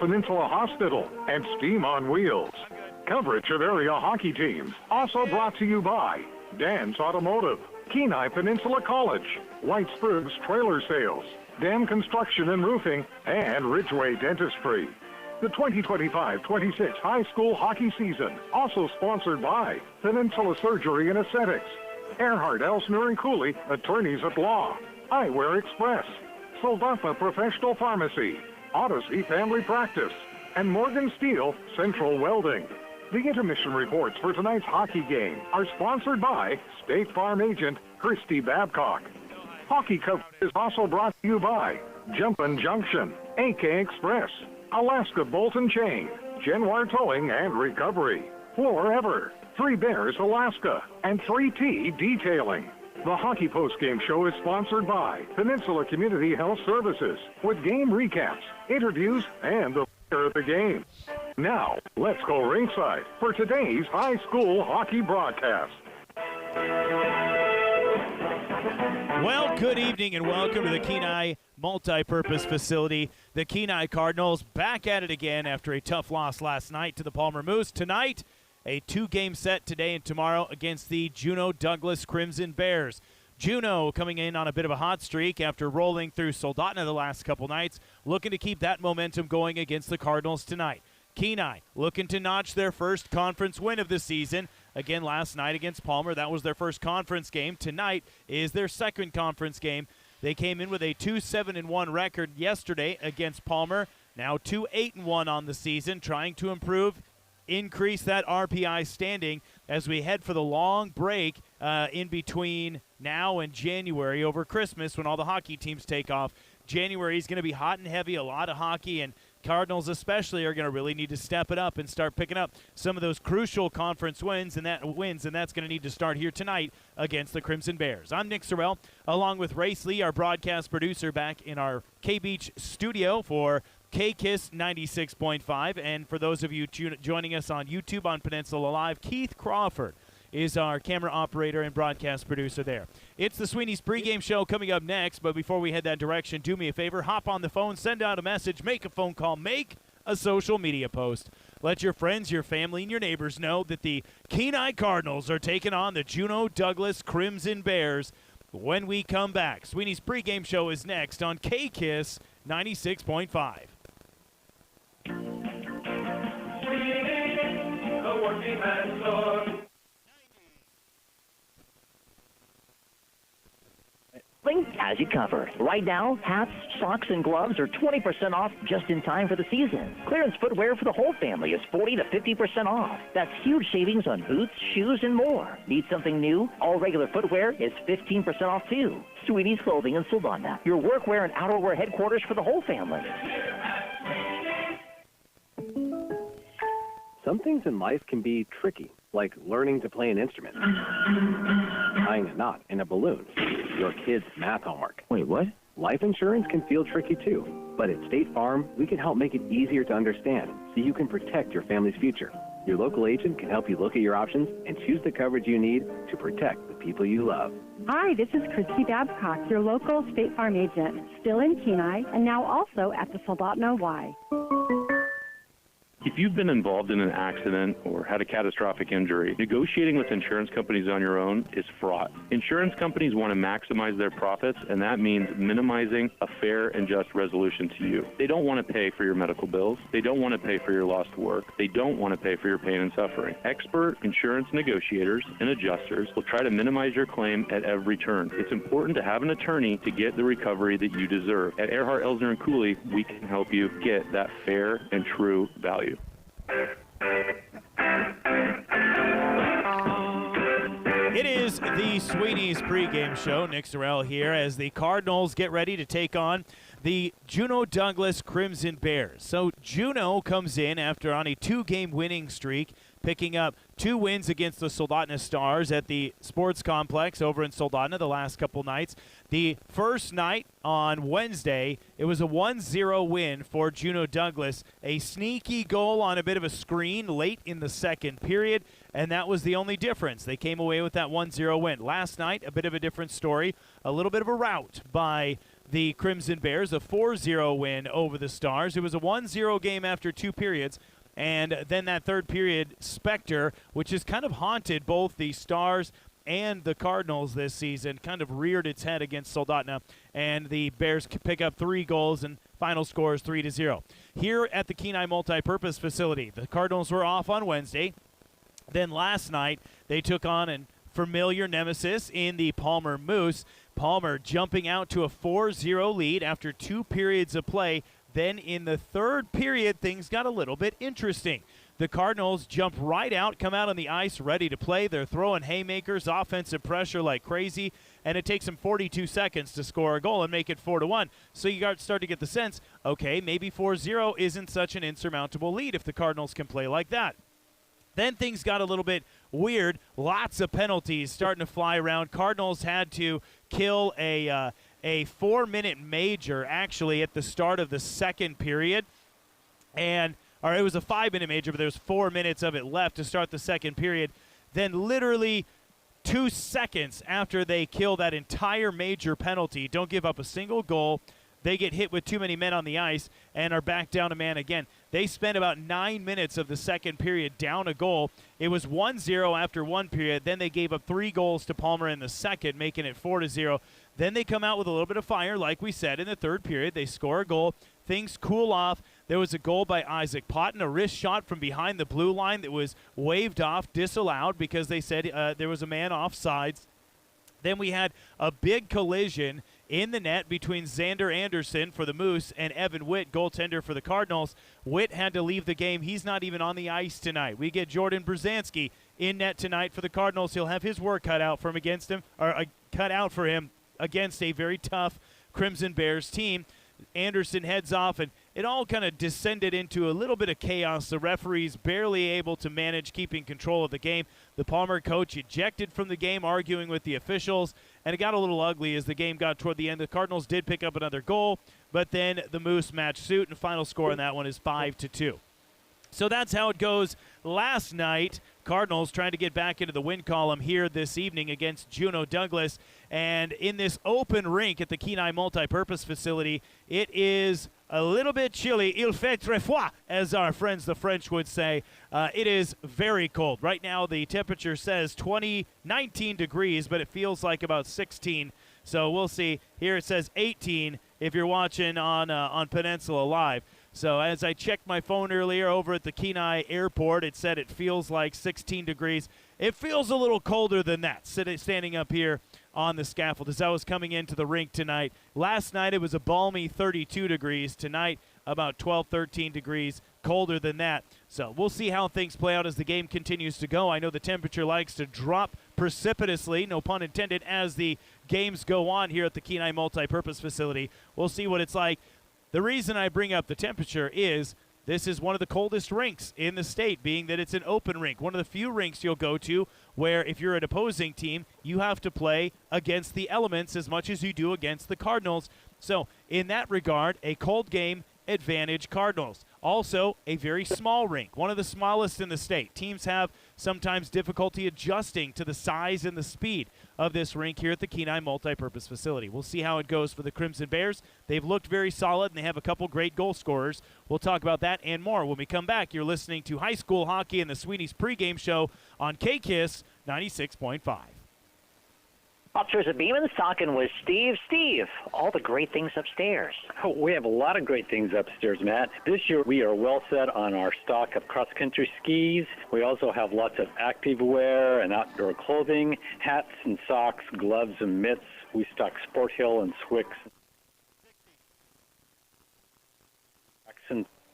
Peninsula Hospital, and Steam on Wheels. Coverage of area hockey teams also brought to you by Dan's Automotive, Kenai Peninsula College, White Spruce Trailer Sales, Dan Construction and Roofing, and Ridgeway Dentistry. The 2025-26 high school hockey season also sponsored by Peninsula Surgery and Aesthetics, Earhart, Elsner and Cooley, Attorneys at Law, Eyewear Express, Soldotna Professional Pharmacy, Odyssey Family Practice, and Morgan Steel Central Welding. The intermission reports for tonight's hockey game are sponsored by State Farm agent Christy Babcock. Hockey coverage is also brought to you by Jumpin' Junction, AK Express, Alaska Bolt and Chain, Genoir Towing and Recovery, Forever, Three Bears Alaska, and 3T Detailing. The Hockey Postgame Show is sponsored by Peninsula Community Health Services with game recaps, interviews, and the player of the game. Now, let's go ringside for today's high school hockey broadcast. Well, good evening and welcome to the Kenai Multi-Purpose Facility. The Kenai Cardinals back at it again after a tough loss last night to the Palmer Moose. Tonight, a two-game set today and tomorrow against the Juneau Douglas Crimson Bears. Juneau coming in on a bit of a hot streak after rolling through Soldotna the last couple nights, looking to keep that momentum going against the Cardinals tonight. Kenai looking to notch their first conference win of the season. Again, last night against Palmer, that was their first conference game. Tonight is their second conference game. They came in with a 2-7-1 record yesterday against Palmer. Now 2-8-1 on the season, trying to improve, increase that RPI standing as we head for the long break in between now and January over Christmas when all the hockey teams take off. January is going to be hot and heavy, a lot of hockey, and Cardinals especially are going to really need to step it up and start picking up some of those crucial conference wins, and that's going to need to start here tonight against the Crimson Bears. I'm Nick Sorrell, along with Race Lee, our broadcast producer, back in our K-Beach studio for K-Kiss 96.5. And for those of you joining us on YouTube on Peninsula Live, Keith Crawford is our camera operator and broadcast producer there. It's the Sweeney's pregame show coming up next, but before we head that direction, do me a favor, hop on the phone, send out a message, make a phone call, make a social media post. Let your friends, your family, and your neighbors know that the Kenai Cardinals are taking on the Juneau Douglas Crimson Bears when we come back. Sweeney's pregame show is next on K-Kiss 96.5. The working man's store. Has you covered. Right now, hats, socks, and gloves are 20% off just in time for the season. Clearance footwear for the whole family is 40 to 50% off. That's huge savings on boots, shoes, and more. Need something new? All regular footwear is 15% off too. Sweetie's Clothing in Soldotna, your workwear and outerwear headquarters for the whole family. Some things in life can be tricky, like learning to play an instrument, tying a knot in a balloon, your kid's math homework. Wait, what? Life insurance can feel tricky too, but at State Farm, we can help make it easier to understand so you can protect your family's future. Your local agent can help you look at your options and choose the coverage you need to protect the people you love. Hi, this is Christy Babcock, your local State Farm agent, still in Kenai and now also at the Soldotna Y. If you've been involved in an accident or had a catastrophic injury, negotiating with insurance companies on your own is fraught. Insurance companies want to maximize their profits, and that means minimizing a fair and just resolution to you. They don't want to pay for your medical bills. They don't want to pay for your lost work. They don't want to pay for your pain and suffering. Expert insurance negotiators and adjusters will try to minimize your claim at every turn. It's important to have an attorney to get the recovery that you deserve. At Earhart, Elsner and Cooley, we can help you get that fair and true value. It is the Sweeney's pregame show. Nick Sorrell here as the Cardinals get ready to take on the Juneau Douglas Crimson Bears. So Juneau comes in after on a two-game winning streak, picking up 2 wins against the Soldotna Stars at the sports complex over in Soldotna the last couple nights. The first night on Wednesday, it was a 1-0 win for Juneau Douglas. A sneaky goal on a bit of a screen late in the second period, and that was the only difference. They came away with that 1-0 win. Last night, a bit of a different story. A little bit of a rout by the Crimson Bears, a 4-0 win over the Stars. It was a 1-0 game after 2 periods. And then that third period specter, which has kind of haunted both the Stars and the Cardinals this season, kind of reared its head against Soldotna. And the Bears pick up 3 goals, and final score is 3-0. Here at the Kenai Multipurpose Facility, the Cardinals were off on Wednesday. Then last night, they took on a familiar nemesis in the Palmer Moose. Palmer jumping out to a 4-0 lead after 2 periods of play. Then in the third period, things got a little bit interesting. The Cardinals jump right out, come out on the ice ready to play. They're throwing haymakers, offensive pressure like crazy, and it takes them 42 seconds to score a goal and make it 4-1. So you start to get the sense, okay, maybe 4-0 isn't such an insurmountable lead if the Cardinals can play like that. Then things got a little bit weird. Lots of penalties starting to fly around. Cardinals had to kill a 4-minute major, actually, at the start of the second period. Or it was a 5-minute major, but there's 4 minutes of it left to start the second period. Then literally 2 seconds after they kill that entire major penalty, don't give up a single goal, they get hit with too many men on the ice and are back down a man again. They spent about 9 minutes of the second period down a goal. It was 1-0 after 1 period. Then they gave up 3 goals to Palmer in the second, making it 4-0. Then they come out with a little bit of fire, like we said, in the third period. They score a goal. Things cool off. There was a goal by Isaac Potton, a wrist shot from behind the blue line that was waved off, disallowed because they said there was a man offsides. Then we had a big collision in the net between Xander Anderson for the Moose and Evan Witt, goaltender for the Cardinals. Witt had to leave the game. He's not even on the ice tonight. We get Jordan Brzezinski in net tonight for the Cardinals. He'll have his work cut out for him against a very tough Crimson Bears team. Anderson heads off, and it all kind of descended into a little bit of chaos. The referees barely able to manage keeping control of the game. The Palmer coach ejected from the game, arguing with the officials, and it got a little ugly as the game got toward the end. The Cardinals did pick up another goal, but then the Moose matched suit, and the final score on that one is 5-2. So that's how it goes last night. Cardinals trying to get back into the win column here this evening against Juneau Douglas. And in this open rink at the Kenai Multipurpose Facility, it is a little bit chilly. Il fait très froid, as our friends the French would say. It is very cold. Right now the temperature says 19 degrees, but it feels like about 16. So we'll see. Here it says 18 if you're watching on Peninsula Live. So as I checked my phone earlier over at the Kenai Airport, it said it feels like 16 degrees. It feels a little colder than that, standing up here on the scaffold as I was coming into the rink tonight. Last night it was a balmy 32 degrees. Tonight about 12, 13 degrees colder than that. So we'll see how things play out as the game continues to go. I know the temperature likes to drop precipitously, no pun intended, as the games go on here at the Kenai Multipurpose Facility. We'll see what it's like. The reason I bring up the temperature is this is one of the coldest rinks in the state, being that it's an open rink. One of the few rinks you'll go to where if you're an opposing team, you have to play against the elements as much as you do against the Cardinals. So in that regard, a cold game advantage Cardinals. Also, a very small rink, one of the smallest in the state. Teams have sometimes difficulty adjusting to the size and the speed of this rink here at the Kenai Multipurpose Facility. We'll see how it goes for the Crimson Bears. They've looked very solid, and they have a couple great goal scorers. We'll talk about that and more when we come back. You're listening to High School Hockey and the Sweeney's pregame show on KKISS 96.5. Upstairs at Beeman's, talking with Steve. Steve, all the great things upstairs. Oh, we have a lot of great things upstairs, Matt. This year we are well set on our stock of cross-country skis. We also have lots of active wear and outdoor clothing, hats and socks, gloves and mitts. We stock Sport Hill and Swix.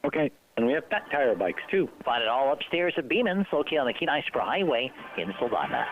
Okay. And we have fat tire bikes, too. Find it all upstairs at Beeman's, located on the Kenai Spur Highway in Soldotna.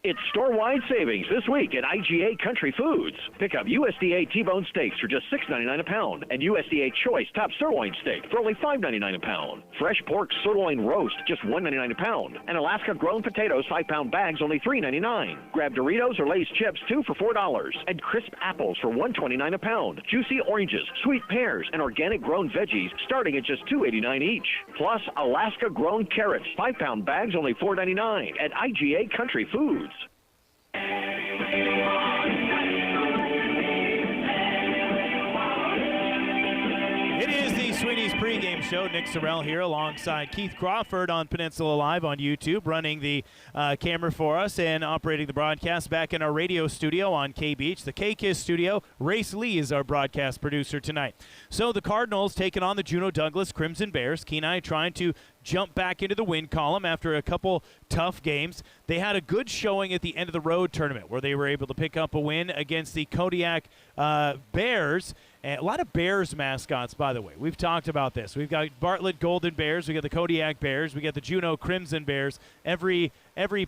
It's store-wide savings this week at IGA Country Foods. Pick up USDA T-bone steaks for just $6.99 a pound and USDA Choice Top Sirloin Steak for only $5.99 a pound. Fresh pork sirloin roast, just $1.99 a pound. And Alaska grown potatoes, 5-pound bags, only $3.99. Grab Doritos or Lay's chips, 2 for $4. And crisp apples for $1.29 a pound. Juicy oranges, sweet pears, and organic grown veggies starting at just $2.89 each. Plus Alaska grown carrots, 5-pound bags, only $4.99 at IGA Country Foods. It is the Sweeney's pregame show. Nick Sorrell here alongside Keith Crawford on Peninsula Live on YouTube, running the camera for us and operating the broadcast back in our radio studio on K-Beach, the K-Kiss studio. Race Lee is our broadcast producer tonight. So the Cardinals taking on the Juneau Douglas Crimson Bears. Kenai trying to jump back into the win column after a couple tough games. They had a good showing at the end of the road tournament where they were able to pick up a win against the Kodiak Bears. And a lot of Bears mascots, by the way. We've talked about this. We've got Bartlett Golden Bears. We got the Kodiak Bears. We got the Juneau Crimson Bears. Every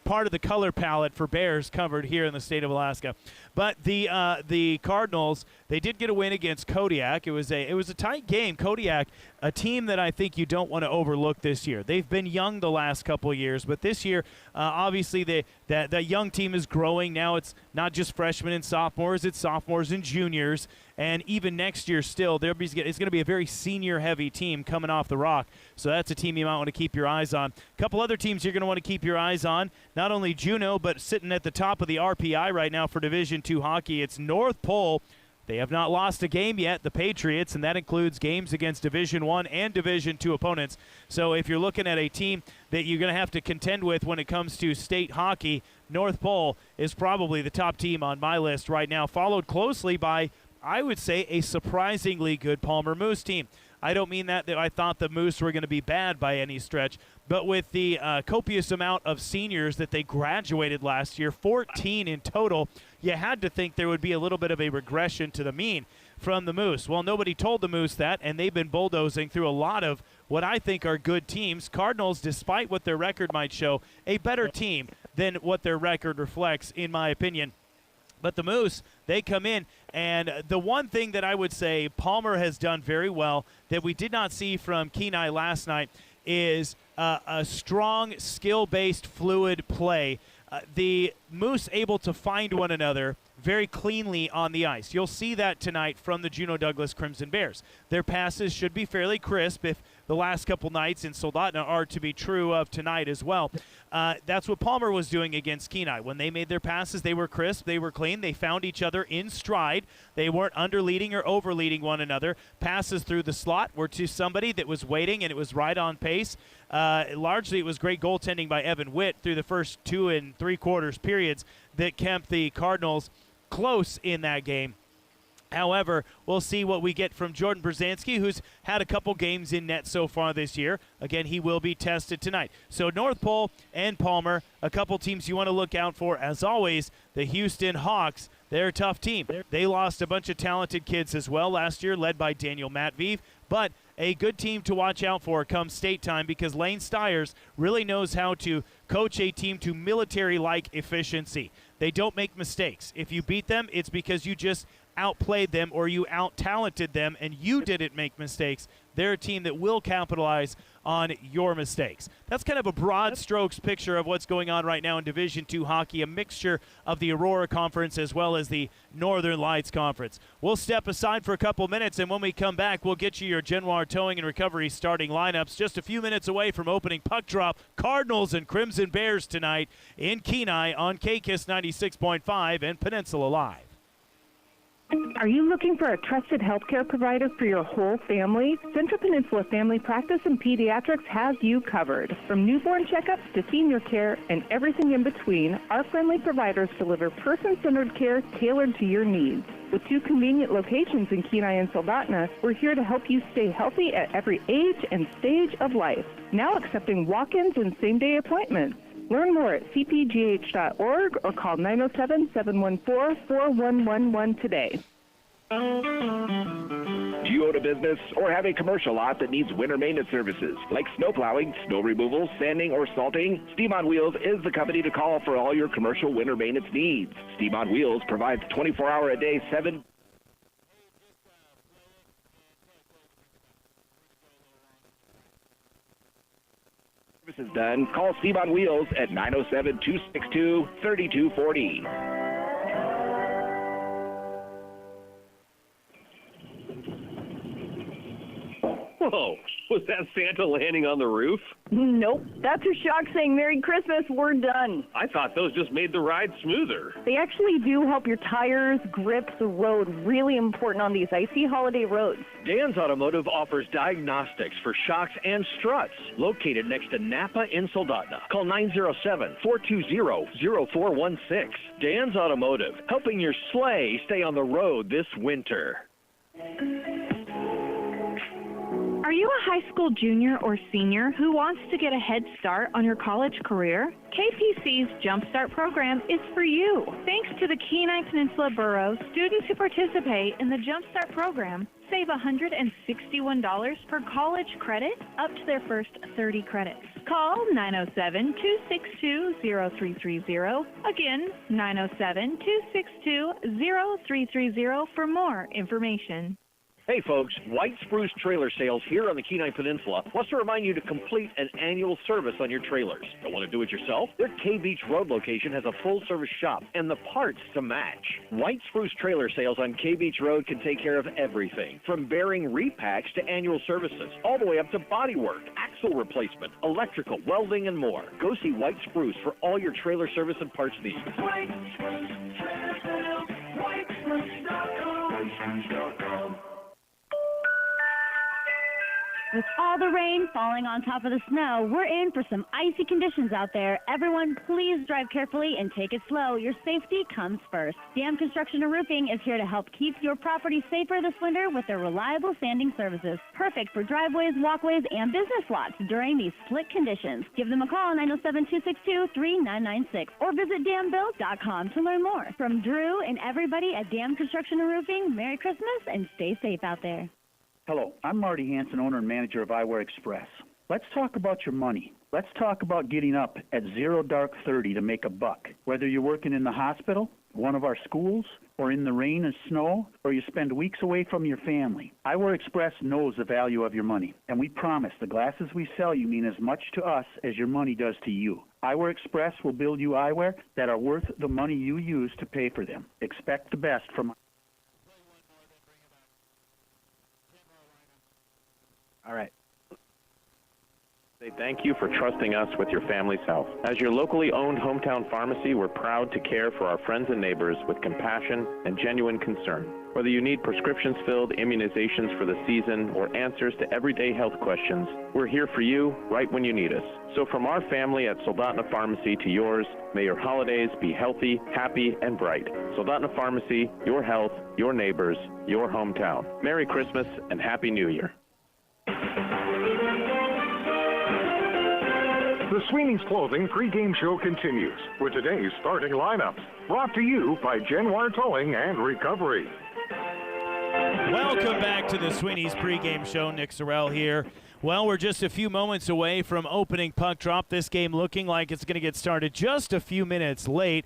part of the color palette for Bears covered here in the state of Alaska. But the Cardinals, they did get a win against Kodiak. It was a tight game. Kodiak, a team that I think you don't want to overlook this year. They've been young the last couple of years, but this year, obviously, that young team is growing. Now it's not just freshmen and sophomores; it's sophomores and juniors. And even next year still, it's going to be a very senior-heavy team coming off the rock. So that's a team you might want to keep your eyes on. A couple other teams you're going to want to keep your eyes on, not only Juneau, but sitting at the top of the RPI right now for Division II hockey, it's North Pole. They have not lost a game yet, the Patriots, and that includes games against Division I and Division II opponents. So if you're looking at a team that you're going to have to contend with when it comes to state hockey, North Pole is probably the top team on my list right now, followed closely by, I would say, a surprisingly good Palmer Moose team. I don't mean that I thought the Moose were going to be bad by any stretch, but with the copious amount of seniors that they graduated last year, 14 in total, you had to think there would be a little bit of a regression to the mean from the Moose. Well, nobody told the Moose that, and they've been bulldozing through a lot of what I think are good teams. Cardinals, despite what their record might show, a better team than what their record reflects, in my opinion. But the Moose, they come in, and the one thing that I would say Palmer has done very well that we did not see from Kenai last night is a strong, skill-based, fluid play. The Moose able to find one another very cleanly on the ice. You'll see that tonight from the Juneau Douglas Crimson Bears. Their passes should be fairly crisp if the last couple nights in Soldotna are to be true of tonight as well. That's what Palmer was doing against Kenai. When they made their passes, they were crisp, they were clean, they found each other in stride. They weren't underleading or overleading one another. Passes through the slot were to somebody that was waiting, and it was right on pace. Largely, it was great goaltending by Evan Witt through the first 2 3/4 periods that kept the Cardinals close in that game. However, we'll see what we get from Jordan Brzezinski, who's had a couple games in net so far this year. Again, he will be tested tonight. So North Pole and Palmer, a couple teams you want to look out for. As always, the Houston Hawks, they're a tough team. They lost a bunch of talented kids as well last year, led by Daniel Matviv. But a good team to watch out for come state time because Lane Stiers really knows how to coach a team to military-like efficiency. They don't make mistakes. If you beat them, it's because you just outplayed them or you out-talented them and you didn't make mistakes. They're a team that will capitalize on your mistakes. That's kind of a broad strokes picture of what's going on right now in Division II hockey, a mixture of the Aurora Conference as well as the Northern Lights Conference. We'll step aside for a couple minutes, and when we come back, we'll get you your Genoir Towing and Recovery starting lineups. Just a few minutes away from opening puck drop, Cardinals and Crimson Bears tonight in Kenai on KKISS 96.5 and Peninsula Live. Are you looking for a trusted healthcare provider for your whole family? Central Peninsula Family Practice and Pediatrics has you covered. From newborn checkups to senior care and everything in between, our friendly providers deliver person-centered care tailored to your needs. With 2 convenient locations in Kenai and Soldotna, we're here to help you stay healthy at every age and stage of life. Now accepting walk-ins and same-day appointments. Learn more at cpgh.org or call 907-714-4111 today. Do you own a business or have a commercial lot that needs winter maintenance services like snow plowing, snow removal, sanding, or salting? Steam on Wheels is the company to call for all your commercial winter maintenance needs. Steam on Wheels provides 24-hour-a-day, 7 services done. Call Steve on Wheels at 907-262-3240. Whoa, was that Santa landing on the roof? Nope. That's your shock saying Merry Christmas, we're done. I thought those just made the ride smoother. They actually do help your tires grip the road. Really important on these icy holiday roads. Dan's Automotive offers diagnostics for shocks and struts. Located next to Napa in Soldotna. Call 907-420-0416. Dan's Automotive, helping your sleigh stay on the road this winter. Are you a high school junior or senior who wants to get a head start on your college career? KPC's Jumpstart program is for you. Thanks to the Kenai Peninsula Borough, students who participate in the Jumpstart program save $161 per college credit up to their first 30 credits. Call 907-262-0330. Again, 907-262-0330 for more information. Hey folks, White Spruce Trailer Sales here on the Kenai Peninsula wants to remind you to complete an annual service on your trailers. Don't want to do it yourself? Their K Beach Road location has a full-service shop and the parts to match. White Spruce Trailer Sales on K Beach Road can take care of everything, from bearing repacks to annual services, all the way up to bodywork, axle replacement, electrical, welding, and more. Go see White Spruce for all your trailer service and parts needs. White Spruce Trailer Sales, whitespruce.com. With all the rain falling on top of the snow, we're in for some icy conditions out there. Everyone, please drive carefully and take it slow. Your safety comes first. Dam Construction and Roofing is here to help keep your property safer this winter with their reliable sanding services. Perfect for driveways, walkways, and business lots during these slick conditions. Give them a call, 907-262-3996, or visit dambuild.com to learn more. From Drew and everybody at Dam Construction and Roofing, Merry Christmas and stay safe out there. Hello, I'm Marty Hansen, owner and manager of Eyewear Express. Let's talk about your money. Let's talk about getting up at 0-30 to make a buck. Whether you're working in the hospital, one of our schools, or in the rain and snow, or you spend weeks away from your family. Eyewear Express knows the value of your money, and we promise the glasses we sell you mean as much to us as your money does to you. Eyewear Express will build you eyewear that are worth the money you use to pay for them. Expect the best from All right. Say thank you for trusting us with your family's health. As your locally owned hometown pharmacy, we're proud to care for our friends and neighbors with compassion and genuine concern. Whether you need prescriptions filled, immunizations for the season, or answers to everyday health questions, we're here for you right when you need us. So from our family at Soldotna Pharmacy to yours, may your holidays be healthy, happy, and bright. Soldotna Pharmacy, your health, your neighbors, your hometown. Merry Christmas and Happy New Year. The Sweeney's Clothing pregame show continues with today's starting lineups. Brought to you by Genoir Towing and Recovery. Welcome back to the Sweeney's pregame show. Nick Sorrell here. Well, we're just a few moments away from opening puck drop. This game looking like it's going to get started just a few minutes late.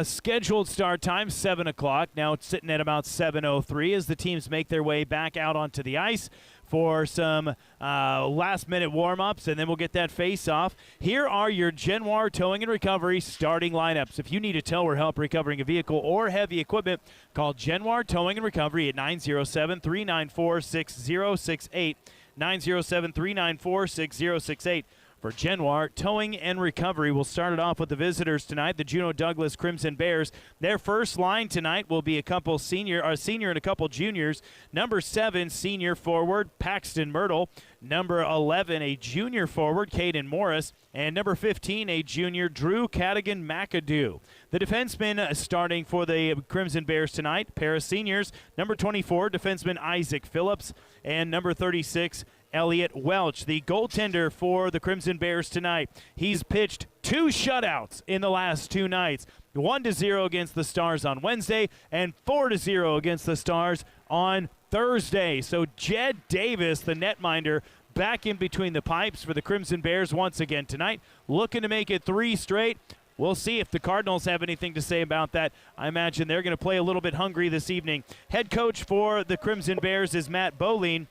Scheduled start time, 7 o'clock. Now it's sitting at about 7:03 as the teams make their way back out onto the ice for some last-minute warm-ups, and then we'll get that face-off. Here are your Genoir Towing and Recovery starting lineups. If you need a tow or help recovering a vehicle or heavy equipment, call Genoir Towing and Recovery at 907-394-6068, 907-394-6068. For Genoir Towing and Recovery, we'll start it off with the visitors tonight, the Juneau Douglas Crimson Bears. Their first line tonight will be a senior and a couple juniors. Number 7, senior forward Paxton Myrtle. Number 11, a junior forward, Caden Morris. And number 15, a junior, Drew Cadigan McAdoo. The defensemen starting for the Crimson Bears tonight, pair of seniors. Number 24, defenseman Isaac Phillips. And number 36, Elliot Welch, the goaltender for the Crimson Bears tonight. He's pitched 2 shutouts in the last 2 nights. 1-0 against the Stars on Wednesday and 4-0 against the Stars on Thursday. So Jed Davis, the netminder, back in between the pipes for the Crimson Bears once again tonight, looking to make it 3 straight. We'll see if the Cardinals have anything to say about that. I imagine they're going to play a little bit hungry this evening. Head coach for the Crimson Bears is Matt Boline.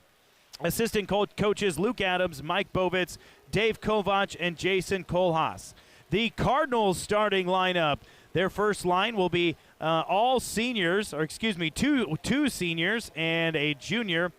Assistant coaches Luke Adams, Mike Bovitz, Dave Kovac, and Jason Kohlhaas. The Cardinals starting lineup, their first line will be all seniors, two seniors and a junior.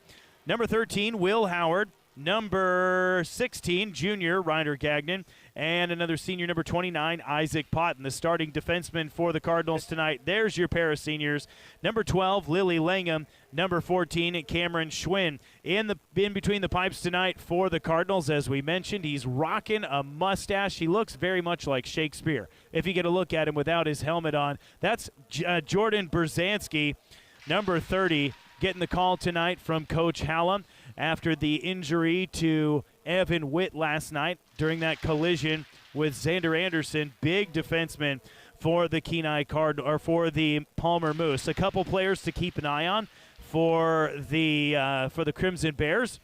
Number 13, Will Howard. Number 16, junior Ryder Gagnon. And another senior, number 29, Isaac Potton, the starting defenseman for the Cardinals tonight. There's your pair of seniors. Number 12, Lily Langham. Number 14, Cameron Schwinn. In between the pipes tonight for the Cardinals, as we mentioned, he's rocking a mustache. He looks very much like Shakespeare if you get a look at him without his helmet on. That's Jordan Berzanski, number 30, getting the call tonight from Coach Hallam after the injury to Evan Witt last night during that collision with Xander Anderson, big defenseman for the Kenai or for the Palmer Moose. A couple players to keep an eye on for the Crimson Bears.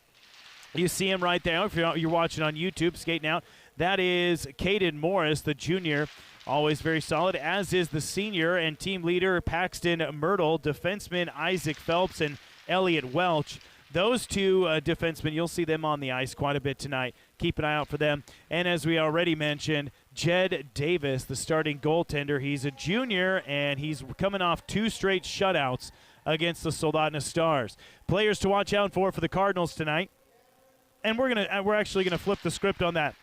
You see him right there. If you're watching on YouTube, skating out, that is Caden Morris, the junior, always very solid, as is the senior and team leader Paxton Myrtle, defenseman Isaac Phelps, and Elliot Welch. Those two defensemen, you'll see them on the ice quite a bit tonight. Keep an eye out for them. And as we already mentioned, Jed Davis, the starting goaltender. He's a junior, and he's coming off 2 straight shutouts against the Soldotna Stars. Players to watch out for the Cardinals tonight. And we're actually gonna flip the script on that.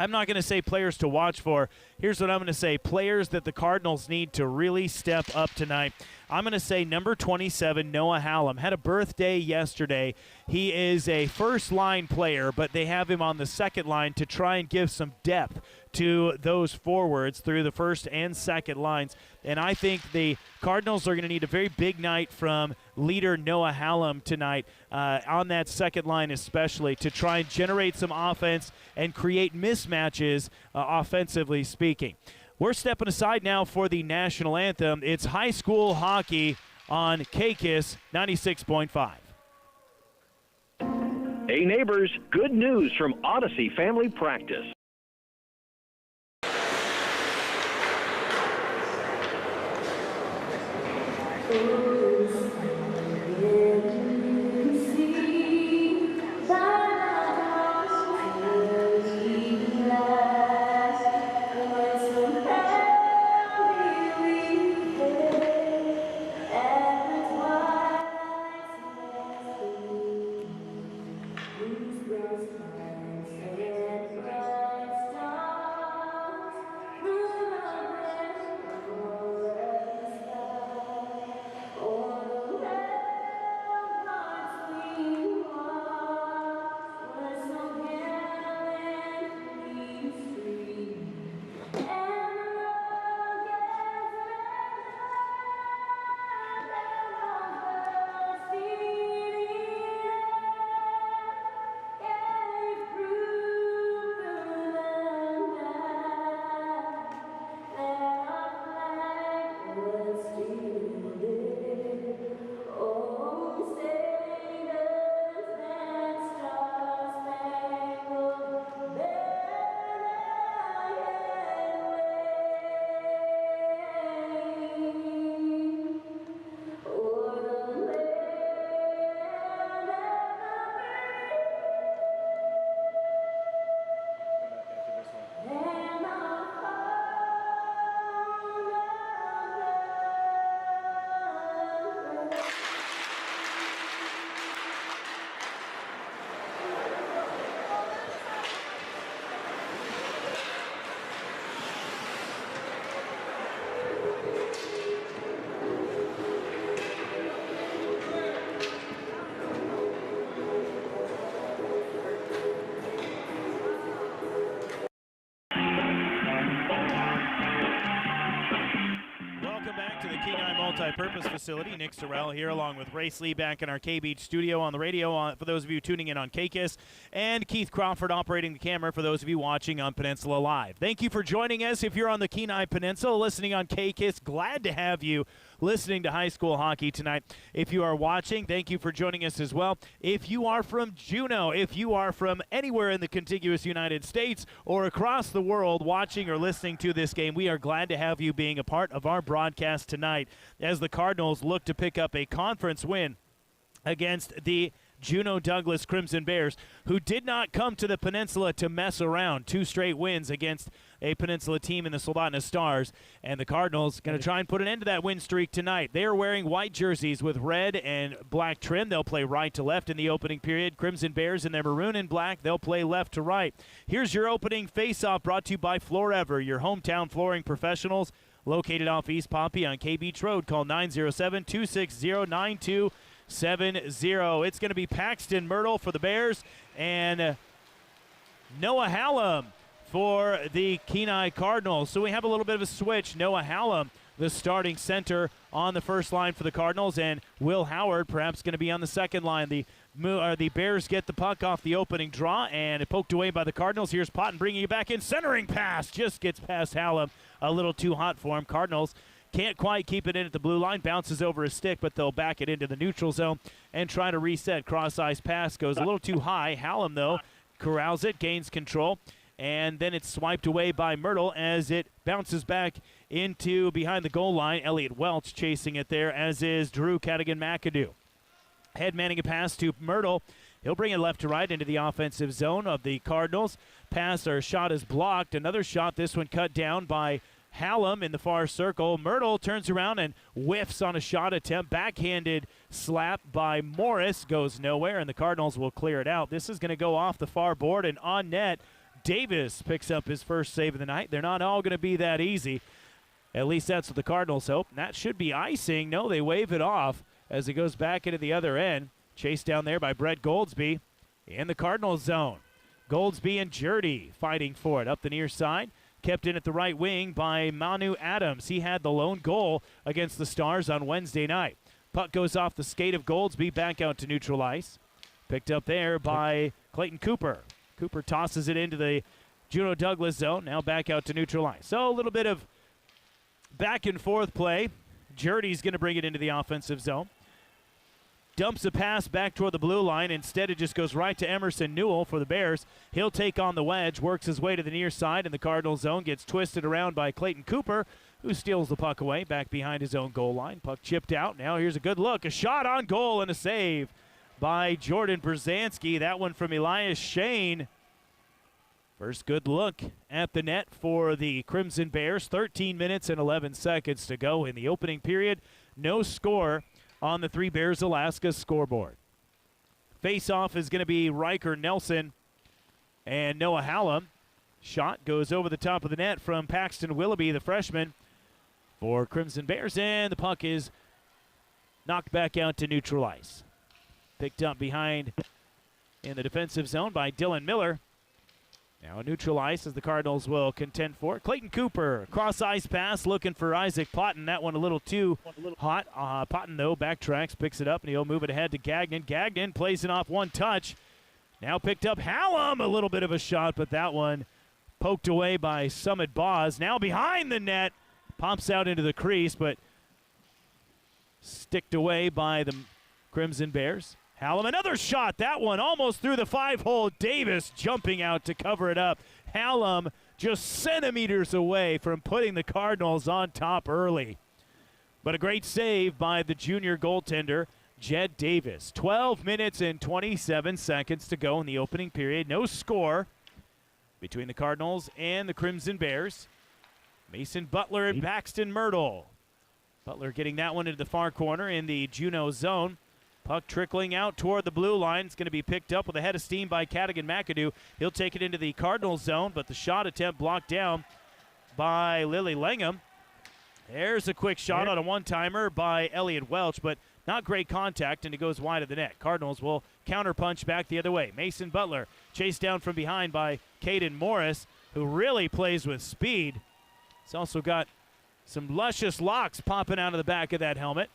I'm not going to say players to watch for. Here's what I'm going to say. Players that the Cardinals need to really step up tonight. I'm going to say number 27, Noah Hallam. Had a birthday yesterday. He is a first-line player, but they have him on the second line to try and give some depth to those forwards through the first and second lines. And I think the Cardinals are going to need a very big night from leader Noah Hallam tonight on that second line especially to try and generate some offense and create mismatches offensively speaking. We're stepping aside now for the national anthem. It's high school hockey on KKISS 96.5. Hey neighbors, good news from Odyssey Family Practice. Multi-purpose facility. Nick Sorrell here along with Race Lee back in our K-Beach studio on the radio for those of you tuning in on KKISS, and Keith Crawford operating the camera for those of you watching on Peninsula Live. Thank you for joining us. If you're on the Kenai Peninsula listening on KKISS, glad to have you listening to high school hockey tonight. If you are watching, thank you for joining us as well. If you are from Juneau, if you are from anywhere in the contiguous United States or across the world watching or listening to this game, we are glad to have you being a part of our broadcast tonight as the Cardinals look to pick up a conference win against the Juneau Douglas Crimson Bears, who did not come to the Peninsula to mess around. 2 straight wins against a Peninsula team in the Soldotna Stars. And the Cardinals going to try and put an end to that win streak tonight. They are wearing white jerseys with red and black trim. They'll play right to left in the opening period. Crimson Bears in their maroon and black. They'll play left to right. Here's your opening face-off brought to you by Florever, your hometown flooring professionals. Located off East Pompey on K Beach Road. Call 907-260-9270. It's going to be Paxton Myrtle for the Bears and Noah Hallam for the Kenai Cardinals. So we have a little bit of a switch. Noah Hallam, the starting center on the first line for the Cardinals, and Will Howard perhaps going to be on the second line. The Bears get the puck off the opening draw, and it poked away by the Cardinals. Here's Potton bringing it back in. Centering pass just gets past Hallam. A little too hot for him. Cardinals can't quite keep it in at the blue line. Bounces over his stick, but they'll back it into the neutral zone and try to reset. Cross-ice pass goes a little too high. Hallam, though, corrals it, gains control, and then it's swiped away by Myrtle as it bounces back into behind the goal line. Elliot Welch chasing it there, as is Drew Cadigan-McAdoo. Head manning a pass to Myrtle. He'll bring it left to right into the offensive zone of the Cardinals. Pass or shot is blocked. Another shot, this one cut down by Hallam in the far circle. Myrtle turns around and whiffs on a shot attempt. Backhanded slap by Morris goes nowhere, and the Cardinals will clear it out. This is going to go off the far board, and on net, Davis picks up his first save of the night. They're not all going to be that easy. At least that's what the Cardinals hope. And that should be icing. No, they wave it off as it goes back into the other end. Chased down there by Brett Goldsby in the Cardinals zone. Goldsby and Jurdy fighting for it up the near side. Kept in at the right wing by Manu Adams. He had the lone goal against the Stars on Wednesday night. Puck goes off the skate of Goldsby back out to neutral ice. Picked up there by Clayton Cooper. Cooper tosses it into the Juneau Douglas zone. Now back out to neutral ice. So a little bit of back and forth play. Jurdy's going to bring it into the offensive zone. Dumps a pass back toward the blue line. Instead, it just goes right to Emerson Newell for the Bears. He'll take on the wedge, works his way to the near side in the Cardinals zone, gets twisted around by Clayton Cooper, who steals the puck away back behind his own goal line. Puck chipped out. Now here's a good look. A shot on goal and a save by Jordan Brzezinski. That one from Elias Shane. First good look at the net for the Crimson Bears. 13 minutes and 11 seconds to go in the opening period. No score on the Three Bears Alaska scoreboard. Face-off is going to be Riker Nelson and Noah Hallam. Shot goes over the top of the net from Paxton Willoughby, the freshman, for Crimson Bears, and the puck is knocked back out to neutral ice. Picked up behind in the defensive zone by Dylan Miller. Now a neutral ice as the Cardinals will contend for it. Clayton Cooper, cross-ice pass, looking for Isaac Potton. That one a little too hot. Potton, though, backtracks, picks it up, and he'll move it ahead to Gagnon. Gagnon plays it off one touch. Now picked up Hallam, a little bit of a shot, but that one poked away by Summit Boz. Now behind the net, pops out into the crease, but sticked away by the Crimson Bears. Hallam, another shot. That one almost through the 5-hole. Davis jumping out to cover it up. Hallam just centimeters away from putting the Cardinals on top early. But a great save by the junior goaltender, Jed Davis. 12 minutes and 27 seconds to go in the opening period. No score between the Cardinals and the Crimson Bears. Mason Butler and Paxton Myrtle. Butler getting that one into the far corner in the Juneau zone. Puck trickling out toward the blue line. It's going to be picked up with a head of steam by Cadigan-McAdoo. He'll take it into the Cardinals zone, but the shot attempt blocked down by Lily Langham. There's a quick shot on a one-timer by Elliot Welch, but not great contact, and it goes wide of the net. Cardinals will counterpunch back the other way. Mason Butler chased down from behind by Caden Morris, who really plays with speed. He's also got some luscious locks popping out of the back of that helmet.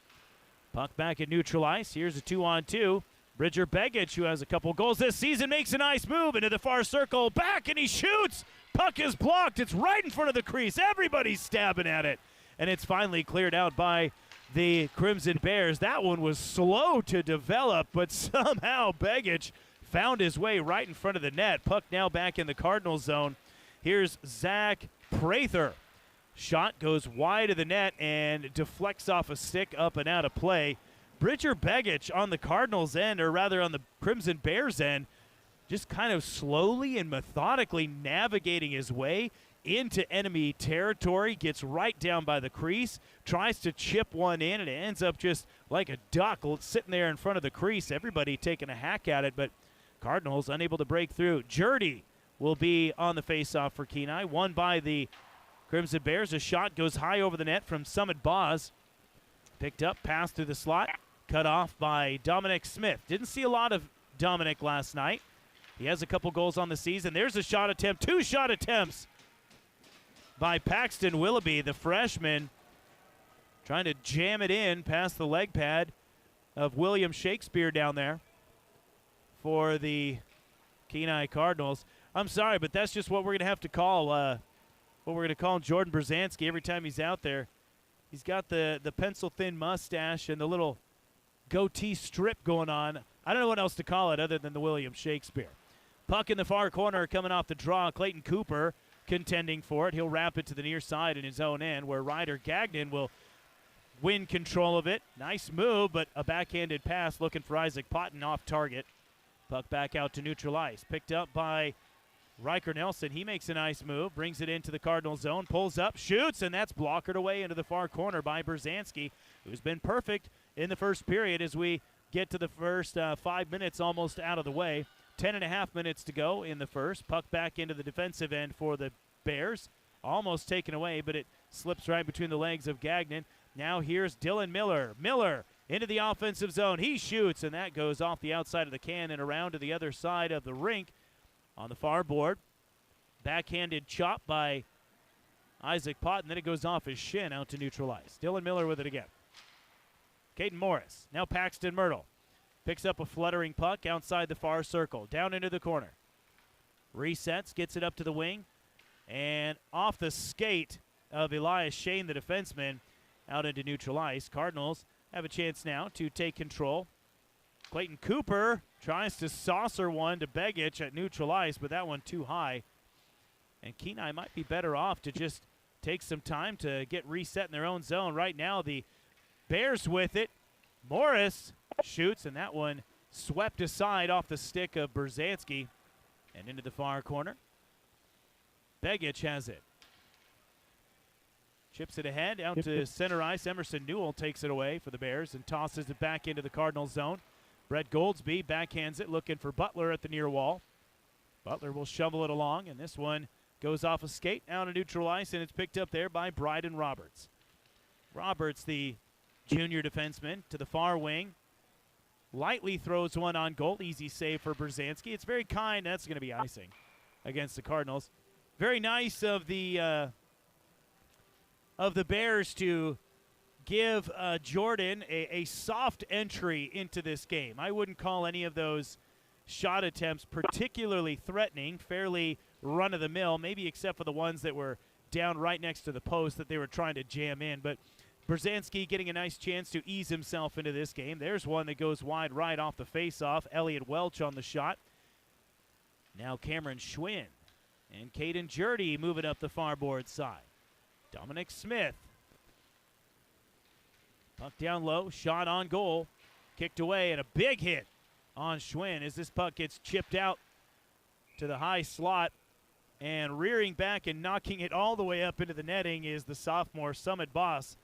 Puck back at neutral ice. Here's a 2-on-2. Bridger Begich, who has a couple goals this season, makes a nice move into the far circle. Back, and he shoots. Puck is blocked. It's right in front of the crease. Everybody's stabbing at it. And it's finally cleared out by the Crimson Bears. That one was slow to develop, but somehow Begich found his way right in front of the net. Puck now back in the Cardinals zone. Here's Zach Prather. Shot goes wide of the net and deflects off a stick up and out of play Bridger Begich on the Cardinals' end, or rather on the Crimson Bears' end, just kind of slowly and methodically navigating his way into enemy territory, gets right down by the crease, tries to chip one in, and it ends up just like a duck sitting there in front of the crease. Everybody taking a hack at it, but Cardinals unable to break through. Jurdy will be on the faceoff for Kenai, won by the Crimson Bears. A shot goes high over the net from Summit Boz. Picked up, passed through the slot, cut off by Dominic Smith. Didn't see a lot of Dominic last night. He has a couple goals on the season. There's a shot attempt, 2 shot attempts by Paxton Willoughby, the freshman, trying to jam it in past the leg pad of William Shakespeare down there for the Kenai Cardinals. I'm sorry, but that's just what we're going to have to call Jordan Brzezinski every time he's out there. He's got the pencil-thin mustache and the little goatee strip going on. I don't know what else to call it other than the William Shakespeare. Puck in the far corner coming off the draw. Clayton Cooper contending for it. He'll wrap it to the near side in his own end, where Ryder Gagnon will win control of it. Nice move, but a backhanded pass looking for Isaac Potton off target. Puck back out to neutral ice. Picked up by Riker Nelson. He makes a nice move, brings it into the Cardinal zone, pulls up, shoots, and that's blockered away into the far corner by Brzezinski, who's been perfect in the first period as we get to the first 5 minutes almost out of the way. 10.5 minutes to go in the first. Puck back into the defensive end for the Bears. Almost taken away, but it slips right between the legs of Gagnon. Now here's Dylan Miller. Miller into the offensive zone. He shoots, and that goes off the outside of the can and around to the other side of the rink on the far board. Backhanded chop by Isaac Potton. Then it goes off his shin out to neutral ice. Dylan Miller with it again. Caden Morris. Now Paxton Myrtle. Picks up a fluttering puck outside the far circle. Down into the corner. Resets, gets it up to the wing. And off the skate of Elias Shane, the defenseman, out into neutral ice. Cardinals have a chance now to take control. Clayton Cooper tries to saucer one to Begich at neutral ice, but that one too high. And Kenai might be better off to just take some time to get reset in their own zone. Right now, the Bears with it. Morris shoots, and that one swept aside off the stick of Brzezinski and into the far corner. Begich has it. Chips it ahead out to center ice. Emerson Newell takes it away for the Bears and tosses it back into the Cardinal zone. Brett Goldsby backhands it, looking for Butler at the near wall. Butler will shovel it along, and this one goes off a skate out of neutral ice, and it's picked up there by Bryden Roberts. Roberts, the junior defenseman, to the far wing. Lightly throws one on goal. Easy save for Brzezinski. It's very kind. That's going to be icing against the Cardinals. Very nice of the Bears to give Jordan a soft entry into this game. I wouldn't call any of those shot attempts particularly threatening, fairly run-of-the-mill, maybe except for the ones that were down right next to the post that they were trying to jam in. But Brzezinski getting a nice chance to ease himself into this game. There's one that goes wide right off the face-off. Elliot Welch on the shot. Now Cameron Schwinn and Caden Jurdy moving up the far board side. Dominic Smith. Puck down low, shot on goal. Kicked away, and a big hit on Schwinn as this puck gets chipped out to the high slot. And rearing back and knocking it all the way up into the netting is the sophomore Summit Boss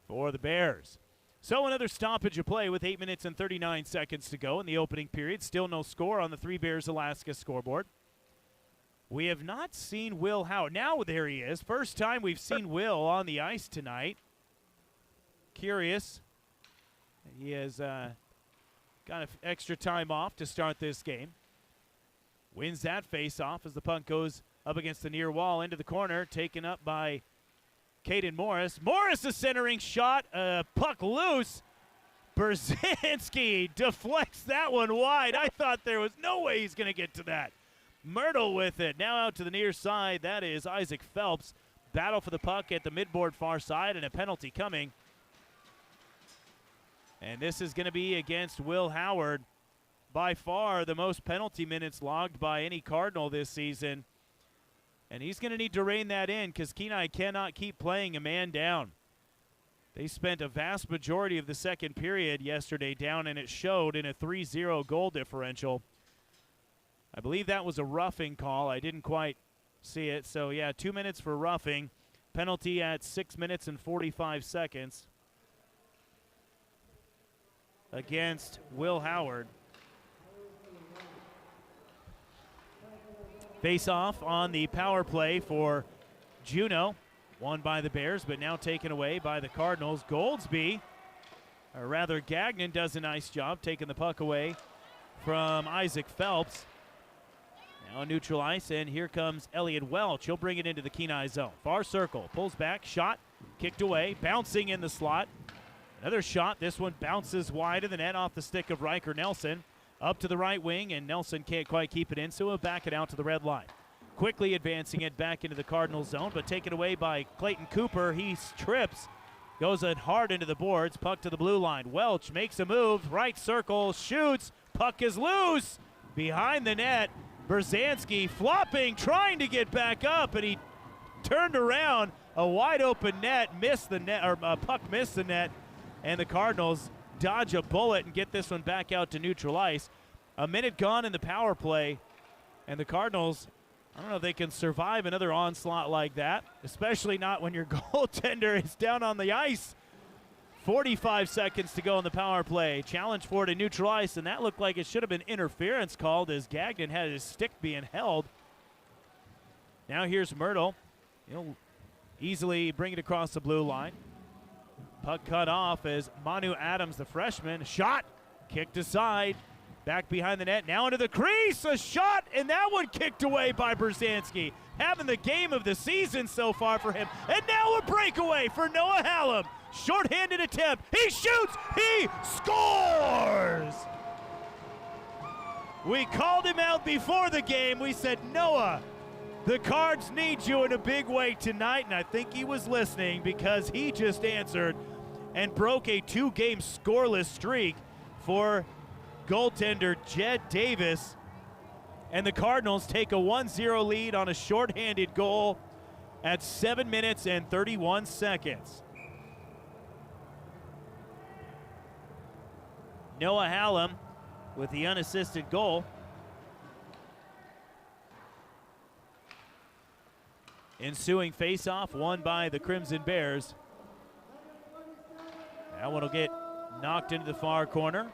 for the Bears. So another stoppage of play with 8 minutes and 39 seconds to go in the opening period. Still no score on the Three Bears Alaska scoreboard. We have not seen Will Howard. Now there he is. First time we've seen Will on the ice tonight. Curious. He has got extra time off to start this game. Wins that face-off as the puck goes up against the near wall into the corner, taken up by Caden Morris. Morris, a centering shot, puck loose. Brzezinski deflects that one wide. I thought there was no way he's going to get to that. Myrtle with it. Now out to the near side. That is Isaac Phelps. Battle for the puck at the midboard far side, and a penalty coming. And this is going to be against Will Howard. By far the most penalty minutes logged by any Cardinal this season. And he's going to need to rein that in because Kenai cannot keep playing a man down. They spent a vast majority of the second period yesterday down, and it showed in a 3-0 goal differential. I believe that was a roughing call. I didn't quite see it. So, yeah, 2 minutes for roughing. Penalty at 6 minutes and 45 seconds against Will Howard. Face-off on the power play for Juneau. Won by the Bears, but now taken away by the Cardinals. Goldsby, or rather Gagnon, does a nice job taking the puck away from Isaac Phelps. Now neutral ice, and here comes Elliot Welch. He'll bring it into the Kenai zone. Far circle, pulls back, shot, kicked away, bouncing in the slot. Another shot, this one bounces wide of the net off the stick of Riker Nelson. Up to the right wing, and Nelson can't quite keep it in, so he'll back it out to the red line. Quickly advancing it back into the Cardinals zone, but taken away by Clayton Cooper. He trips, goes it hard into the boards, puck to the blue line. Welch makes a move, right circle, shoots, puck is loose, behind the net. Brzezinski flopping, trying to get back up, and he turned around. A wide open net, missed the net, or puck missed the net, and the Cardinals dodge a bullet and get this one back out to neutral ice. A minute gone in the power play, and the Cardinals, I don't know if they can survive another onslaught like that, especially not when your goaltender is down on the ice. 45 seconds to go in the power play. Challenge for it in neutral ice, and that looked like it should have been interference called as Gagnon had his stick being held. Now here's Myrtle. He'll easily bring it across the blue line. Puck cut off as Manu Adams, the freshman, shot, kicked aside. Back behind the net, now into the crease, a shot, and that one kicked away by Brzezinski. Having the game of the season so far for him. And now a breakaway for Noah Hallam. Short-handed attempt, he shoots, he scores! We called him out before the game. We said, Noah, the Cards need you in a big way tonight, and I think he was listening because he just answered and broke a 2-game scoreless streak for goaltender Jed Davis, and the Cardinals take a 1-0 lead on a shorthanded goal at 7 minutes and 31 seconds. Noah Hallam with the unassisted goal. Ensuing faceoff won by the Crimson Bears. That one will get knocked into the far corner.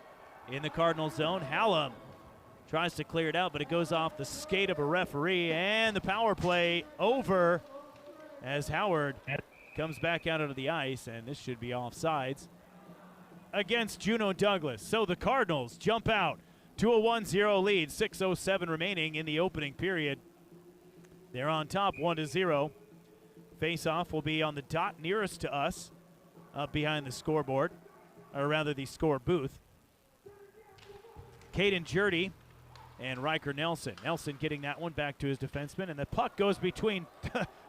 In the Cardinal zone, Hallam tries to clear it out, but it goes off the skate of a referee, and the power play over as Howard comes back out onto the ice, and this should be offsides against Juneau Douglas. So the Cardinals jump out to a 1-0 lead, 6:07 remaining in the opening period. They're on top 1-0. Face-off will be on the dot nearest to us, up behind the scoreboard, or rather the score booth. Caden Jurdy and Riker Nelson. Nelson getting that one back to his defenseman, and the puck goes between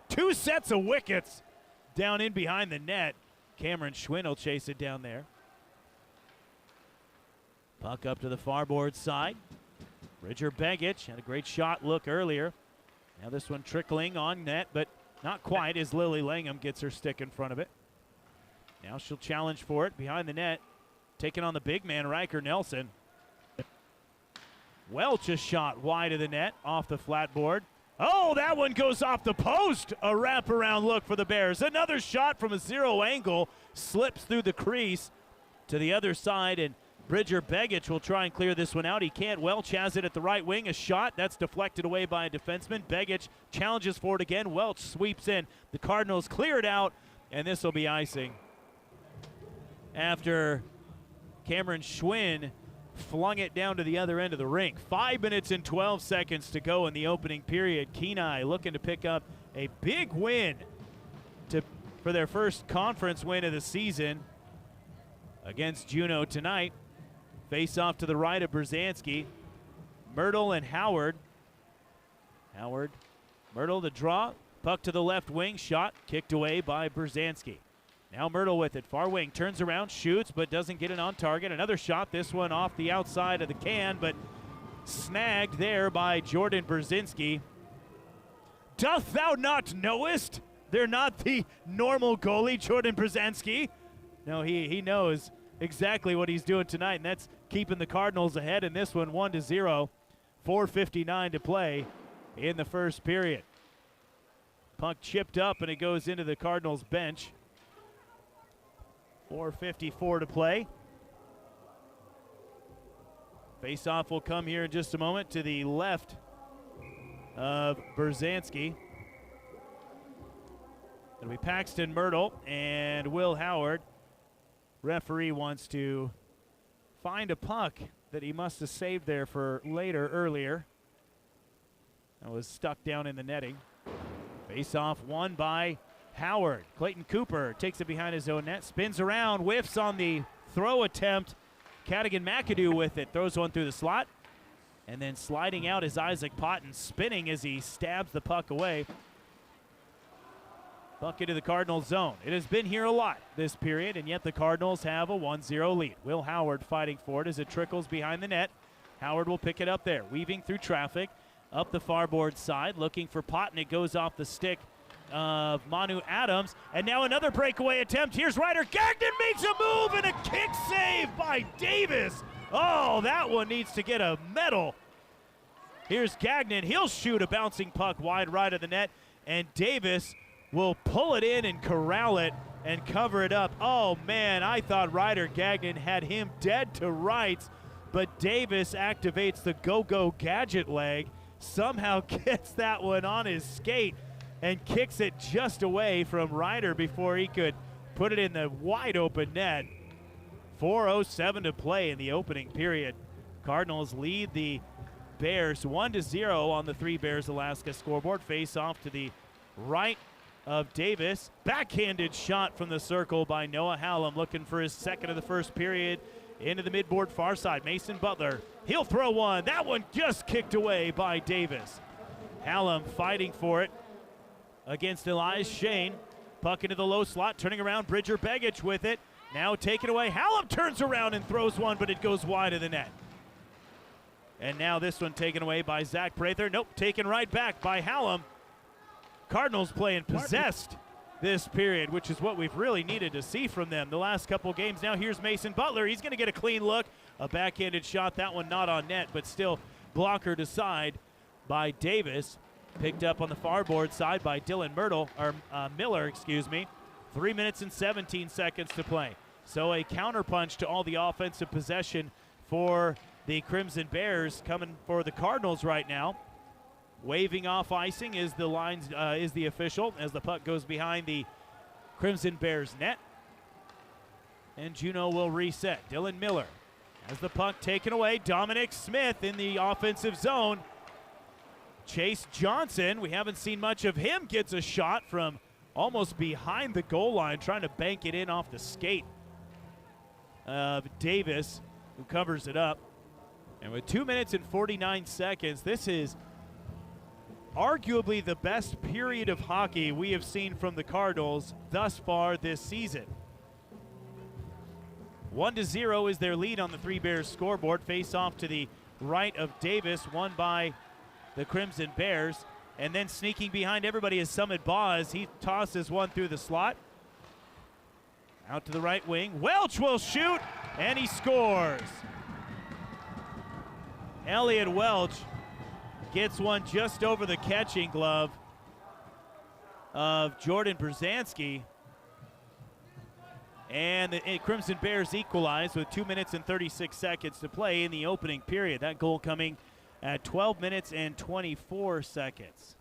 two sets of wickets down in behind the net. Cameron Schwinn will chase it down there. Puck up to the far board side. Bridger Begich had a great shot look earlier. Now this one trickling on net, but not quite as Lily Langham gets her stick in front of it. Now she'll challenge for it behind the net, taking on the big man, Riker Nelson. Welch a shot wide of the net, off the flat board. Oh, that one goes off the post. A wraparound look for the Bears. Another shot from a zero angle, slips through the crease to the other side, and Bridger Begich will try and clear this one out. He can't. Welch has it at the right wing. A shot that's deflected away by a defenseman. Begich challenges for it again. Welch sweeps in. The Cardinals clear it out, and this will be icing after Cameron Schwinn flung it down to the other end of the rink. 5 minutes and 12 seconds to go in the opening period. Kenai looking to pick up a big win for their first conference win of the season against Juneau tonight. Face off to the right of Brzezinski. Myrtle and Howard. Myrtle the draw. Puck to the left wing. Shot kicked away by Brzezinski. Now Myrtle with it. Far wing. Turns around. Shoots but doesn't get it on target. Another shot. This one off the outside of the can, but snagged there by Jordan Brzezinski. Doth thou not knowest? They're not the normal goalie, Jordan Brzezinski. No, he knows exactly what he's doing tonight, and that's keeping the Cardinals ahead in this one, 1-0. 4:59 to play in the first period. Puck chipped up, and it goes into the Cardinals bench. 4:54 to play. Face-off will come here in just a moment to the left of Berzanski. It'll be Paxton Myrtle and Will Howard. Referee wants to find a puck that he must have saved there for later earlier. That was stuck down in the netting. Face-off won by Howard. Clayton Cooper takes it behind his own net, spins around, whiffs on the throw attempt. Cadigan McAdoo with it, throws one through the slot. And then sliding out is Isaac Potton, spinning as he stabs the puck away. Puck into the Cardinals zone. It has been here a lot this period, and yet the Cardinals have a 1-0 lead. Will Howard fighting for it as it trickles behind the net. Howard will pick it up there, weaving through traffic, up the far board side, looking for Potton. It goes off the stick of Manu Adams, and now another breakaway attempt. Here's Ryder Gagnon, makes a move, and a kick save by Davis. Oh, that one needs to get a medal. Here's Gagnon. He'll shoot a bouncing puck wide right of the net, and Davis will pull it in and corral it and cover it up. Oh, man, I thought Ryder Gagnon had him dead to rights, but Davis activates the go-go gadget leg, somehow gets that one on his skate, and kicks it just away from Ryder before he could put it in the wide-open net. 4:07 to play in the opening period. Cardinals lead the Bears 1-0 on the Three Bears Alaska scoreboard. Face off to the right of Davis. Backhanded shot from the circle by Noah Hallam, looking for his second of the first period. Into the midboard far side, Mason Butler. He'll throw one. That one just kicked away by Davis. Hallam fighting for it against Elias Shane. Puck into the low slot, turning around, Bridger Begich with it. Now taken away. Hallam turns around and throws one, but it goes wide of the net. And now this one taken away by Zach Prather. Nope, taken right back by Hallam. Cardinals playing possessed this period, which is what we've really needed to see from them the last couple games. Now here's Mason Butler. He's going to get a clean look. A backhanded shot, that one not on net, but still blockered aside by Davis. Picked up on the far board side by Dylan Miller. 3 minutes and 17 seconds to play. So a counterpunch to all the offensive possession for the Crimson Bears coming for the Cardinals right now. Waving off icing is the official as the puck goes behind the Crimson Bears net. And Juneau will reset. Dylan Miller has the puck taken away. Dominic Smith in the offensive zone. Chase Johnson, we haven't seen much of him, gets a shot from almost behind the goal line, trying to bank it in off the skate of Davis, who covers it up. And with 2 minutes and 49 seconds, this is arguably the best period of hockey we have seen from the Cardinals thus far this season. 1-0 is their lead on the Three Bears scoreboard. Face off to the right of Davis, won by the Crimson Bears. And then sneaking behind everybody is Summit Boz. He tosses one through the slot. Out to the right wing. Welch will shoot, and he scores. Elliot Welch gets one just over the catching glove of Jordan Berzanski. And the Crimson Bears equalize with 2 minutes and 36 seconds to play in the opening period. That goal coming at 12 minutes and 24 seconds.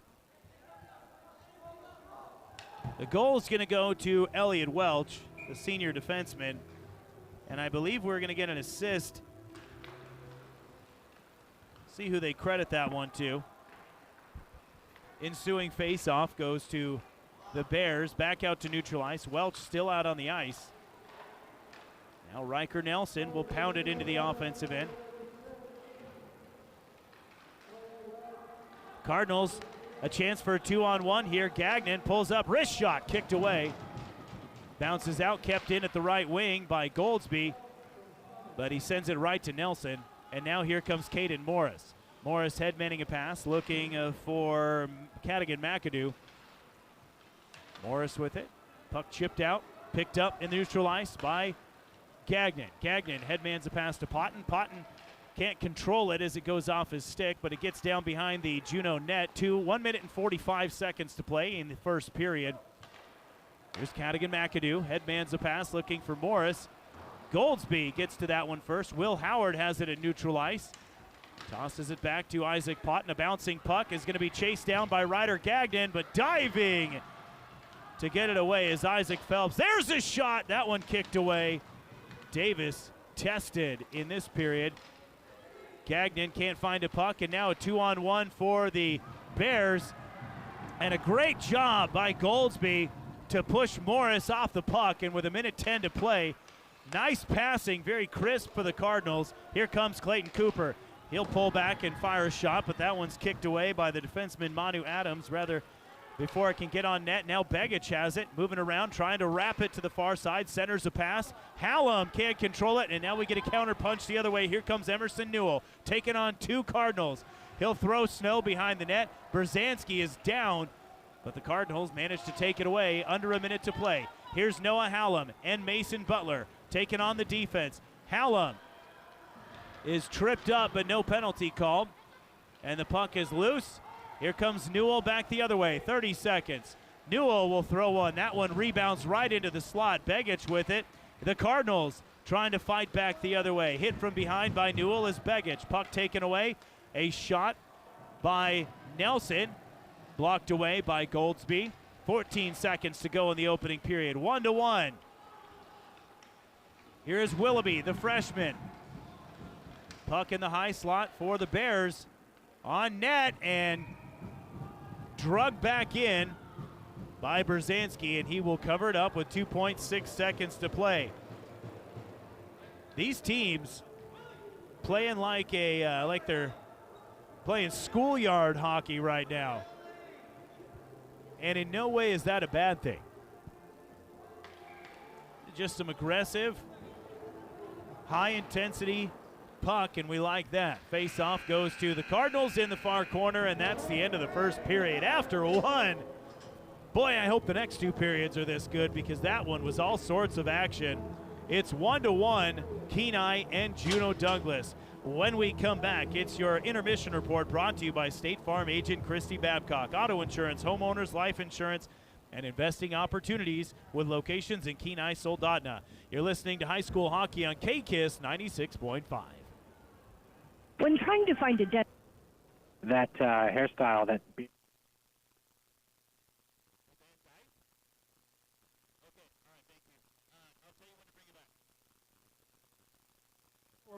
The goal is going to go to Elliot Welch, the senior defenseman. And I believe we're going to get an assist. See who they credit that one to. Ensuing face-off goes to the Bears. Back out to neutral ice. Welch still out on the ice. Now Riker Nelson will pound it into the offensive end. Cardinals, a chance for a 2-on-1 here. Gagnon pulls up, wrist shot, kicked away. Bounces out, kept in at the right wing by Goldsby, but he sends it right to Nelson. And now here comes Caden Morris. Morris headmanning a pass, looking for Cadigan McAdoo. Morris with it. Puck chipped out. Picked up in the neutral ice by Gagnon. Gagnon headmans a pass to Potton. Potton can't control it as it goes off his stick, but it gets down behind the Juneau net. 1 minute and 45 seconds to play in the first period. Here's Cadigan McAdoo. Headmans a pass looking for Morris. Goldsby gets to that one first. Will Howard has it at neutral ice. Tosses it back to Isaac Potton. A bouncing puck is going to be chased down by Ryder Gagnon, but diving to get it away is Isaac Phelps. There's a shot. That one kicked away. Davis tested in this period. Gagnon can't find a puck, and now a 2-on-1 for the Bears. And a great job by Goldsby to push Morris off the puck, and with 1:10 to play, nice passing, very crisp for the Cardinals. Here comes Clayton Cooper. He'll pull back and fire a shot, but that one's kicked away by the defenseman Manu Adams, rather before it can get on net. Now Begich has it, moving around, trying to wrap it to the far side, centers a pass. Hallam can't control it, and now we get a counter punch the other way. Here comes Emerson Newell, taking on 2 Cardinals. He'll throw Snow behind the net. Berzanski is down, but the Cardinals managed to take it away under 1 minute to play. Here's Noah Hallam and Mason Butler taking on the defense. Hallam is tripped up, but no penalty called, and the puck is loose. Here comes Newell back the other way, 30 seconds. Newell will throw one. That one rebounds right into the slot. Begich with it. The Cardinals trying to fight back the other way. Hit from behind by Newell is Begich. Puck taken away. A shot by Nelson. Blocked away by Goldsby. 14 seconds to go in the opening period. 1-1. Here is Willoughby, the freshman. Puck in the high slot for the Bears. On net and drugged back in by Berzanski, and he will cover it up with 2.6 seconds to play. These teams playing like they're playing schoolyard hockey right now, and in no way is that a bad thing. Just some aggressive, high-intensity puck, and we like that. Face-off goes to the Cardinals in the far corner, and that's the end of the first period. After one, boy, I hope the next 2 periods are this good, because that one was all sorts of action. It's 1-1, Kenai and Juneau Douglas. When we come back, it's your intermission report brought to you by State Farm agent Christy Babcock. Auto insurance, homeowners, life insurance, and investing opportunities with locations in Kenai, Soldotna. You're listening to High School Hockey on KKISS 96.5. When trying to find a that hairstyle that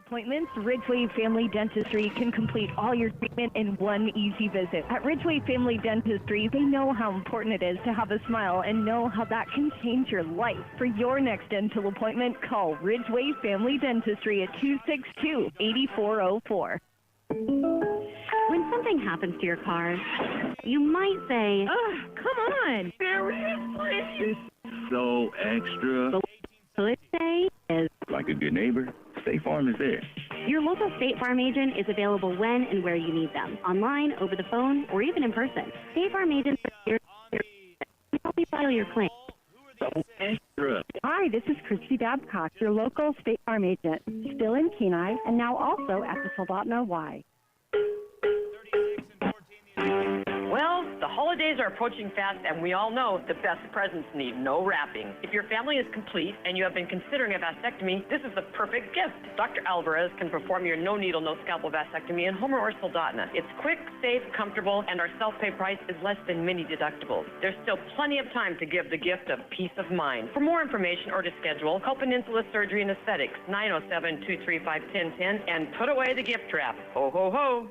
appointments, Ridgeway Family Dentistry can complete all your treatment in one easy visit. At Ridgeway Family Dentistry, they know how important it is to have a smile and know how that can change your life. For your next dental appointment, call Ridgeway Family Dentistry at 262-8404. When something happens to your car, you might say, "Oh, come on. Seriously? So extra. Could say is, Like a good neighbor, State Farm is there. your local State Farm agent is available when and where you need them, online, over the phone, or even in person. State Farm agents are here to help you file your claim. Hi, this is Christy Babcock, your local State Farm agent, still in Kenai, and now also at the Soldotna Y. Well, the holidays are approaching fast, and we all know the best presents need no wrapping. If your family is complete and you have been considering a vasectomy, this is the perfect gift. Dr. Alvarez can perform your no-needle, no-scalpel vasectomy in Homer or Soldotna. It's quick, safe, comfortable, and our self-pay price is less than many deductibles. There's still plenty of time to give the gift of peace of mind. For more information or to schedule, call Peninsula Surgery and Aesthetics, 907-235-1010, and put away the gift trap. Ho, ho, ho.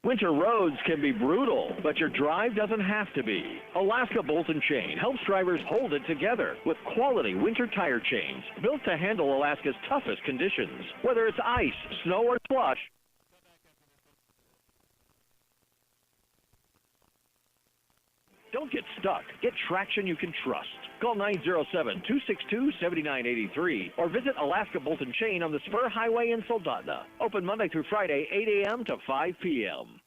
Winter roads can be brutal, but your drive doesn't have to be. Alaska Bolt & Chain helps drivers hold it together with quality winter tire chains built to handle Alaska's toughest conditions. Whether it's ice, snow, or slush, don't get stuck. Get traction you can trust. Call 907-262-7983 or visit Alaska Bolt & Chain on the Spur Highway in Soldotna. Open Monday through Friday, 8 a.m. to 5 p.m.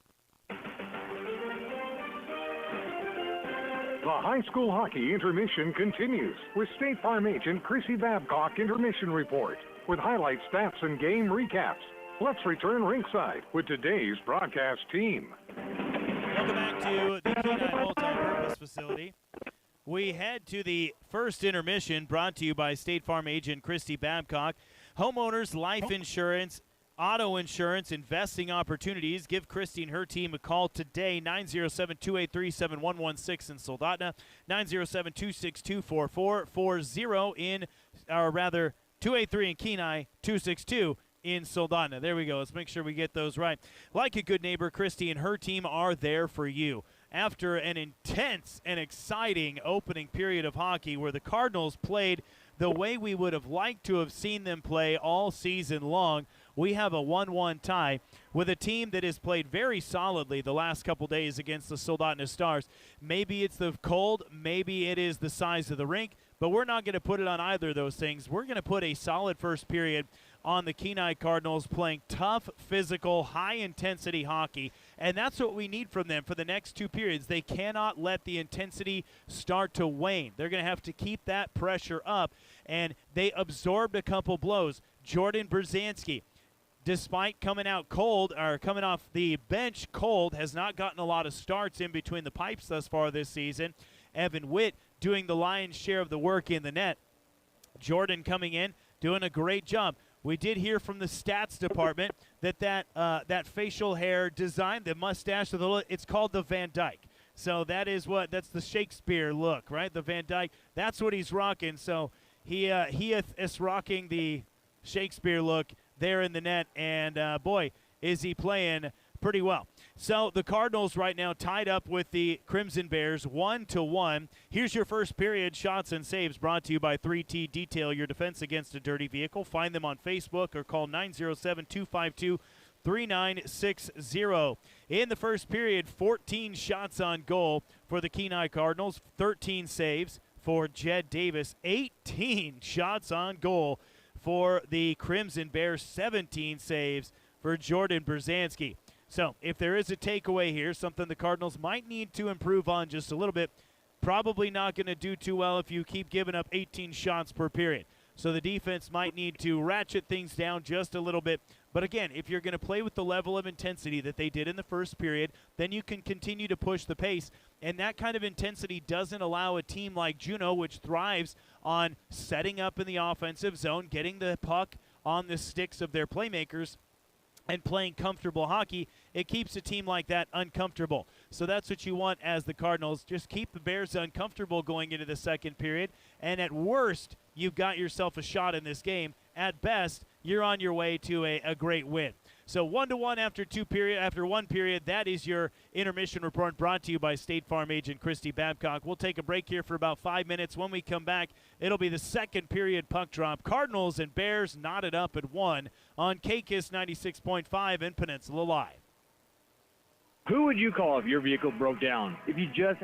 The high school hockey intermission continues with State Farm agent Chrissy Babcock intermission report with highlight stats and game recaps. Let's return ringside with today's broadcast team. Welcome back to the Kenai Multi-Purpose Facility. We head to the first intermission brought to you by State Farm agent Christy Babcock. Homeowners, life insurance, auto insurance, investing opportunities. Give Christy and her team a call today, 907-283-7116 in Soldotna, 907-262-4440 in, or rather, 283 in Kenai, 262 in Soldotna. There we go. Let's make sure we get those right. Like a good neighbor, Christy and her team are there for you. After an intense and exciting opening period of hockey where the Cardinals played the way we would have liked to have seen them play all season long, we have a 1-1 tie with a team that has played very solidly the last couple days against the Soldotna Stars. Maybe it's the cold, maybe it is the size of the rink, but we're not going to put it on either of those things. We're going to put a solid first period on the Kenai Cardinals playing tough, physical, high-intensity hockey, and that's what we need from them for the next two periods. They cannot let the intensity start to wane. They're going to have to keep that pressure up, and they absorbed a couple blows. Jordan Brzezinski, despite coming out cold, or coming off the bench cold, has not gotten a lot of starts in between the pipes thus far this season. Evan Witt doing the lion's share of the work in the net. Jordan coming in, doing a great job. We did hear from the stats department that facial hair design, the mustache, it's called the Van Dyke. So that's the Shakespeare look, right? The Van Dyke, that's what he's rocking. So he is rocking the Shakespeare look there in the net, and boy, is he playing pretty well. So the Cardinals right now tied up with the Crimson Bears 1-1. Here's your first period shots and saves brought to you by 3T Detail, your defense against a dirty vehicle. Find them on Facebook or call 907-252-3960. In the first period, 14 shots on goal for the Kenai Cardinals, 13 saves for Jed Davis, 18 shots on goal for the Crimson Bears, 17 saves for Jordan Brzezinski. So if there is a takeaway here, something the Cardinals might need to improve on just a little bit, probably not going to do too well if you keep giving up 18 shots per period. So the defense might need to ratchet things down just a little bit. But again, if you're going to play with the level of intensity that they did in the first period, then you can continue to push the pace. And that kind of intensity doesn't allow a team like Juneau, which thrives on setting up in the offensive zone, getting the puck on the sticks of their playmakers, and playing comfortable hockey. It keeps a team like that uncomfortable. So that's what you want as the Cardinals. Just keep the Bears uncomfortable going into the second period, and at worst, you've got yourself a shot in this game. At best, you're on your way to a great win. So 1-1 after one period. That is your intermission report brought to you by State Farm agent Christy Babcock. We'll take a break here for about 5 minutes. When we come back, it'll be the second period puck drop. Cardinals and Bears knotted up at 1 on KKISS 96.5 and Peninsula Live. Who would you call if your vehicle broke down? If you just...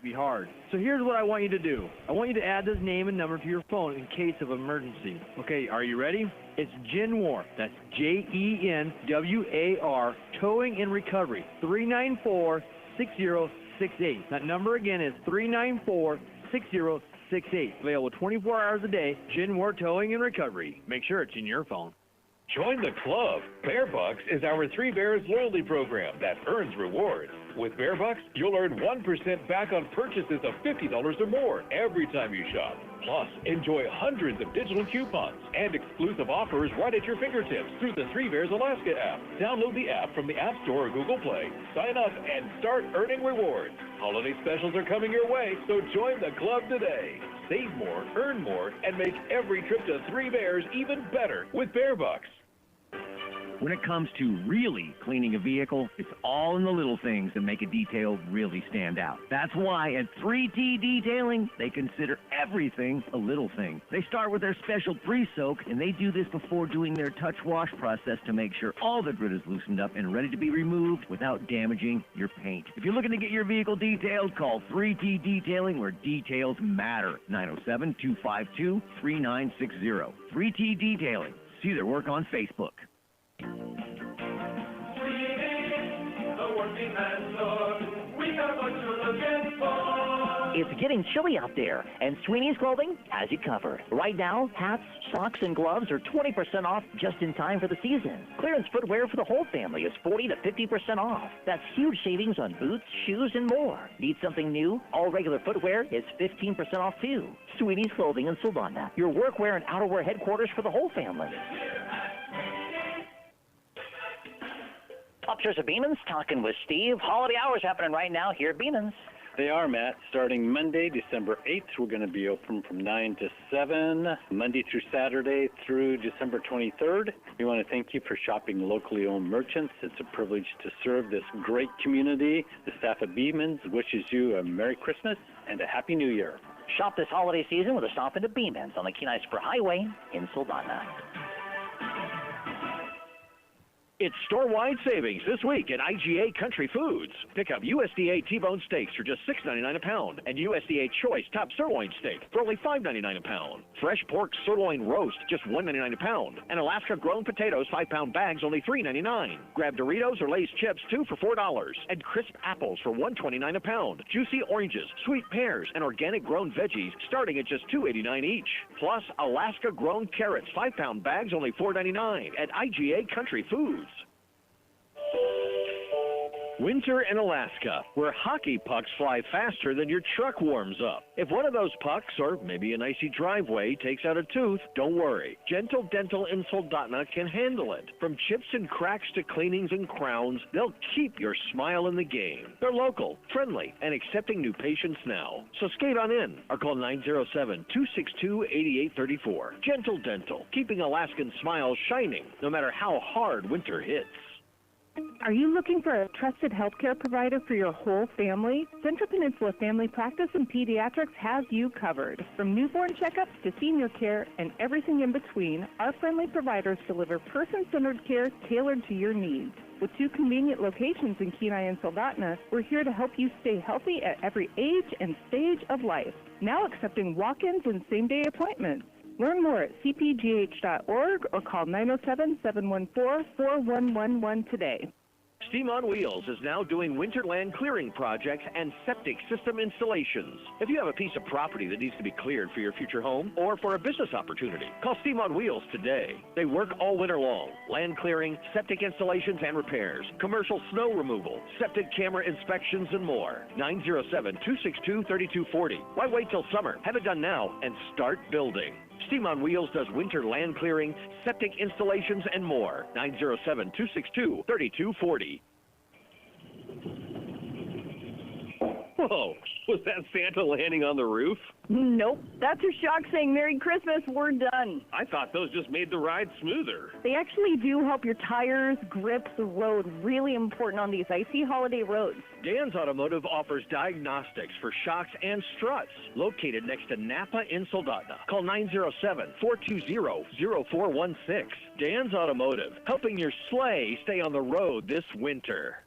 Be hard. So here's what I want you to do. I want you to add this name and number to your phone in case of emergency. Okay, are you ready? It's Jenwar. That's Jenwar, Towing and Recovery, 394-6068. That number again is 394-6068. Available 24 hours a day, Jenwar Towing and Recovery. Make sure it's in your phone. Join the club. Bear Bucks is our Three Bears loyalty program that earns rewards. With Bear Bucks, you'll earn 1% back on purchases of $50 or more every time you shop. Plus, enjoy hundreds of digital coupons and exclusive offers right at your fingertips through the Three Bears Alaska app. Download the app from the App Store or Google Play, sign up, and start earning rewards. Holiday specials are coming your way, so join the club today. Save more, earn more, and make every trip to Three Bears even better with Bear Bucks. When it comes to really cleaning a vehicle, it's all in the little things that make a detail really stand out. That's why at 3T Detailing, they consider everything a little thing. They start with their special pre-soak, and they do this before doing their touch wash process to make sure all the grit is loosened up and ready to be removed without damaging your paint. If you're looking to get your vehicle detailed, call 3T Detailing, where details matter. 907-252-3960. 3T Detailing. See their work on Facebook. working landlord. We got what you're looking for. It's getting chilly out there, and Sweeney's Clothing has you covered. Right now, hats, socks, and gloves are 20% off just in time for the season. Clearance footwear for the whole family is 40 to 50% off. That's huge savings on boots, shoes, and more. Need something new? All regular footwear is 15% off too. Sweeney's Clothing in Saldana, your workwear and outerwear headquarters for the whole family. Upstairs at Beeman's, talking with Steve. Holiday hours happening right now here at Beeman's. They are, Matt. Starting Monday, December 8th, we're going to be open from 9 to 7, Monday through Saturday through December 23rd. We want to thank you for shopping locally owned merchants. It's a privilege to serve this great community. The staff at Beeman's wishes you a Merry Christmas and a Happy New Year. Shop this holiday season with a stop into Beeman's on the Kenai Spur Highway in Saldana. It's store-wide savings this week at IGA Country Foods. Pick up USDA T-bone steaks for just $6.99 a pound and USDA Choice Top Sirloin Steak for only $5.99 a pound. Fresh pork sirloin roast just $1.99 a pound. And Alaska-grown potatoes 5-pound bags only $3.99. Grab Doritos or Lay's chips 2 for $4 and crisp apples for $1.29 a pound. Juicy oranges, sweet pears, and organic-grown veggies starting at just $2.89 each. Plus Alaska-grown carrots 5-pound bags only $4.99 at IGA Country Foods. Winter in Alaska, where hockey pucks fly faster than your truck warms up. If one of those pucks, or maybe an icy driveway, takes out a tooth, don't worry. Gentle Dental in Soldotna can handle it. From chips and cracks to cleanings and crowns, they'll keep your smile in the game. They're local, friendly, and accepting new patients now. So skate on in or call 907-262-8834. Gentle Dental, keeping Alaskan smiles shining no matter how hard winter hits. Are you looking for a trusted healthcare provider for your whole family? Central Peninsula Family Practice and Pediatrics has you covered. From newborn checkups to senior care and everything in between, our friendly providers deliver person-centered care tailored to your needs. With 2 convenient locations in Kenai and Soldotna, we're here to help you stay healthy at every age and stage of life. Now accepting walk-ins and same-day appointments. Learn more at cpgh.org or call 907-714-4111 today. Steam on Wheels is now doing winterland clearing projects and septic system installations. If you have a piece of property that needs to be cleared for your future home or for a business opportunity, call Steam on Wheels today. They work all winter long. Land clearing, septic installations and repairs, commercial snow removal, septic camera inspections, and more. 907-262-3240. Why wait till summer? Have it done now and start building. Steam on Wheels does winter land clearing, septic installations, and more. 907-262-3240. Whoa, was that Santa landing on the roof? Nope. That's your shock saying Merry Christmas, we're done. I thought those just made the ride smoother. They actually do help your tires grip the road. Really important on these icy holiday roads. Dan's Automotive offers diagnostics for shocks and struts. Located next to Napa in Soldotna. Call 907-420-0416. Dan's Automotive, helping your sleigh stay on the road this winter.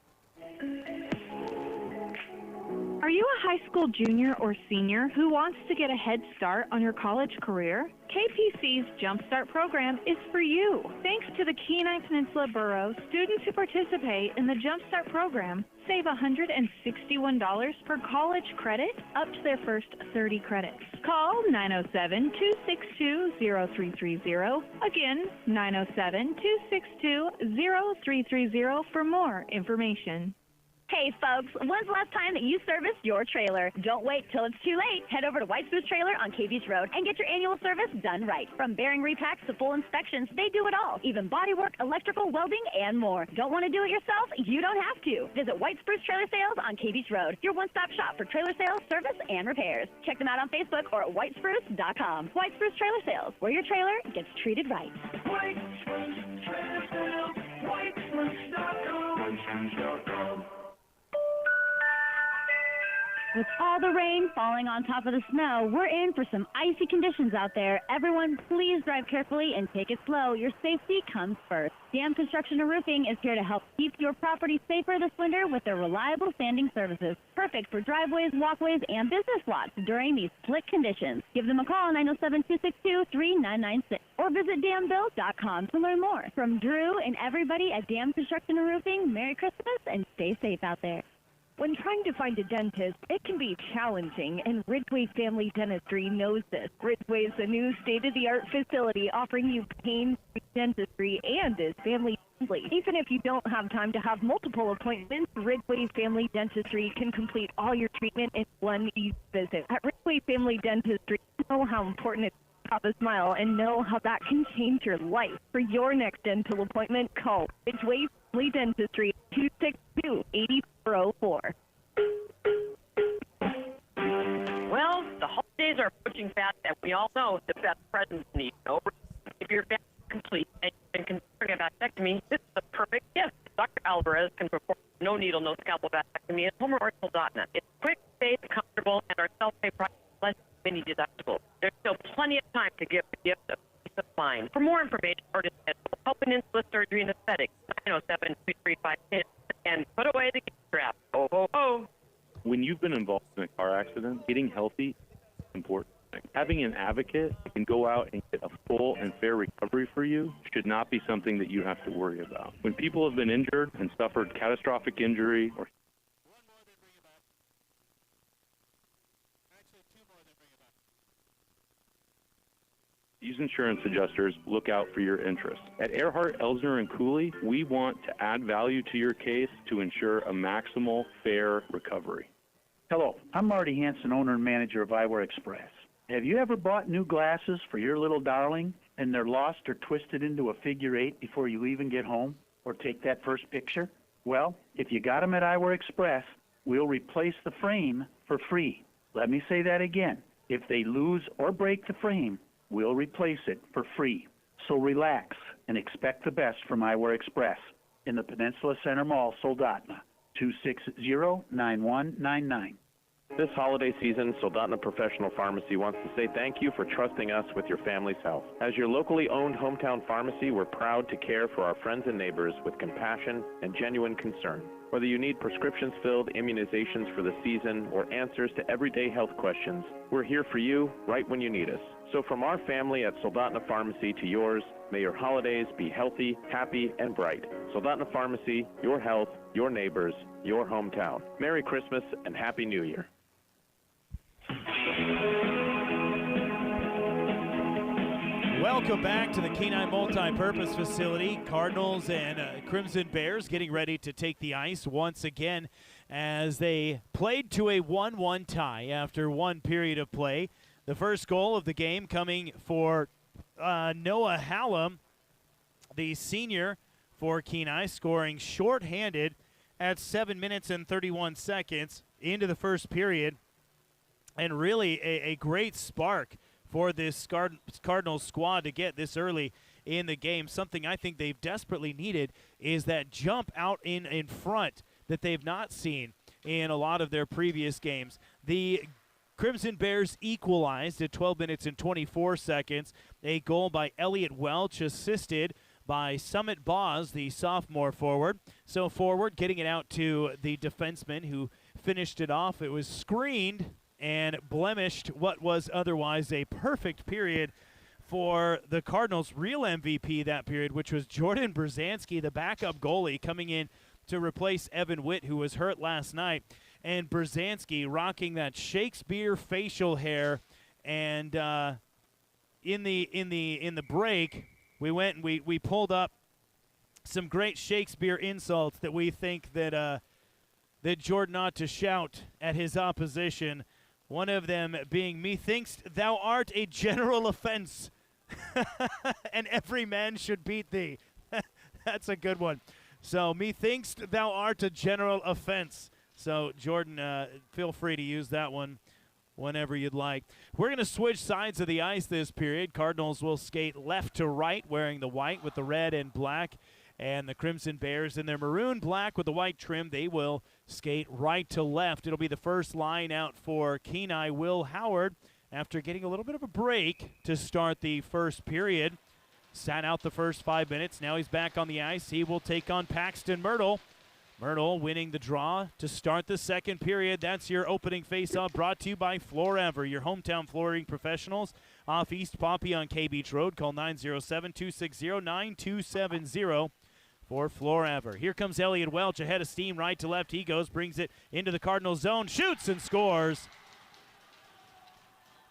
Are you a high school junior or senior who wants to get a head start on your college career? KPC's Jumpstart program is for you. Thanks to the Kenai Peninsula Borough, students who participate in the Jumpstart program save $161 per college credit up to their first 30 credits. Call 907-262-0330. Again, 907-262-0330 for more information. Hey folks, when's the last time that you serviced your trailer? Don't wait till it's too late. Head over to White Spruce Trailer on Cave Beach Road and get your annual service done right. From bearing repacks to full inspections, they do it all. Even bodywork, electrical, welding, and more. Don't want to do it yourself? You don't have to. Visit White Spruce Trailer Sales on Cave Beach Road, your one-stop shop for trailer sales, service, and repairs. Check them out on Facebook or at whitespruce.com. White Spruce Trailer Sales, where your trailer gets treated right. White Spruce Trailer Sales, whitespruce.com. With all the rain falling on top of the snow, we're in for some icy conditions out there. Everyone, please drive carefully and take it slow. Your safety comes first. Dam Construction and Roofing is here to help keep your property safer this winter with their reliable sanding services. Perfect for driveways, walkways, and business lots during these slick conditions. Give them a call, 907-262-3996, or visit dambuild.com to learn more. From Drew and everybody at Dam Construction and Roofing, Merry Christmas and stay safe out there. When trying to find a dentist, it can be challenging, and Ridgeway Family Dentistry knows this. Ridgeway is a new state-of-the-art facility offering you pain-free dentistry and is family-friendly. Even if you don't have time to have multiple appointments, Ridgeway Family Dentistry can complete all your treatment in one easy visit. At Ridgeway Family Dentistry, you know how important it is to have a smile and know how that can change your life. For your next dental appointment, call Ridgeway Family Dentistry 262-8404. Well, the holidays are approaching fast, and we all know the best presents need no reason. If your family is complete and you've been considering a vasectomy, this is the perfect gift. Dr. Alvarez can perform no needle, no scalpel vasectomy at home or soldotna. It's quick, safe, comfortable, and our self-pay price is less than many deductible. There's still plenty of time to give the gift of peace of mind. For more information or to schedule Help Peninsula Surgery and Aesthetics, 907-235-10, and put away the gift strap. Oh, ho, ho. When you've been involved in a car accident, getting healthy is important. Having an advocate that can go out and get a full and fair recovery for you should not be something that you have to worry about. When people have been injured and suffered catastrophic injury or these insurance adjusters look out for your interests. At Earhart, Elsner, and Cooley, we want to add value to your case to ensure a maximal, fair recovery. Hello, I'm Marty Hansen, owner and manager of Eyewear Express. Have you ever bought new glasses for your little darling and they're lost or twisted into a figure eight before you even get home or take that first picture? Well, if you got them at Eyewear Express, we'll replace the frame for free. Let me say that again. If they lose or break the frame, we'll replace it for free. So relax and expect the best from Eyewear Express in the Peninsula Center Mall, Soldotna, 260-9199. This holiday season, Soldotna Professional Pharmacy wants to say thank you for trusting us with your family's health. As your locally owned hometown pharmacy, we're proud to care for our friends and neighbors with compassion and genuine concern. Whether you need prescriptions filled, immunizations for the season, or answers to everyday health questions, we're here for you right when you need us. So from our family at Soldotna Pharmacy to yours, may your holidays be healthy, happy, and bright. Soldotna Pharmacy, your health, your neighbors, your hometown. Merry Christmas and Happy New Year. Welcome back to the Kenai Multi-Purpose Facility. Cardinals and Crimson Bears getting ready to take the ice once again as they played to a 1-1 tie after one period of play. The first goal of the game coming for Noah Hallam, the senior for Kenai, scoring shorthanded at 7 minutes and 31 seconds into the first period. And really a great spark for this Cardinals squad to get this early in the game. Something I think they've desperately needed is that jump out in front that they've not seen in a lot of their previous games. The Crimson Bears equalized at 12 minutes and 24 seconds. A goal by Elliot Welch, assisted by Summit Boz, the sophomore forward. So forward, getting it out to the defenseman who finished it off. It was screened and blemished what was otherwise a perfect period for the Cardinals' real MVP that period, which was Jordan Brzezinski, the backup goalie, coming in to replace Evan Witt, who was hurt last night. And Brzezinski rocking that Shakespeare facial hair. And in the break, we went and we pulled up some great Shakespeare insults that we think that Jordan ought to shout at his opposition. One of them being, "Methinks thou art a general offense, and every man should beat thee." That's a good one. So, "Methinks thou art a general offense." So, Jordan, feel free to use that one whenever you'd like. We're going to switch sides of the ice this period. Cardinals will skate left to right, wearing the white with the red and black. And the Crimson Bears in their maroon black with the white trim, they will skate right to left. It'll be the first line out for Kenai. Will Howard, after getting a little bit of a break to start the first period, sat out the first 5 minutes. Now he's back on the ice. He will take on Paxton Myrtle. Myrtle winning the draw to start the second period. That's your opening face-off, brought to you by Florever, your hometown flooring professionals off East Pompey on K Beach Road. Call 907-260-9270 for Florever. Here comes Elliot Welch ahead of steam, right to left. He goes, brings it into the Cardinal zone, shoots and scores.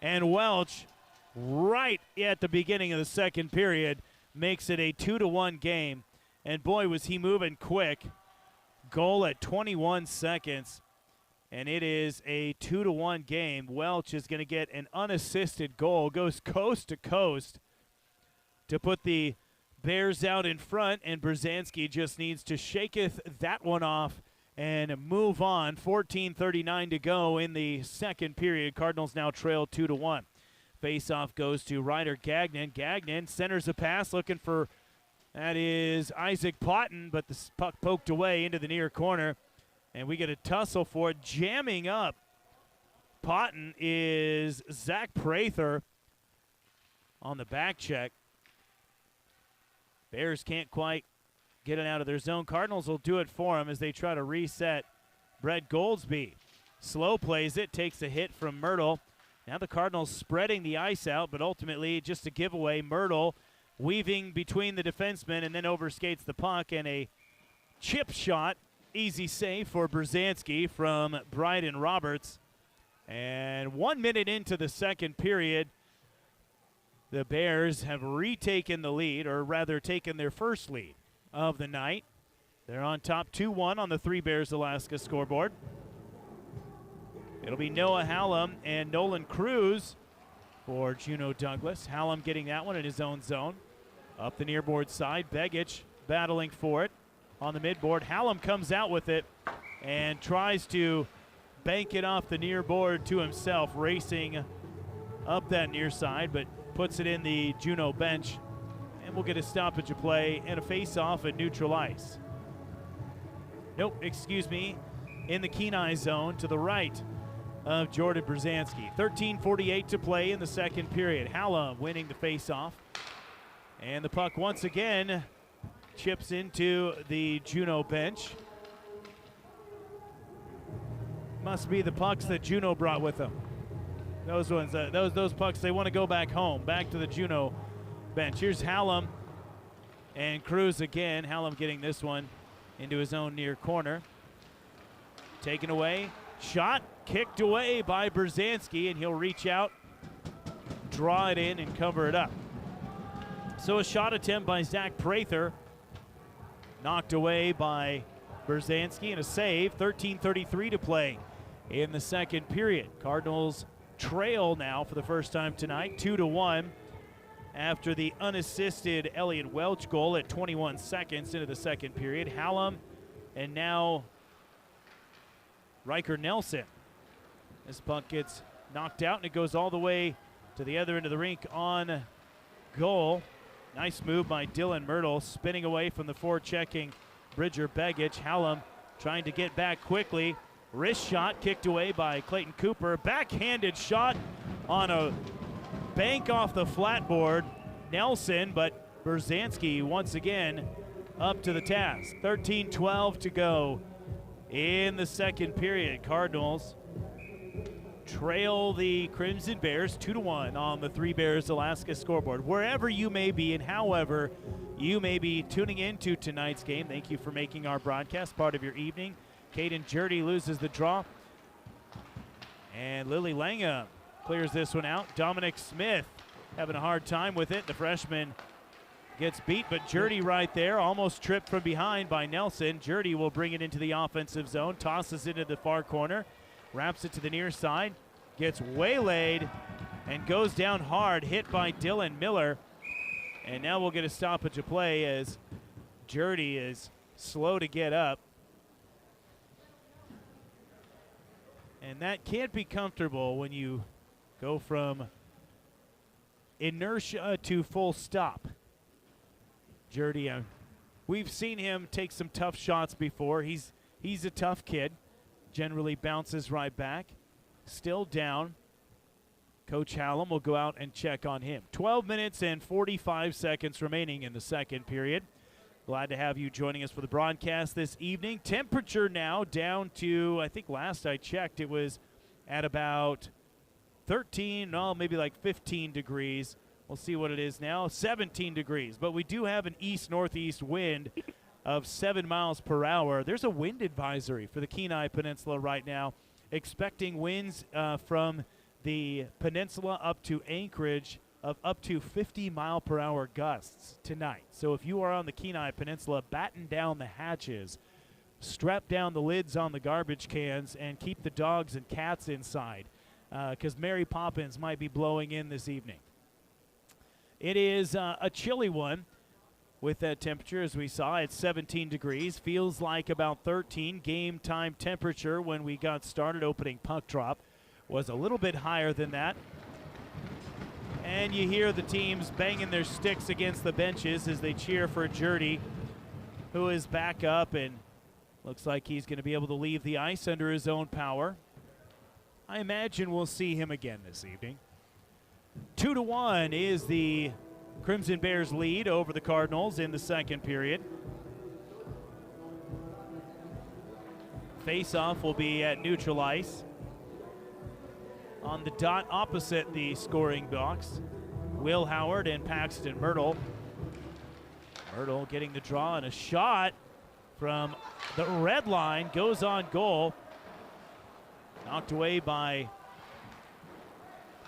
And Welch, right at the beginning of the second period, makes it a 2-1 game. And boy, was he moving quick. Goal at 21 seconds, and it is a 2-1 game. Welch is going to get an unassisted goal, goes coast to coast to put the Bears out in front, and Brzezinski just needs to shaketh that one off and move on. 14:39 to go in the second period. Cardinals now trail 2-1. Face-off goes to Ryder Gagnon. Gagnon centers a pass, looking for, that is Isaac Potton, but the puck poked away into the near corner, and we get a tussle for it. Jamming up Potton is Zach Prather on the back check. Bears can't quite get it out of their zone. Cardinals will do it for him as they try to reset Brett Goldsby. Slow plays it, takes a hit from Myrtle. Now the Cardinals spreading the ice out, but ultimately just a giveaway. Myrtle weaving between the defensemen and then overskates the puck, and a chip shot. Easy save for Brzezinski from Bryden Roberts. And 1 minute into the second period, the Bears have retaken the lead, or rather taken their first lead of the night. They're on top 2-1 on the Three Bears Alaska scoreboard. It'll be Noah Hallam and Nolan Cruz for Juneau Douglas. Hallam getting that one in his own zone. Up the nearboard side, Begich battling for it on the midboard. Hallam comes out with it and tries to bank it off the near board to himself, racing up that near side, but puts it in the Juneau bench. And we'll get a stoppage of play and a face-off at neutral ice. Nope, excuse me, in the Kenai zone to the right of Jordan Brzezinski. 13:48 to play in the second period. Hallam winning the face-off. And the puck once again chips into the Juneau bench. Must be the pucks that Juneau brought with them. Those ones, those pucks, they want to go back home, back to the Juneau bench. Here's Hallam and Cruz again. Hallam getting this one into his own near corner. Taken away, shot, kicked away by Brzezinski, and he'll reach out, draw it in, and cover it up. So a shot attempt by Zach Prather, knocked away by Brzezinski, and a save. 13:33 to play in the second period. Cardinals trail now for the first time tonight, 2-1, after the unassisted Elliot Welch goal at 21 seconds into the second period. Hallam and now Riker Nelson. This puck gets knocked out, and it goes all the way to the other end of the rink on goal. Nice move by Dylan Myrtle, spinning away from the forechecking Bridger Begich. Hallam trying to get back quickly. Wrist shot kicked away by Clayton Cooper. Backhanded shot on a bank off the flatboard. Nelson, but Brzezinski once again up to the task. 13:12 to go in the second period. Cardinals trail the Crimson Bears 2-1 on the Three Bears Alaska scoreboard. Wherever you may be and however you may be tuning into tonight's game, thank you for making our broadcast part of your evening. Caden Jurdy loses the draw, and Lily Langham clears this one out. Dominic Smith having a hard time with it. The freshman gets beat, but Jurdy right there, almost tripped from behind by Nelson. Jurdy will bring it into the offensive zone, tosses it into the far corner, wraps it to the near side, gets waylaid, and goes down hard, hit by Dylan Miller. And now we'll get a stoppage of play as Jurdy is slow to get up. And that can't be comfortable when you go from inertia to full stop. Jurdy we've seen him take some tough shots before. He's a tough kid. Generally bounces right back. Still down. Coach Hallam will go out and check on him. 12 minutes and 45 seconds remaining in the second period. Glad to have you joining us for the broadcast this evening. Temperature now down to, I think last I checked, it was at about 13, no, maybe like 15 degrees. We'll see what it is now, 17 degrees. But we do have an east-northeast wind of 7 miles per hour. There's a wind advisory for the Kenai Peninsula right now, expecting winds from the peninsula up to Anchorage of up to 50-mile-per-hour gusts tonight. So if you are on the Kenai Peninsula, batten down the hatches, strap down the lids on the garbage cans, and keep the dogs and cats inside, because Mary Poppins might be blowing in this evening. It is a chilly one with that temperature, as we saw. It's 17 degrees. Feels like about 13. Game time temperature when we got started opening puck drop was a little bit higher than that. And you hear the teams banging their sticks against the benches as they cheer for Jurdy, who is back up and looks like he's going to be able to leave the ice under his own power. I imagine we'll see him again this evening. 2-1 is the Crimson Bears lead over the Cardinals in the second period. Face-off will be at neutral ice. On the dot opposite the scoring box, Will Howard and Paxton Myrtle. Myrtle getting the draw, and a shot from the red line goes on goal. Knocked away by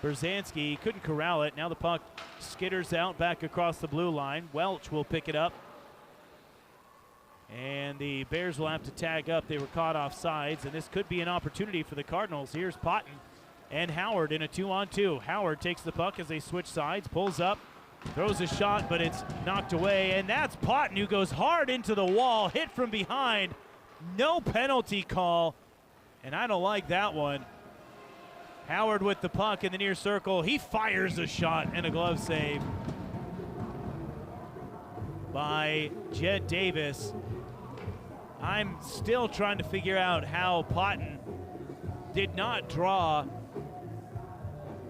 Berzanski. Couldn't corral it. Now the puck skitters out back across the blue line. Welch will pick it up. And the Bears will have to tag up. They were caught off sides, and this could be an opportunity for the Cardinals. Here's Potton and Howard in a 2-on-2. Howard takes the puck as they switch sides, pulls up, throws a shot, but it's knocked away. And that's Potton, who goes hard into the wall, hit from behind. No penalty call, and I don't like that one. Howard with the puck in the near circle. He fires a shot and a glove save by Jed Davis. I'm still trying to figure out how Potton did not draw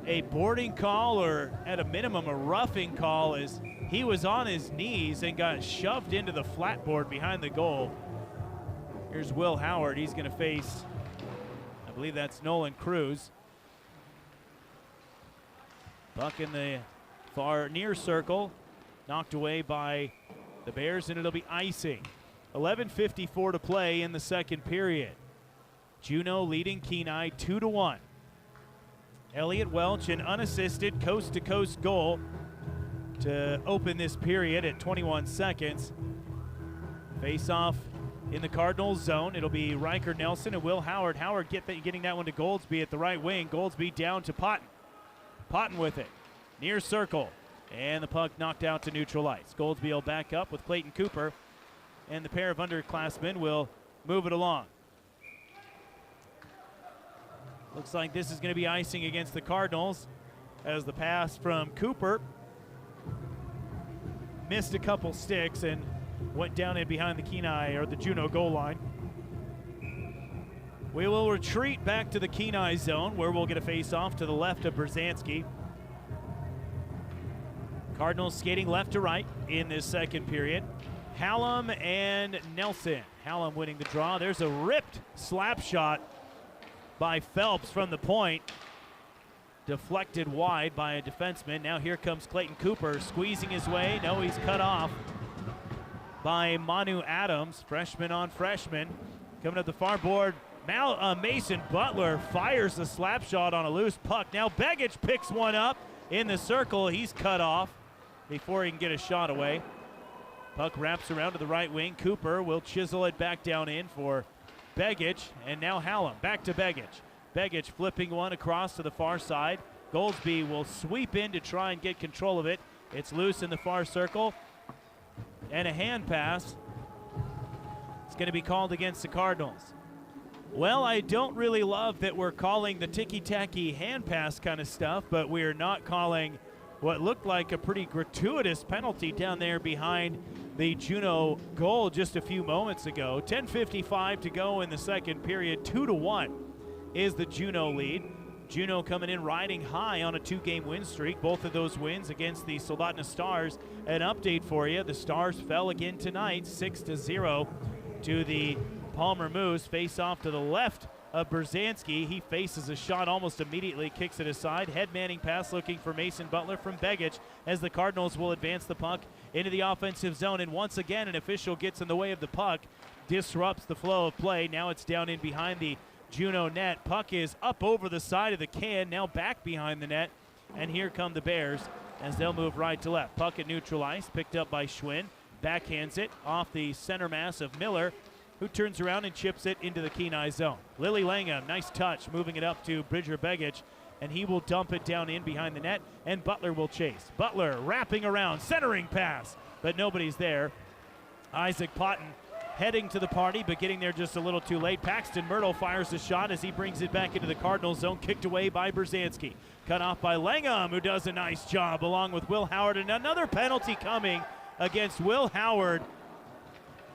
a boarding call, or at a minimum a roughing call, as he was on his knees and got shoved into the flat board behind the goal. Here's Will Howard. He's going to face, I believe that's Nolan Cruz. Puck in the far near circle, knocked away by the Bears, and it'll be icing. 11:54 to play in the second period. Juneau leading Kenai 2-1. Elliott Welch, an unassisted coast-to-coast goal to open this period at 21 seconds. Face-off in the Cardinals zone. It'll be Riker Nelson and Will Howard. Howard getting that one to Goldsby at the right wing. Goldsby down to Potton. Potton with it. Near circle. And the puck knocked out to neutral ice. Goldsby will back up with Clayton Cooper. And the pair of underclassmen will move it along. Looks like this is going to be icing against the Cardinals, as the pass from Cooper missed a couple sticks and went down in behind the Kenai, or the Juneau goal line. We will retreat back to the Kenai zone, where we'll get a face-off to the left of Berzanski. Cardinals skating left to right in this second period. Hallam and Nelson. Hallam winning the draw. There's a ripped slap shot by Phelps from the point. Deflected wide by a defenseman. Now here comes Clayton Cooper squeezing his way. No, he's cut off by Manu Adams. Freshman on freshman. Coming up the far board, Mason Butler fires the slap shot on a loose puck. Now Begich picks one up in the circle. He's cut off before he can get a shot away. Puck wraps around to the right wing. Cooper will chisel it back down in for Begich, and now Hallam back to Begich. Begich flipping one across to the far side. Goldsby will sweep in to try and get control of it. It's loose in the far circle, and a hand pass. It's going to be called against the Cardinals. Well, I don't really love that we're calling the ticky-tacky hand pass kind of stuff, but we're not calling what looked like a pretty gratuitous penalty down there behind the Juneau goal just a few moments ago. 10:55 to go in the second period. 2-1 is the Juneau lead. Juneau coming in riding high on a 2-game win streak. Both of those wins against the Soldotna Stars. An update for you. The Stars fell again tonight, 6-0 to the Palmer Moose. Face off to the left of Brzezinski. He faces a shot almost immediately, kicks it aside. Head manning pass looking for Mason Butler from Begich as the Cardinals will advance the puck into the offensive zone. And once again, an official gets in the way of the puck, disrupts the flow of play. Now it's down in behind the Juneau net. Puck is up over the side of the can, now back behind the net. And here come the Bears as they'll move right to left. Puck at neutral ice, picked up by Schwinn. Backhands it off the center mass of Miller, who turns around and chips it into the Kenai zone. Lily Langham, nice touch, moving it up to Bridger Begich, and he will dump it down in behind the net, and Butler will chase. Butler wrapping around, centering pass, but nobody's there. Isaac Potton heading to the party, but getting there just a little too late. Paxton Myrtle fires a shot as he brings it back into the Cardinals zone, kicked away by Brzezinski. Cut off by Langham, who does a nice job, along with Will Howard, and another penalty coming against Will Howard.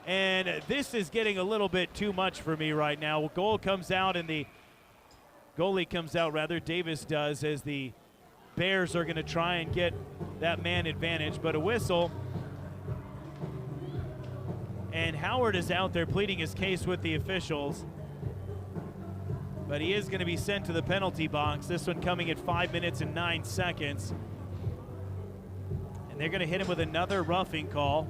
And this is getting a little bit too much for me right now. Goal comes out, and the goalie comes out, rather, Davis does, as the Bears are going to try and get that man advantage, but a whistle. And Howard is out there pleading his case with the officials. But he is going to be sent to the penalty box. This one coming at 5 minutes and 9 seconds. And they're going to hit him with another roughing call.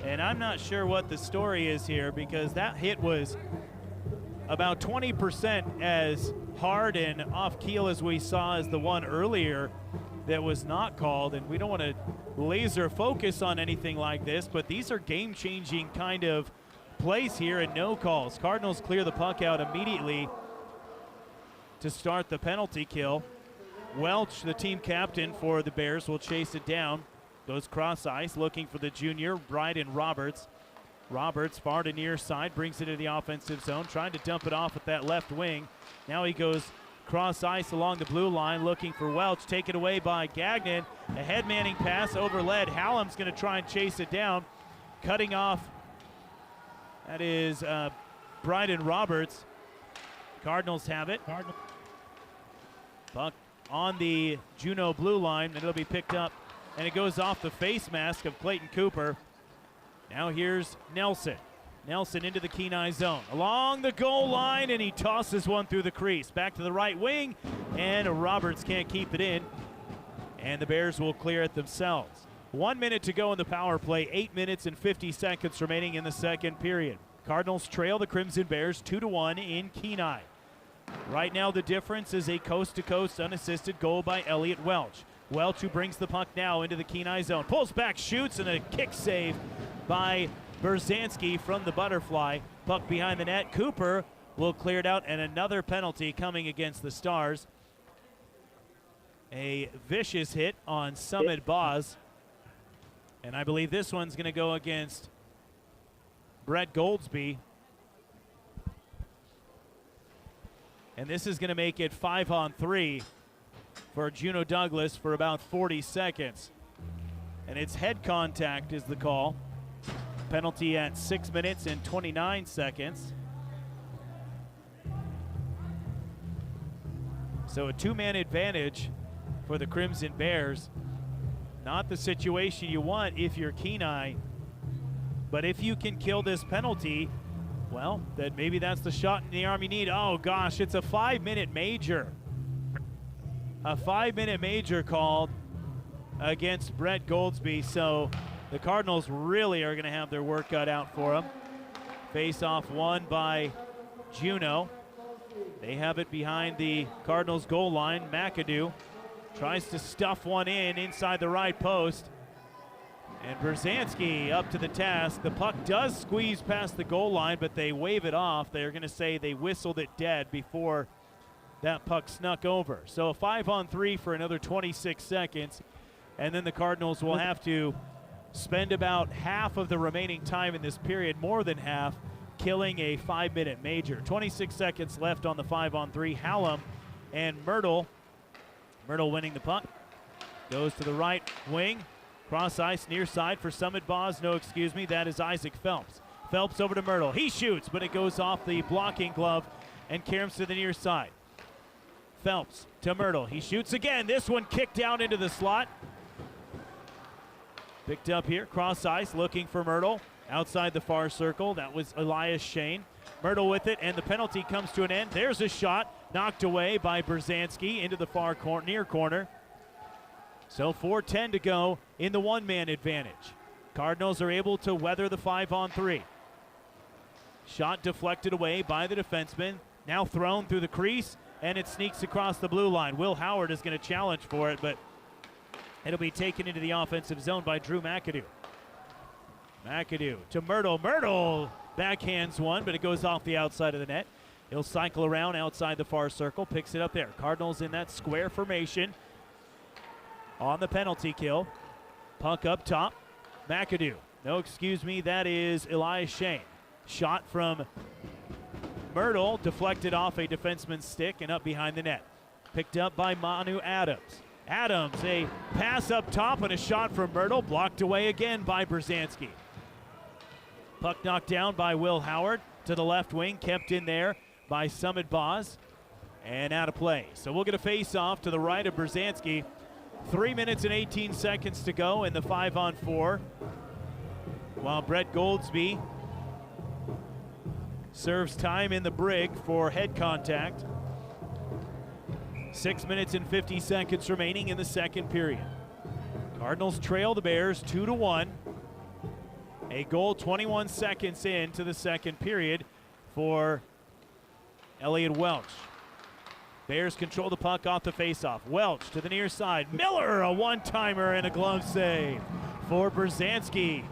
And I'm not sure what the story is here, because that hit was about 20% as hard and off keel as we saw as the one earlier that was not called. And we don't want to laser focus on anything like this, but these are game-changing kind of plays here and no calls. Cardinals clear the puck out immediately to start the penalty kill. Welch, the team captain for the Bears, will chase it down. Goes cross ice looking for the junior, Bryden Roberts. Roberts far to near side, brings it into the offensive zone, trying to dump it off at that left wing. Now he goes cross ice along the blue line looking for Welch, taken away by Gagnon. A head manning pass overled. Hallam's going to try and chase it down, cutting off. That is Bryden Roberts. Cardinals have it. Puck on the Juneau blue line, and it'll be picked up, and it goes off the face mask of Clayton Cooper. Now here's Nelson. Nelson into the Kenai zone. Along the goal line, and he tosses one through the crease. Back to the right wing, and Roberts can't keep it in. And the Bears will clear it themselves. 1 minute to go in the power play. 8 minutes and 50 seconds remaining in the second period. Cardinals trail the Crimson Bears 2-1 in Kenai. Right now the difference is a coast-to-coast unassisted goal by Elliot Welch. Welch, who brings the puck now into the Kenai zone. Pulls back, shoots, and a kick save by Brzezinski from the butterfly. Puck behind the net. Cooper will clear it out, and another penalty coming against the Stars. A vicious hit on Summit Boz. And I believe this one's going to go against Brett Goldsby. And this is going to make it 5-on-3 for Juneau Douglas for about 40 seconds. And it's head contact is the call. Penalty at 6 minutes and 29 seconds. So a two-man advantage for the Crimson Bears. Not the situation you want if you're Kenai. But if you can kill this penalty, well, then maybe that's the shot in the arm you need. Oh, gosh, it's a 5-minute major. A 5-minute major called against Brett Goldsby. So the Cardinals really are going to have their work cut out for them. Face-off won by Juneau. They have it behind the Cardinals goal line. McAdoo tries to stuff one in inside the right post. And Brzezinski up to the task. The puck does squeeze past the goal line, but they wave it off. They're going to say they whistled it dead before that puck snuck over. So a 5-on-3 for another 26 seconds. And then the Cardinals will have to spend about half of the remaining time in this period, more than half, killing a 5-minute major. 26 seconds left on the 5-on-3. Hallam and Myrtle. Myrtle winning the puck. Goes to the right wing. Cross ice, near side for Summit Boz. No, excuse me, that is Isaac Phelps. Phelps over to Myrtle. He shoots, but it goes off the blocking glove and caroms to the near side. Phelps to Myrtle. He shoots again. This one kicked down into the slot. Picked up here. Cross ice, looking for Myrtle. Outside the far circle. That was Elias Shane. Myrtle with it, and the penalty comes to an end. There's a shot knocked away by Brzezinski into the far near corner. So 4:10 to go in the one-man advantage. Cardinals are able to weather the 5-on-3. Shot deflected away by the defenseman. Now thrown through the crease, and it sneaks across the blue line. Will Howard is going to challenge for it, but it'll be taken into the offensive zone by Drew McAdoo. McAdoo to Myrtle. Myrtle backhands one, but it goes off the outside of the net. He'll cycle around outside the far circle, picks it up there. Cardinals in that square formation on the penalty kill. Puck up top. McAdoo. No, excuse me, that is Elias Shane. Shot from Myrtle, deflected off a defenseman's stick and up behind the net. Picked up by Manu Adams. Adams, a pass up top and a shot from Myrtle, blocked away again by Brzezinski. Puck knocked down by Will Howard to the left wing, kept in there by Summit Boz, and out of play. So we'll get a face-off to the right of Brzezinski. 3 minutes and 18 seconds to go in the 5-on-4, while Brett Goldsby serves time in the brig for head contact. 6 minutes and 50 seconds remaining in the second period. Cardinals trail the Bears 2-1. A goal 21 seconds into the second period for Elliott Welch. Bears control the puck off the faceoff. Welch to the near side. Miller, a one-timer and a glove save for Brzezinski.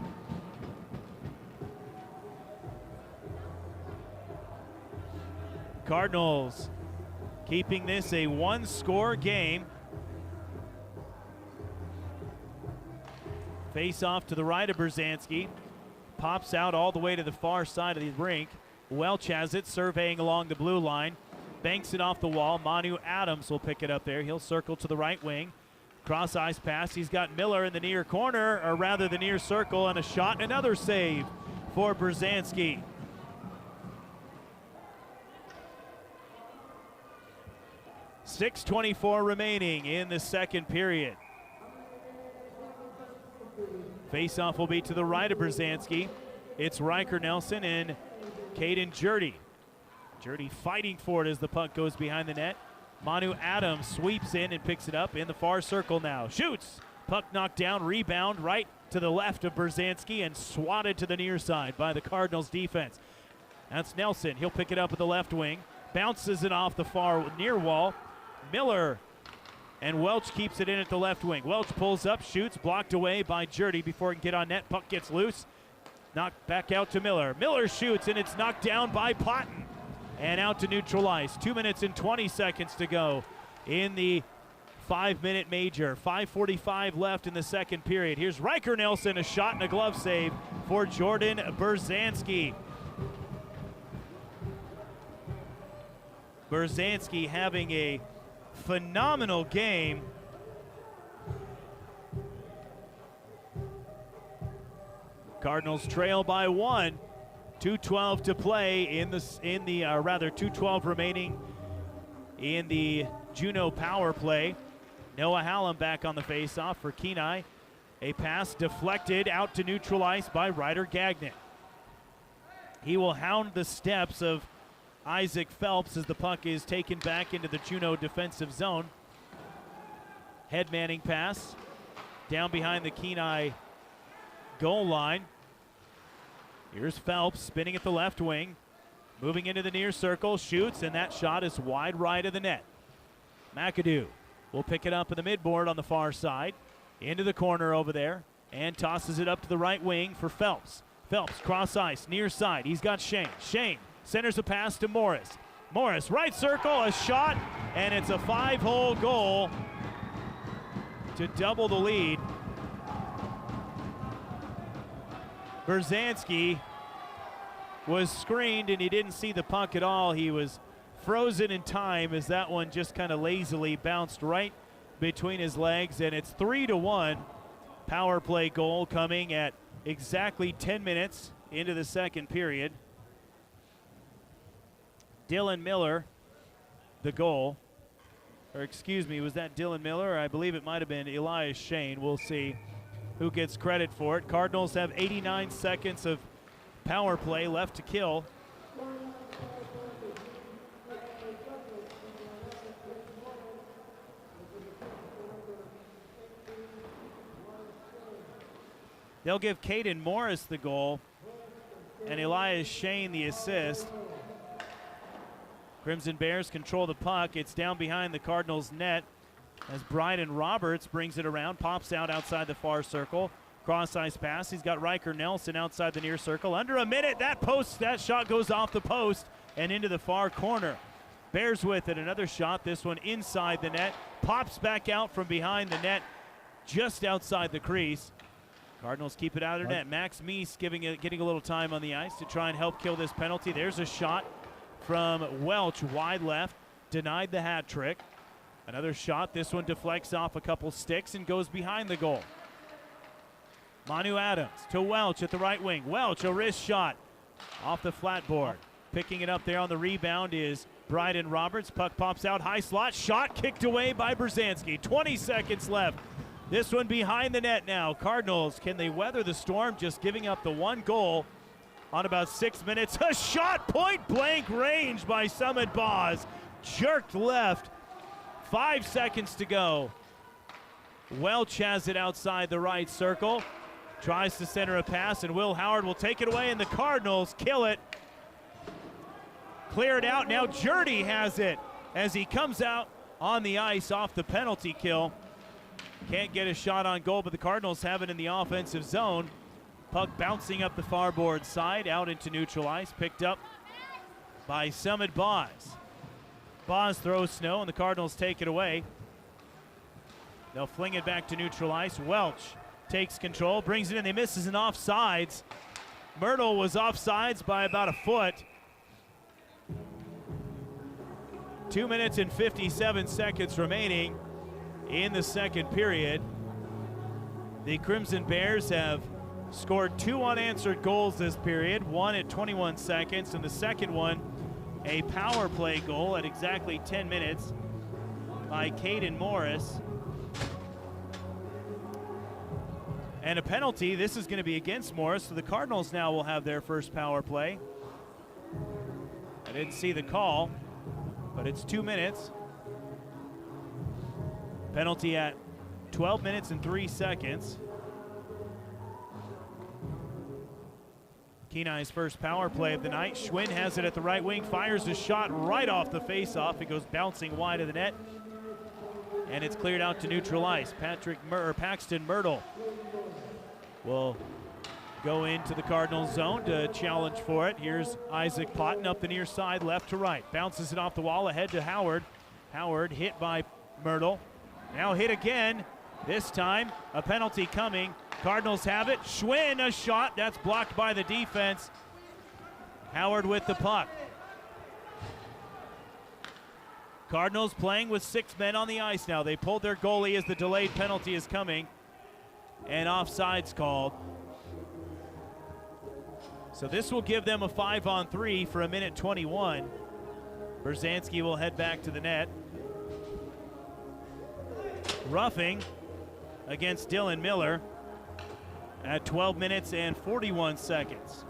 Cardinals keeping this a one-score game. Face-off to the right of Brzezinski. Pops out all the way to the far side of the rink. Welch has it, surveying along the blue line. Banks it off the wall. Manu Adams will pick it up there. He'll circle to the right wing. Cross ice pass. He's got Miller in the near corner, or rather the near circle, and a shot and another save for Brzezinski. .6:24 remaining in the second period. Face-off will be to the right of Brzezinski. It's Riker Nelson and Caden Jurdy. Jurdy fighting for it as the puck goes behind the net. Manu Adams sweeps in and picks it up in the far circle now. Shoots. Puck knocked down, rebound right to the left of Brzezinski and swatted to the near side by the Cardinals defense. That's Nelson. He'll pick it up at the left wing. Bounces it off the far near wall. Miller and Welch keeps it in at the left wing. Welch pulls up, shoots, blocked away by Jurdy before it can get on net. Puck gets loose. Knocked back out to Miller. Miller shoots, and it's knocked down by Potton. And out to neutral ice. 2 minutes and 20 seconds to go in the 5-minute major. 5:45 left in the second period. Here's Riker Nelson, a shot and a glove save for Jordan Brzezinski. Brzezinski having a phenomenal game. Cardinals trail by 1. 2:12 to play in the 2:12 remaining in the Juneau power play. Noah Hallam back on the faceoff for Kenai. A pass deflected out to neutral ice by Ryder Gagnon. He will hound the steps of Isaac Phelps as the puck is taken back into the Juneau defensive zone. Head manning pass down behind the Kenai goal line. Here's Phelps spinning at the left wing, moving into the near circle, shoots, and that shot is wide right of the net. McAdoo will pick it up in the midboard on the far side, into the corner over there, and tosses it up to the right wing for Phelps. Phelps cross ice, near side. He's got Shane. Shane centers a pass to Morris. Morris, right circle, a shot, and it's a 5-hole goal to double the lead. Brzezinski was screened and he didn't see the puck at all. He was frozen in time as that one just kind of lazily bounced right between his legs, and it's 3-1. Power play goal coming at exactly 10 minutes into the second period. Dylan Miller, the goal. Or excuse me, was that Dylan Miller? I believe it might have been Elias Shane. We'll see who gets credit for it. Cardinals have 89 seconds of power play left to kill. They'll give Caden Morris the goal and Elias Shane the assist. Crimson Bears control the puck. It's down behind the Cardinals' net as Bryden Roberts brings it around, pops out outside the far circle. Cross-ice pass. He's got Riker Nelson outside the near circle. Under a minute, that shot goes off the post and into the far corner. Bears with it. Another shot, this one inside the net. Pops back out from behind the net, just outside the crease. Cardinals keep it out of their net. Max Meese getting a little time on the ice to try and help kill this penalty. There's a shot from Welch, wide left, denied the hat trick. Another shot, this one deflects off a couple sticks and goes behind the goal. Manu Adams to Welch at the right wing. Welch, a wrist shot off the flat board. Picking it up there on the rebound is Bryden Roberts. Puck pops out, high slot, shot kicked away by Brzezinski. 20 seconds left. This one behind the net now. Cardinals, can they weather the storm? Just giving up the one goal on about 6 minutes. A shot, point blank range by Summit Boz. Jerked left. 5 seconds to go. Welch has it outside the right circle. Tries to center a pass, and Will Howard will take it away, and the Cardinals kill it. Clear it out. Now Jurdy has it as he comes out on the ice off the penalty kill. Can't get a shot on goal, but the Cardinals have it in the offensive zone. Puck bouncing up the far board side, out into neutral ice, picked up by Summit Boz. Boz throws snow, and the Cardinals take it away. They'll fling it back to neutral ice. Welch takes control, brings it in. They misses an offsides. Myrtle was offsides by about a foot. 2 minutes and 57 seconds remaining in the second period. The Crimson Bears have scored 2 unanswered goals this period, one at 21 seconds, and the second one a power play goal at exactly 10 minutes by Caden Morris. And a penalty. This is going to be against Morris, so the Cardinals now will have their first power play. I didn't see the call, but it's 2 minutes. Penalty at 12 minutes and 3 seconds. Kenai's first power play of the night. Schwinn has it at the right wing, fires a shot right off the face-off. It goes bouncing wide of the net, and it's cleared out to neutral ice. Paxton Myrtle will go into the Cardinals zone to challenge for it. Here's Isaac Potton up the near side, left to right. Bounces it off the wall, ahead to Howard. Howard hit by Myrtle. Now hit again. This time, a penalty coming. Cardinals have it. Schwinn, a shot. That's blocked by the defense. Howard with the puck. Cardinals playing with 6 men on the ice now. They pulled their goalie as the delayed penalty is coming. And offsides called. So this will give them a 5-on-3 for 1:21. Brzezinski will head back to the net. Roughing against Dylan Miller at 12 minutes and 41 seconds.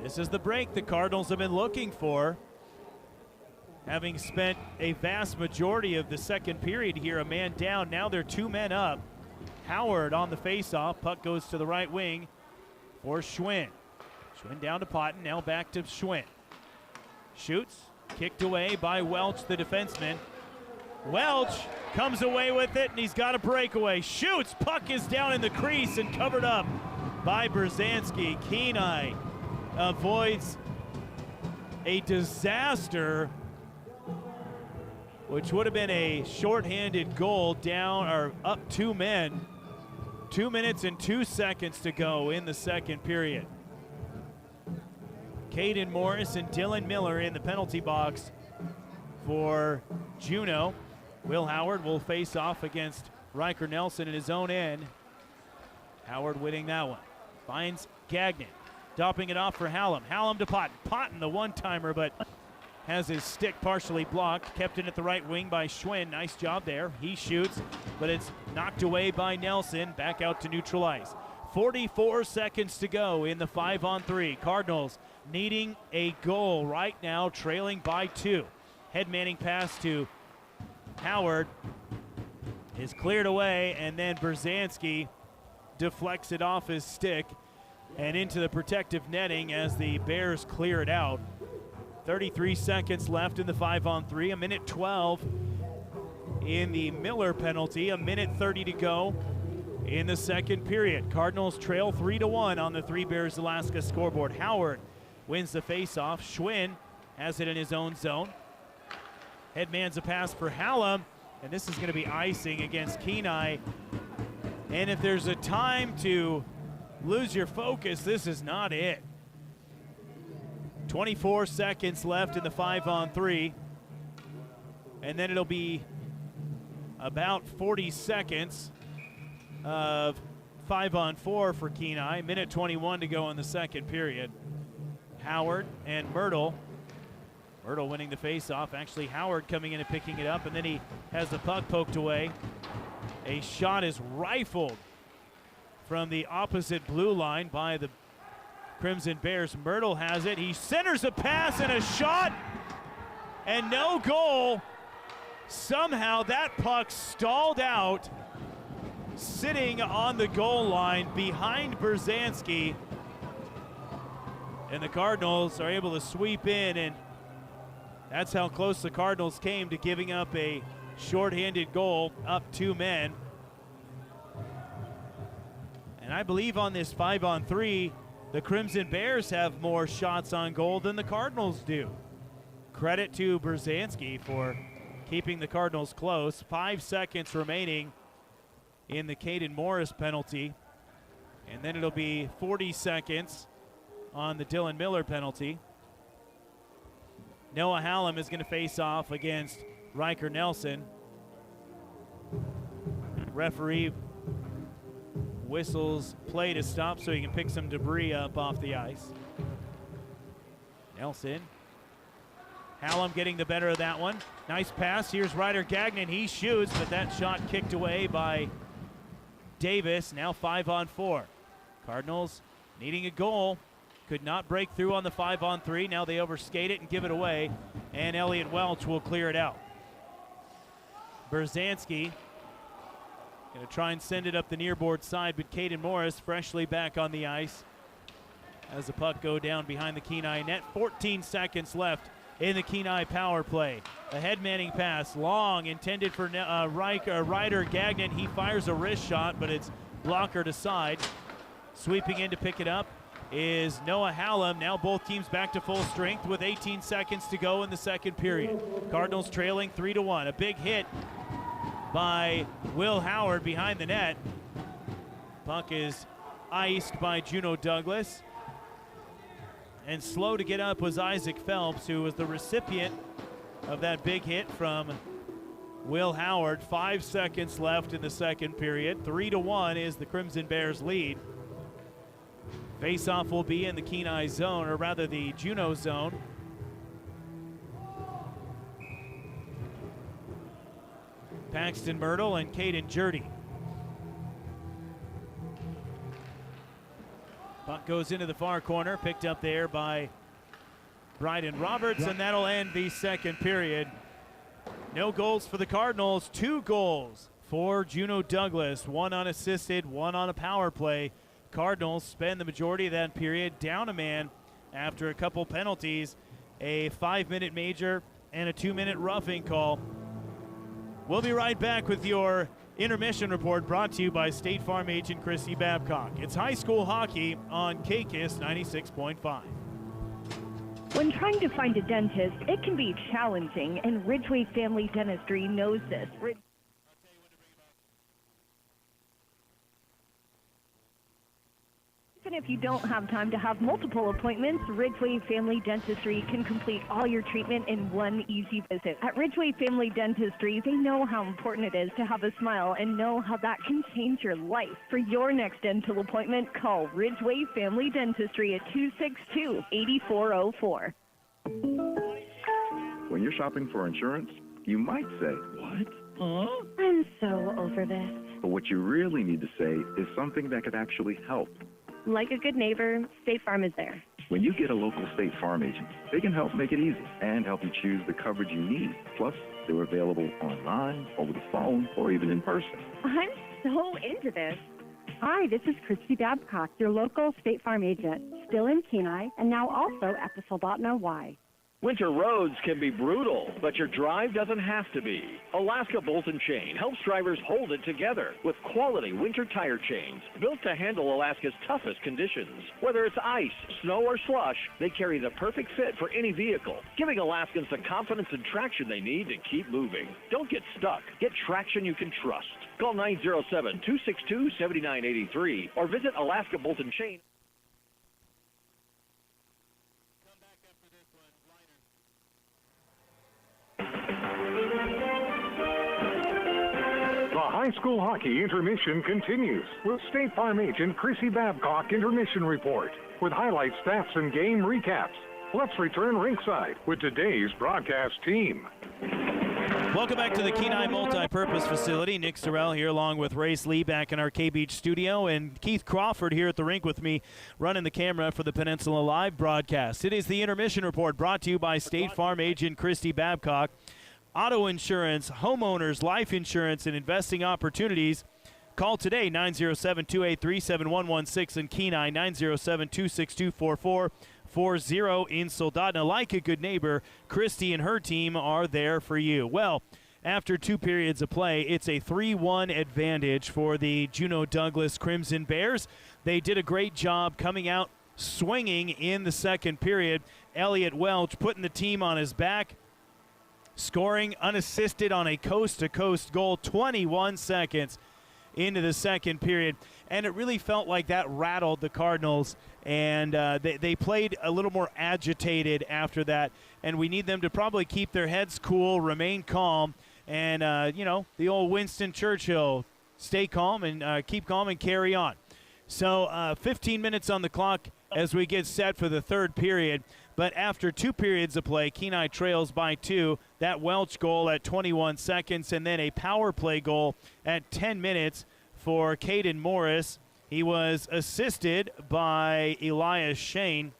This is the break the Cardinals have been looking for. Having spent a vast majority of the second period here, a man down, now they're 2 men up. Howard on the faceoff, puck goes to the right wing for Schwinn. Schwinn down to Potton, now back to Schwinn. Shoots, kicked away by Welch, the defenseman. Welch comes away with it, and he's got a breakaway. Shoots, puck is down in the crease and covered up by Brzezinski. Kenai avoids a disaster, which would have been a shorthanded goal, down or up 2 men. 2 minutes and 2 seconds to go in the second period. Caden Morris and Dylan Miller in the penalty box for Juneau. Will Howard will face off against Riker Nelson in his own end. Howard winning that one. Finds Gagnon. Dopping it off for Hallam. Hallam to Potton. Potton, the one-timer, but has his stick partially blocked. Kept in at the right wing by Schwinn. Nice job there. He shoots, but it's knocked away by Nelson. Back out to neutral ice. 44 seconds to go in the 5-on-3. Cardinals needing a goal right now, trailing by 2. Head manning pass to Howard is cleared away, and then Berzanski deflects it off his stick and into the protective netting as the Bears clear it out. 33 seconds left in the 5-on-3, a minute 12 in the Miller penalty, a minute 30 to go in the second period. Cardinals trail 3-1 on the Three Bears Alaska scoreboard. Howard wins the faceoff. Schwinn has it in his own zone. Headman's a pass for Hallam, and this is going to be icing against Kenai. And if there's a time to lose your focus, this is not it. 24 seconds left in the 5-on-3. And then it'll be about 40 seconds of 5-on-4 for Kenai. Minute 21 to go in the second period. Howard and Myrtle. Myrtle winning the faceoff. Actually, Howard coming in and picking it up, and then he has the puck poked away. A shot is rifled from the opposite blue line by the Crimson Bears. Myrtle has it. He centers a pass and a shot, and no goal. Somehow that puck stalled out, sitting on the goal line behind Berzanski. And the Cardinals are able to sweep in, and that's how close the Cardinals came to giving up a shorthanded goal, up 2 men. And I believe on this 5-on-3, the Crimson Bears have more shots on goal than the Cardinals do. Credit to Berzanski for keeping the Cardinals close. 5 seconds remaining in the Caden Morris penalty. And then it'll be 40 seconds on the Dylan Miller penalty. Noah Hallam is going to face off against Riker Nelson. Referee whistles play to stop so he can pick some debris up off the ice. Nelson. Hallam getting the better of that one. Nice pass. Here's Ryder Gagnon. He shoots, but that shot kicked away by Davis. Now 5-on-4. Cardinals needing a goal. Could not break through on the 5-on-3. Now they overskate it and give it away. And Elliott Welch will clear it out. Berzanski going to try and send it up the nearboard side, but Caden Morris freshly back on the ice as the puck go down behind the Kenai net. 14 seconds left in the Kenai power play. A head manning pass, long, intended for Ryder Gagnon. He fires a wrist shot, but it's blockered aside. Sweeping in to pick it up is Noah Hallam. Now both teams back to full strength with 18 seconds to go in the second period. Cardinals trailing 3-1. A big hit by Will Howard behind the net. Puck is iced by Juneau Douglas. And slow to get up was Isaac Phelps, who was the recipient of that big hit from Will Howard. 5 seconds left in the second period. 3-1 is the Crimson Bears lead. Face-off will be in the Kenai zone, or rather the Juneau zone. Paxton Myrtle and Caden Jurdy. Puck goes into the far corner, picked up there by Bryden Roberts, and that'll end the second period. No goals for the Cardinals, 2 goals for Juneau Douglas, 1 unassisted, 1 on a power play. Cardinals spend the majority of that period down a man after a couple penalties, a 5-minute major and a 2-minute roughing call. We'll be right back with your intermission report brought to you by State Farm agent Chrissy Babcock. It's high school hockey on KKISS 96.5. When trying to find a dentist, it can be challenging, and Ridgeway Family Dentistry knows this. if you don't have time to have multiple appointments, Ridgeway Family Dentistry can complete all your treatment in one easy visit. At Ridgeway Family Dentistry, they know how important it is to have a smile and know how that can change your life. For your next dental appointment, call Ridgeway Family Dentistry at 262-8404. When you're shopping for insurance, you might say, "What? Huh?" I'm so over this. But what you really need to say is something that could actually help. Like a good neighbor, State Farm is there. When you get a local State Farm agent, they can help make it easy and help you choose the coverage you need. Plus, they're available online, over the phone, or even in person. I'm so into this. Hi, this is Christy Babcock, your local State Farm agent, still in Kenai, and now also at the Soldotna Y. Winter roads can be brutal, but your drive doesn't have to be. Alaska Bolt & Chain helps drivers hold it together with quality winter tire chains built to handle Alaska's toughest conditions. Whether it's ice, snow, or slush, they carry the perfect fit for any vehicle, giving Alaskans the confidence and traction they need to keep moving. Don't get stuck. Get traction you can trust. Call 907-262-7983 or visit Alaska Bolt & Chain. The high school hockey intermission continues with State Farm agent Chrissy Babcock intermission report with highlight stats and game recaps. Let's return ringside with today's broadcast team. Welcome back to the Kenai Multi-Purpose Facility. Nick Sorrell here along with Race Lee back in our K-Beach studio, and Keith Crawford here at the rink with me running the camera for the Peninsula Live broadcast. It is the intermission report brought to you by State Farm agent Christy Babcock. Auto insurance, homeowners, life insurance, and investing opportunities. Call today, 907-283-7116 in Kenai, 907-262-4440 in Soldotna. Like a good neighbor, Christy and her team are there for you. Well, after 2 periods of play, it's a 3-1 advantage for the Juneau Douglas Crimson Bears. They did a great job coming out swinging in the second period. Elliot Welch putting the team on his back, scoring unassisted on a coast-to-coast goal 21 seconds into the second period. And it really felt like that rattled the Cardinals, and they played a little more agitated after that. And we need them to probably keep their heads cool, remain calm, and, the old Winston Churchill, stay calm and keep calm and carry on. So 15 minutes on the clock as we get set for the third period. But after 2 periods of play, Kenai trails by 2. That Welch goal at 21 seconds, and then a power play goal at 10 minutes for Caden Morris. He was assisted by Elias Shane,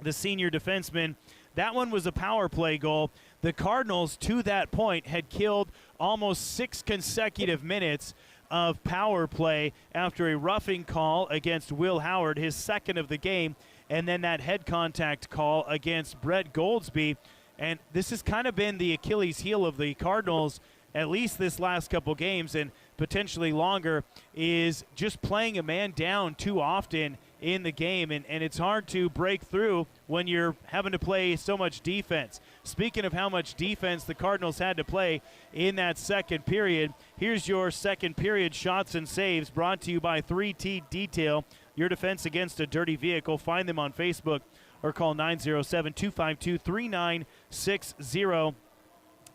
the senior defenseman. That one was a power play goal. The Cardinals, to that point, had killed almost 6 consecutive minutes of power play after a roughing call against Will Howard, his second of the game, and then that head contact call against Brett Goldsby. And this has kind of been the Achilles heel of the Cardinals, at least this last couple games and potentially longer, is just playing a man down too often in the game. And it's hard to break through when you're having to play so much defense. Speaking of how much defense the Cardinals had to play in that second period, here's your second period shots and saves brought to you by 3T Detail, your defense against a dirty vehicle. Find them on Facebook or call 907-252-3960.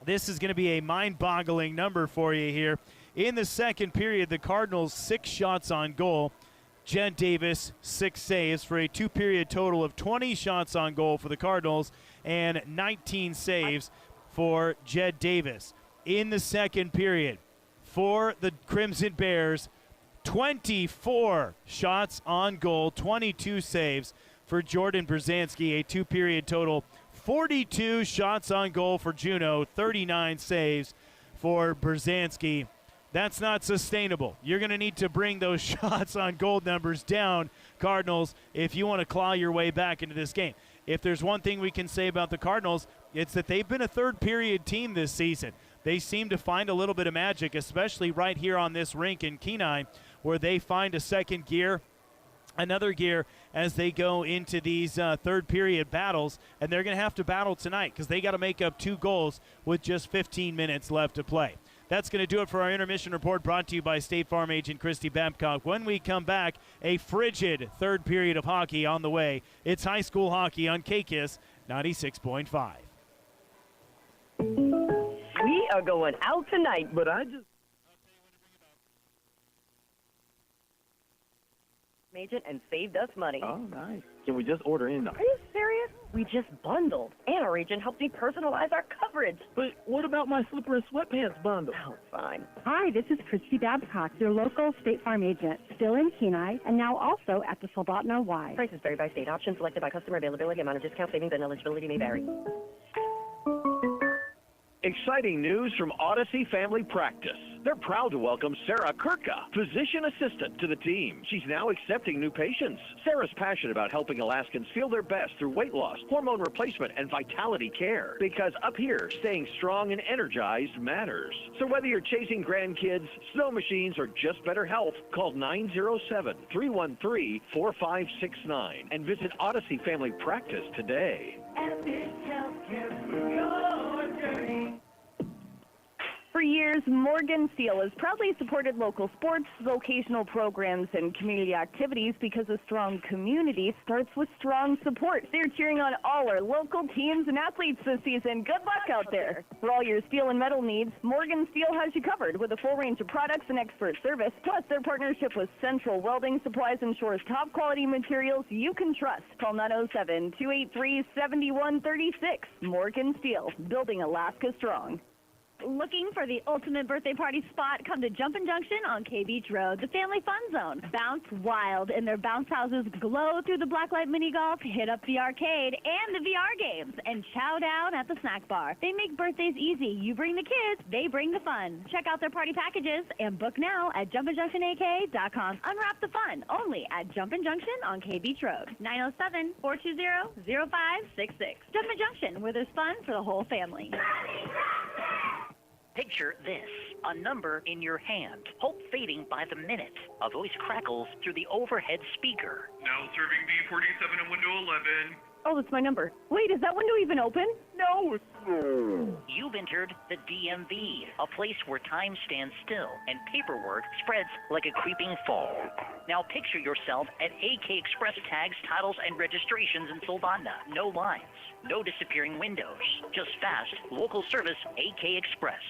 This is going to be a mind-boggling number for you here. In the second period, the Cardinals 6 shots on goal. Jed Davis 6 saves for a 2-period total of 20 shots on goal for the Cardinals and 19 saves for Jed Davis. In the second period, for the Crimson Bears, 24 shots on goal, 22 saves for Jordan Brzezinski, a 2-period total. 42 shots on goal for Juneau, 39 saves for Brzezinski. That's not sustainable. You're going to need to bring those shots on goal numbers down, Cardinals, if you want to claw your way back into this game. If there's one thing we can say about the Cardinals, it's that they've been a third-period team this season. They seem to find a little bit of magic, especially right here on this rink in Kenai, where they find a second gear, another gear as they go into these third-period battles, and they're going to have to battle tonight because they got to make up 2 goals with just 15 minutes left to play. That's going to do it for our intermission report brought to you by State Farm agent Christy Babcock. When we come back, a frigid third period of hockey on the way. It's high school hockey on KKISS 96.5. We are going out tonight, but I just... agent and saved us money. Oh, nice. Can we just order in, though? Are you serious? We just bundled, and our agent helped me personalize our coverage. But what about my slipper and sweatpants bundle? Oh, fine. Hi, this is Christy Babcock, your local State Farm agent, still in Kenai, and now also at the Soldotna Y. Prices vary by state. Options selected by customer availability, amount of discount, savings, and eligibility may vary. Exciting news from Odyssey Family Practice. They're proud to welcome Sarah Kirka, physician assistant, to the team. She's now accepting new patients. Sarah's passionate about helping Alaskans feel their best through weight loss, hormone replacement, and vitality care. Because up here, staying strong and energized matters. So whether you're chasing grandkids, snow machines, or just better health, call 907-313-4569 and visit Odyssey Family Practice today. For years, Morgan Steel has proudly supported local sports, vocational programs, and community activities because a strong community starts with strong support. They're cheering on all our local teams and athletes this season. Good luck out there. For all your steel and metal needs, Morgan Steel has you covered with a full range of products and expert service. Plus, their partnership with Central Welding supplies ensures top quality materials you can trust. Call 907-283-7136. Morgan Steel, building Alaska strong. Looking for the ultimate birthday party spot? Come to Jumpin' Junction on K Beach Road, the family fun zone. Bounce wild in their bounce houses, glow through the blacklight mini golf, hit up the arcade and the VR games, and chow down at the snack bar. They make birthdays easy. You bring the kids, they bring the fun. Check out their party packages and book now at jumpinjunctionak.com. Unwrap the fun only at Jumpin' Junction on K Beach Road. 907-420-0566. Jumpin' Junction, where there's fun for the whole family. Picture this, a number in your hand, hope fading by the minute. A voice crackles through the overhead speaker. Now serving B47 and window 11. Oh, that's my number. Wait, is that window even open? No. You've entered the DMV, a place where time stands still and paperwork spreads like a creeping fall. Now picture yourself at AK Express tags, titles, and registrations in Soldotna. No lines, no disappearing windows, just fast, local service AK Express.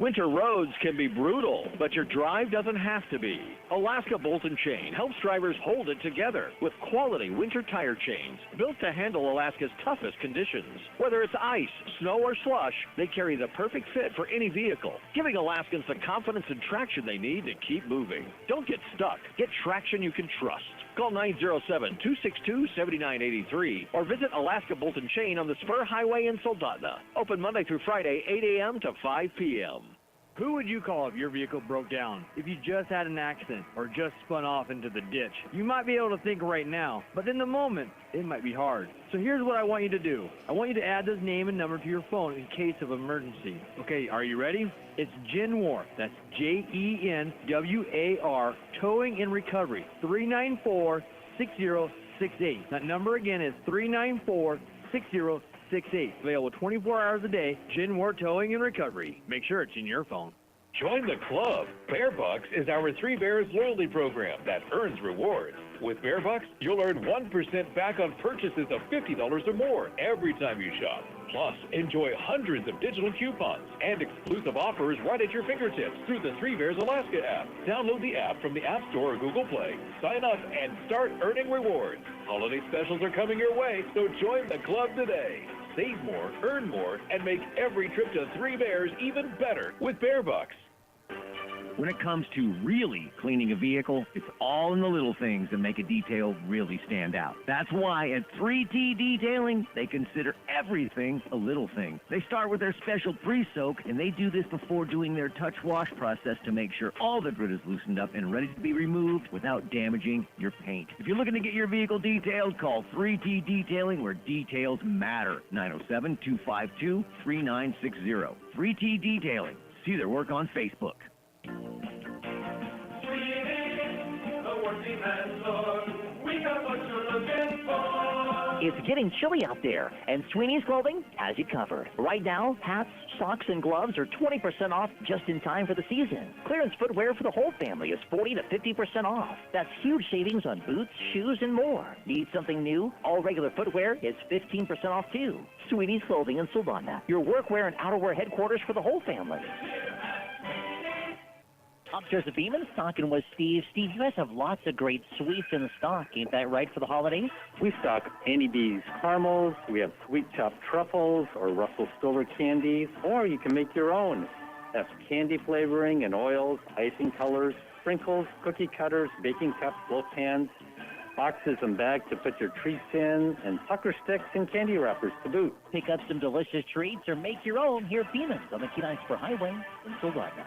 Winter roads can be brutal, but your drive doesn't have to be. Alaska Bolt & Chain helps drivers hold it together with quality winter tire chains built to handle Alaska's toughest conditions. Whether it's ice, snow, or slush, they carry the perfect fit for any vehicle, giving Alaskans the confidence and traction they need to keep moving. Don't get stuck. Get traction you can trust. Call 907-262-7983 or visit Alaska Bolt & Chain on the Spur Highway in Soldotna. Open Monday through Friday, 8 a.m. to 5 p.m. Who would you call if your vehicle broke down? If you just had an accident or just spun off into the ditch? You might be able to think right now, but in the moment, it might be hard. So here's what I want you to do. I want you to add this name and number to your phone in case of emergency. Okay, are you ready? It's Jenwar. That's Jenwar, Towing and Recovery, 394-6068. That number again is 394-6068. Available 24 hours a day. Jenwar Towing and Recovery. Make sure it's in your phone. Join the club. Bear Bucks is our Three Bears loyalty program that earns rewards. With Bear Bucks, you'll earn 1% back on purchases of $50 or more every time you shop. Plus, enjoy hundreds of digital coupons and exclusive offers right at your fingertips through the Three Bears Alaska app. Download the app from the App Store or Google Play. Sign up and start earning rewards. Holiday specials are coming your way, so join the club today. Save more, earn more, and make every trip to Three Bears even better with Bear Bucks. When it comes to really cleaning a vehicle, it's all in the little things that make a detail really stand out. That's why at 3T Detailing, they consider everything a little thing. They start with their special pre-soak, and they do this before doing their touch wash process to make sure all the grit is loosened up and ready to be removed without damaging your paint. If you're looking to get your vehicle detailed, call 3T Detailing, where details matter. 907-252-3960. 3T Detailing. See their work on Facebook. It's getting chilly out there, and Sweeney's Clothing has you covered. Right now, hats, socks, and gloves are 20% off just in time for the season. Clearance footwear for the whole family is 40 to 50% off. That's huge savings on boots, shoes, and more. Need something new? All regular footwear is 15% off too. Sweeney's Clothing in Sylvania, your workwear and outerwear headquarters for the whole family. Upstairs of Beeman, stocking with Steve. Steve, you guys have lots of great sweets in stock. Ain't that right for the holidays? We stock Annie B's caramels, we have sweet chopped truffles or Russell Stover candies, or you can make your own. That's candy flavoring and oils, icing colors, sprinkles, cookie cutters, baking cups, float pans, boxes and bags to put your treats in, and sucker sticks and candy wrappers to boot. Pick up some delicious treats or make your own here at Beeman's on the Kenai Highway in Sylvania.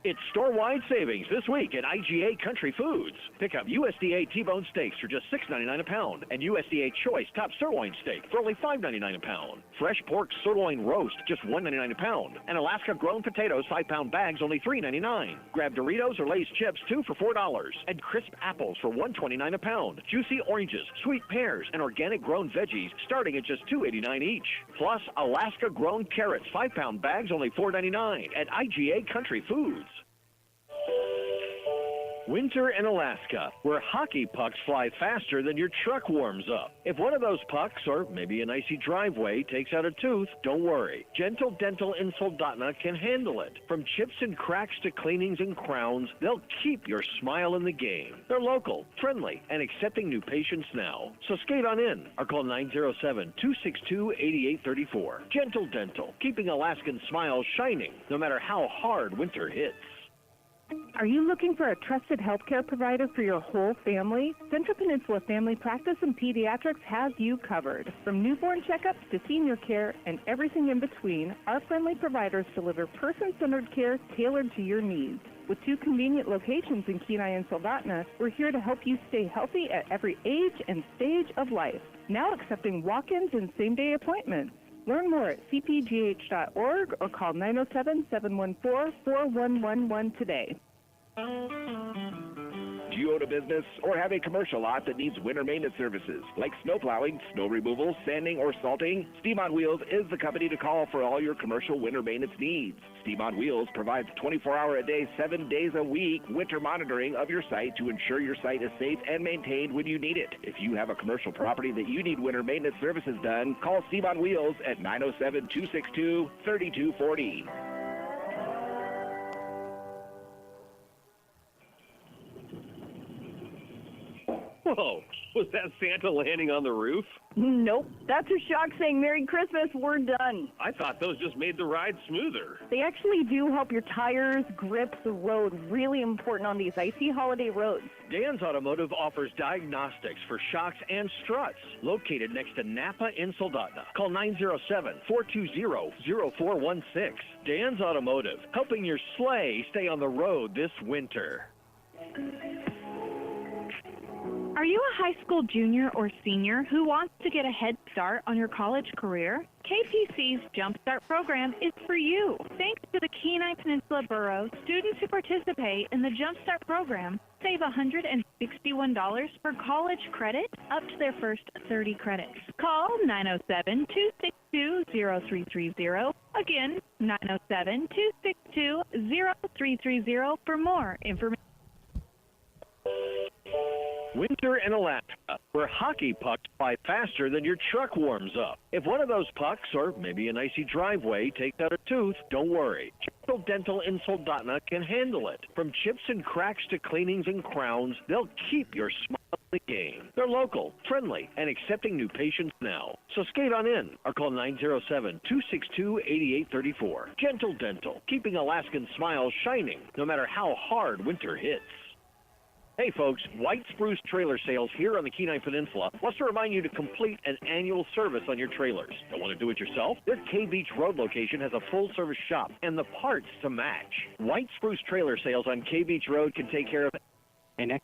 It's store-wide savings this week at IGA Country Foods. Pick up USDA T-bone steaks for just $6.99 a pound and USDA Choice Top Sirloin Steak for only $5.99 a pound. Fresh pork sirloin roast just $1.99 a pound. And Alaska grown potatoes 5-pound bags only $3.99. Grab Doritos or Lay's chips 2 for $4 and crisp apples for $1.29 a pound. Juicy oranges, sweet pears, and organic grown veggies starting at just $2.89 each. Plus Alaska grown carrots 5-pound bags only $4.99 at IGA Country Foods. Winter in Alaska, where hockey pucks fly faster than your truck warms up. If one of those pucks, or maybe an icy driveway, takes out a tooth, don't worry. Gentle Dental in Soldotna can handle it. From chips and cracks to cleanings and crowns, they'll keep your smile in the game. They're local, friendly, and accepting new patients now. So skate on in or call 907-262-8834. Gentle Dental, keeping Alaskan smiles shining no matter how hard winter hits. Are you looking for a trusted healthcare provider for your whole family? Central Peninsula Family Practice and Pediatrics has you covered. From newborn checkups to senior care and everything in between, our friendly providers deliver person-centered care tailored to your needs. With 2 convenient locations in Kenai and Soldotna, we're here to help you stay healthy at every age and stage of life. Now accepting walk-ins and same-day appointments. Learn more at cpgh.org or call 907-714-4111 today. Do you own a business or have a commercial lot that needs winter maintenance services like snow plowing, snow removal, sanding, or salting? Steam on Wheels is the company to call for all your commercial winter maintenance needs. Steam on Wheels provides 24-hour-a-day, 7 days a week winter monitoring of your site to ensure your site is safe and maintained when you need it. If you have a commercial property that you need winter maintenance services done, call Steam on Wheels at 907-262-3240. Whoa, was that Santa landing on the roof? Nope. That's a shock saying Merry Christmas, we're done. I thought those just made the ride smoother. They actually do help your tires grip the road. Really important on these icy holiday roads. Dan's Automotive offers diagnostics for shocks and struts, located next to Napa in Soldotna. Call 907-420-0416. Dan's Automotive, helping your sleigh stay on the road this winter. Are you a high school junior or senior who wants to get a head start on your college career? KPC's Jumpstart program is for you. Thanks to the Kenai Peninsula Borough, students who participate in the Jumpstart program save $161 for college credit up to their first 30 credits. Call 907-262-0330. Again, 907-262-0330 for more information. Winter in Alaska, where hockey pucks fly faster than your truck warms up. If one of those pucks, or maybe an icy driveway, takes out a tooth, don't worry. Gentle Dental in Soldotna can handle it. From chips and cracks to cleanings and crowns, they'll keep your smile in the game. They're local, friendly, and accepting new patients now. So skate on in or call 907-262-8834. Gentle Dental, keeping Alaskan smiles shining no matter how hard winter hits. Hey folks, White Spruce Trailer Sales here on the Kenai Peninsula wants to remind you to complete an annual service on your trailers. Don't want to do it yourself? Their K Beach Road location has a full-service shop and the parts to match. White Spruce Trailer Sales on K Beach Road can take care of it. Hey, Nick.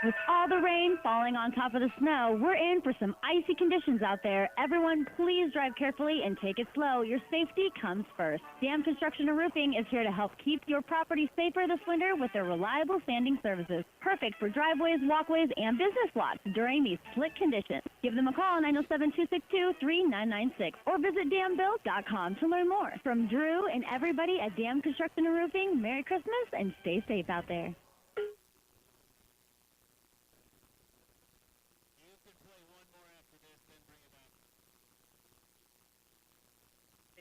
With all the rain falling on top of the snow, we're in for some icy conditions out there. Everyone, please drive carefully and take it slow. Your safety comes first. Dam Construction and Roofing is here to help keep your property safer this winter with their reliable sanding services. Perfect for driveways, walkways, and business lots during these slick conditions. Give them a call at 907-262-3996 or visit dambuild.com to learn more. From Drew and everybody at Dam Construction and Roofing, Merry Christmas and stay safe out there.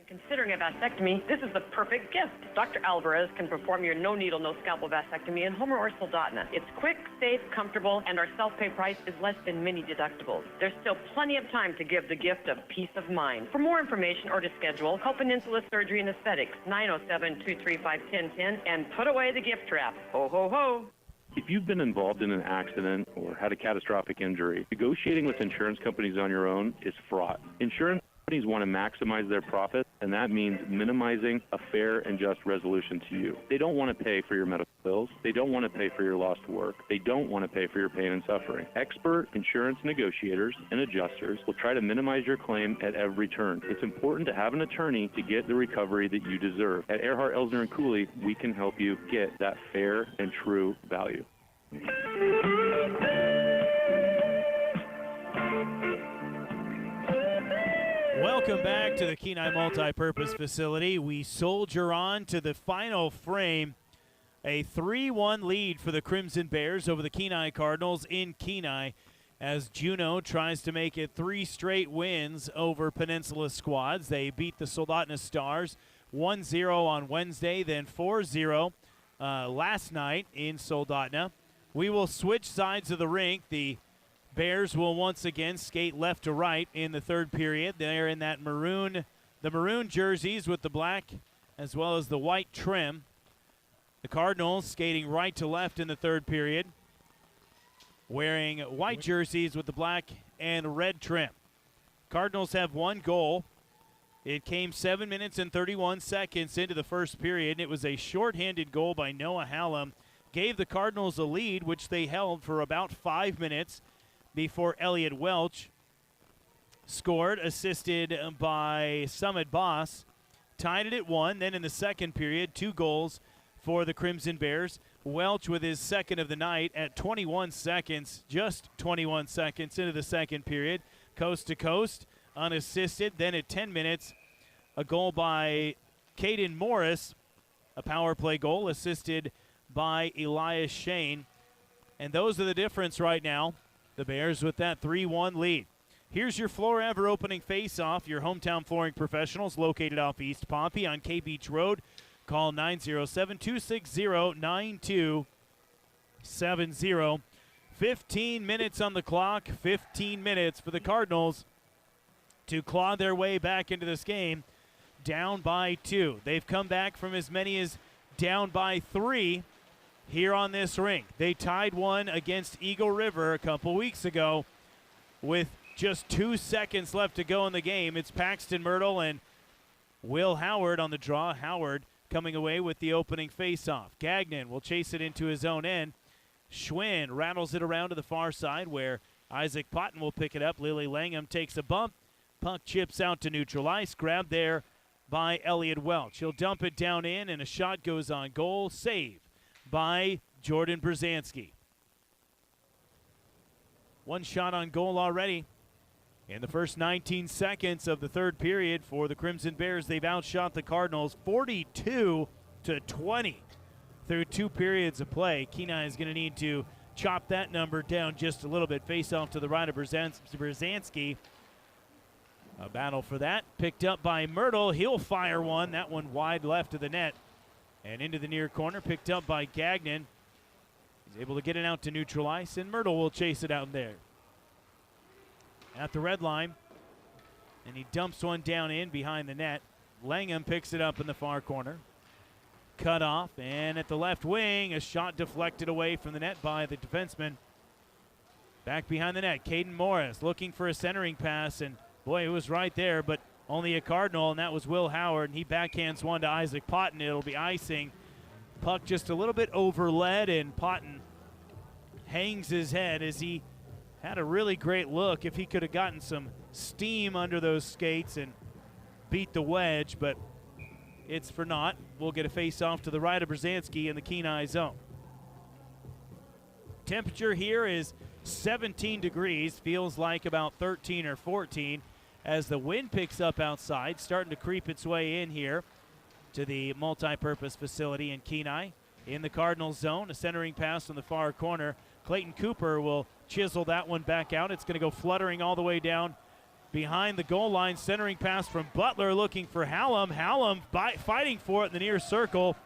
Considering a vasectomy, this is the perfect gift. Dr. Alvarez can perform your no-needle, no-scalpel vasectomy in Homer or Soldotna. It's quick, safe, comfortable, and our self-pay price is less than many deductibles. There's still plenty of time to give the gift of peace of mind. For more information or to schedule, call Peninsula Surgery and Aesthetics, 907-235-1010, and put away the gift trap. Ho, ho, ho. If you've been involved in an accident or had a catastrophic injury, negotiating with insurance companies on your own is fraught. Insurance companies want to maximize their profit, and that means minimizing a fair and just resolution to you. They don't want to pay for your medical bills. They don't want to pay for your lost work. They don't want to pay for your pain and suffering. Expert insurance negotiators and adjusters will try to minimize your claim at every turn. It's important to have an attorney to get the recovery that you deserve. At Earhart, Elsner & Cooley, we can help you get that fair and true value. Welcome back to the Kenai Multi-Purpose Facility. We soldier on to the final frame. A 3-1 lead for the Crimson Bears over the Kenai Cardinals in Kenai as Juneau tries to make it 3 straight wins over Peninsula squads. They beat the Soldotna Stars 1-0 on Wednesday, then 4-0 last night in Soldotna. We will switch sides of the rink. The Bears will once again skate left to right in the third period. They're in that maroon jerseys with the black as well as the white trim. The Cardinals skating right to left in the third period, wearing white jerseys with the black and red trim. Cardinals have one goal. It came 7 minutes and 31 seconds into the first period, and it was a shorthanded goal by Noah Hallam. Gave the Cardinals a lead, which they held for about 5 minutes before Elliot Welch scored, assisted by Summit Boss. Tied it at 1. Then in the second period, 2 goals for the Crimson Bears. Welch with his second of the night at 21 seconds, just 21 seconds into the second period. Coast to coast, unassisted. Then at 10 minutes, a goal by Caden Morris, a power play goal assisted by Elias Shane. And those are the difference right now. The Bears with that 3-1 lead. Here's your Floor Ever opening face-off. Your hometown flooring professionals located off East Pompey on K Beach Road. Call 907-260-9270. 15 minutes on the clock. 15 minutes for the Cardinals to claw their way back into this game. Down by 2. They've come back from as many as down by 3. Here on this rink. They tied one against Eagle River a couple weeks ago with just 2 seconds left to go in the game. It's Paxton Myrtle and Will Howard on the draw. Howard coming away with the opening faceoff. Gagnon will chase it into his own end. Schwinn rattles it around to the far side where Isaac Potton will pick it up. Lily Langham takes a bump. Puck chips out to neutral ice. Grabbed there by Elliot Welch. He'll dump it down in and a shot goes on goal. Save by Jordan Brzezinski. One shot on goal already. In the first 19 seconds of the third period for the Crimson Bears, they've outshot the Cardinals 42-20 through 2 periods of play. Kenai is going to need to chop that number down just a little bit. Face off to the right of Brzezinski. A battle for that. Picked up by Myrtle. He'll fire one. That one wide left of the net. And into the near corner, picked up by Gagnon. He's able to get it out to neutral ice, and Myrtle will chase it out there. At the red line, and he dumps one down in behind the net. Langham picks it up in the far corner. Cut off, and at the left wing, a shot deflected away from the net by the defenseman. Back behind the net, Caden Morris looking for a centering pass, and boy, it was right there, but only a Cardinal, and that was Will Howard, and he backhands one to Isaac Potton. It'll be icing. Puck just a little bit overled, and Potton hangs his head as he had a really great look if he could have gotten some steam under those skates and beat the wedge, but it's for naught. We'll get a face-off to the right of Brzezinski in the Kenai zone. Temperature here is 17 degrees, feels like about 13 or 14 as the wind picks up outside, starting to creep its way in here to the multi-purpose facility in Kenai. In the Cardinals zone, a centering pass on the far corner. Clayton Cooper will chisel that one back out. It's going to go fluttering all the way down behind the goal line. Centering pass from Butler looking for Hallam. Hallam fighting for it in the near circle.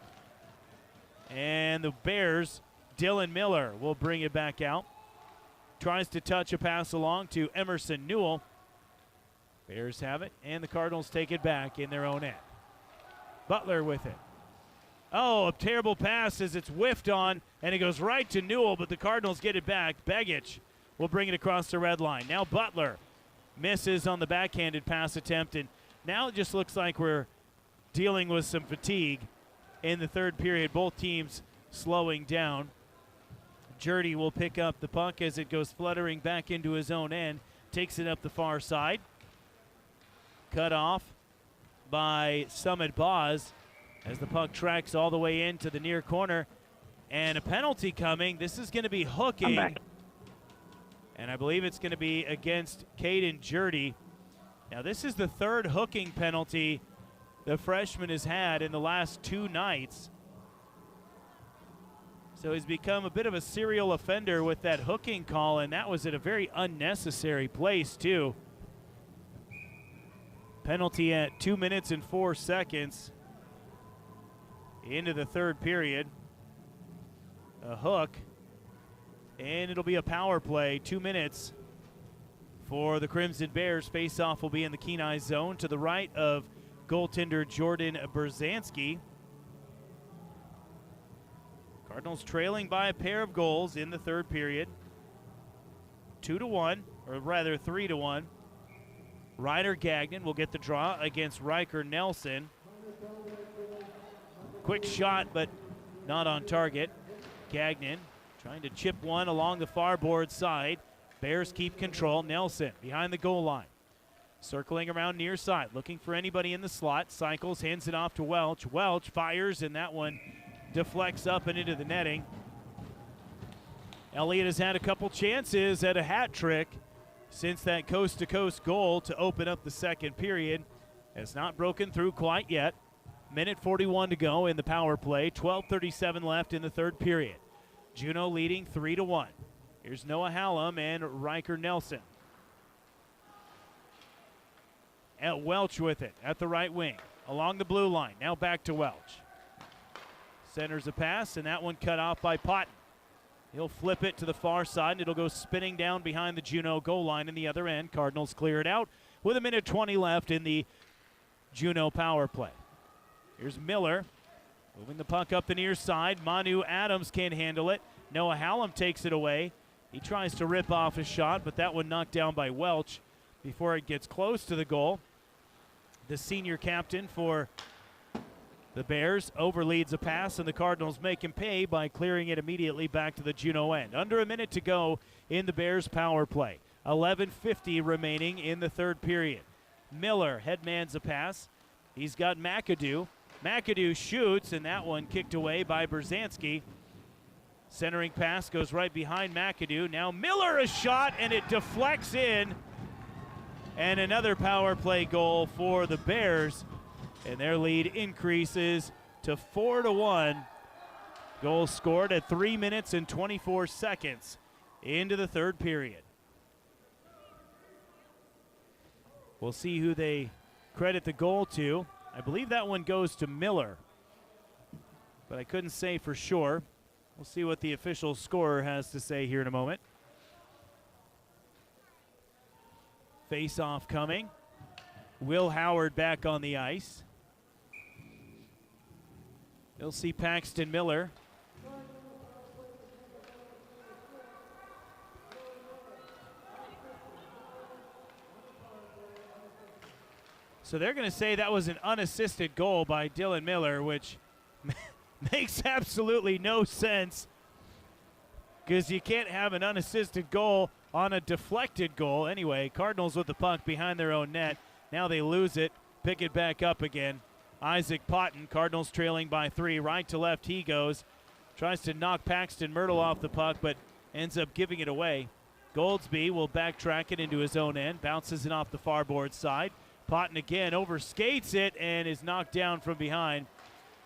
And the Bears, Dylan Miller will bring it back out. Tries to touch a pass along to Emerson Newell. Bears have it, and the Cardinals take it back in their own end. Butler with it. Oh, a terrible pass as it's whiffed on, and it goes right to Newell, but the Cardinals get it back. Begich will bring it across the red line. Now Butler misses on the backhanded pass attempt, and now it just looks like we're dealing with some fatigue in the third period. Both teams slowing down. Jurdy will pick up the puck as it goes fluttering back into his own end. Takes it up the far side. Cut off by Summit Boz as the puck tracks all the way into the near corner. And a penalty coming. This is going to be hooking. And I believe it's going to be against Caden Jurdy. Now, this is the third hooking penalty the freshman has had in the last 2 nights. So he's become a bit of a serial offender with that hooking call, and that was at a very unnecessary place, too. Penalty at 2 minutes and 4 seconds into the third period. A hook, and it'll be a power play. 2 minutes for the Crimson Bears. Face-off will be in the Kenai zone to the right of goaltender Jordan Brzezinski. Cardinals trailing by a pair of goals in the third period. 2-1, or rather 3-1. Ryder Gagnon will get the draw against Riker Nelson. Quick shot, but not on target. Gagnon trying to chip one along the far board side. Bears keep control. Nelson behind the goal line. Circling around near side, looking for anybody in the slot. Cycles, hands it off to Welch. Welch fires, and that one deflects up and into the netting. Elliott has had a couple chances at a hat trick since that coast-to-coast goal to open up the second period. Has not broken through quite yet. Minute 41 to go in the power play. 12:37 left in the third period. Juneau leading 3-1. Here's Noah Hallam and Riker Nelson. At Welch with it at the right wing. Along the blue line. Now back to Welch. Centers a pass, and that one cut off by Potton. He'll flip it to the far side, and it'll go spinning down behind the Juneau goal line in the other end. Cardinals clear it out with 1:20 left in the Juneau power play. Here's Miller moving the puck up the near side. Manu Adams can't handle it. Noah Hallam takes it away. He tries to rip off a shot, but that one knocked down by Welch before it gets close to the goal. The senior captain for the Bears overleads a pass, and the Cardinals make him pay by clearing it immediately back to the Juneau end. Under a minute to go in the Bears power play. 11:50 remaining in the third period. Miller headmans a pass. He's got McAdoo. McAdoo shoots, and that one kicked away by Brzezinski. Centering pass goes right behind McAdoo. Now Miller a shot, and it deflects in. And another power play goal for the Bears. And their lead increases to 4-1. Goal scored at 3 minutes and 24 seconds into the third period. We'll see who they credit the goal to. I believe that one goes to Miller, but I couldn't say for sure. We'll see what the official scorer has to say here in a moment. Face-off coming. Will Howard back on the ice. You'll see Paxton Miller. So they're going to say that was an unassisted goal by Dylan Miller, which makes absolutely no sense. because you can't have an unassisted goal on a deflected goal. Anyway, Cardinals with the puck behind their own net. Now they lose it, pick it back up again. Isaac Potton, Cardinals trailing by 3. Right to left he goes. Tries to knock Paxton Myrtle off the puck, but ends up giving it away. Goldsby will backtrack it into his own end. Bounces it off the far board side. Potton again overskates it and is knocked down from behind.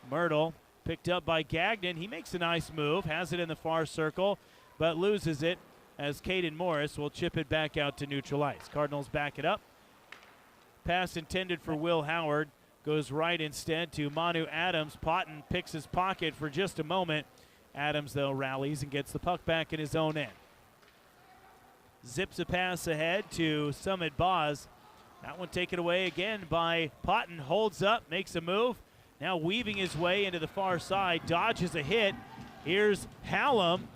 Myrtle picked up by Gagnon. He makes a nice move. Has it in the far circle, but loses it as Caden Morris will chip it back out to neutral ice. Cardinals back it up. Pass intended for Will Howard. Goes right instead to Manu Adams. Potton picks his pocket for just a moment. Adams, though, rallies and gets the puck back in his own end. Zips a pass ahead to Summit Boz. That one taken away again by Potton. Holds up, makes a move. Now weaving his way into the far side. Dodges a hit. Here's Hallam.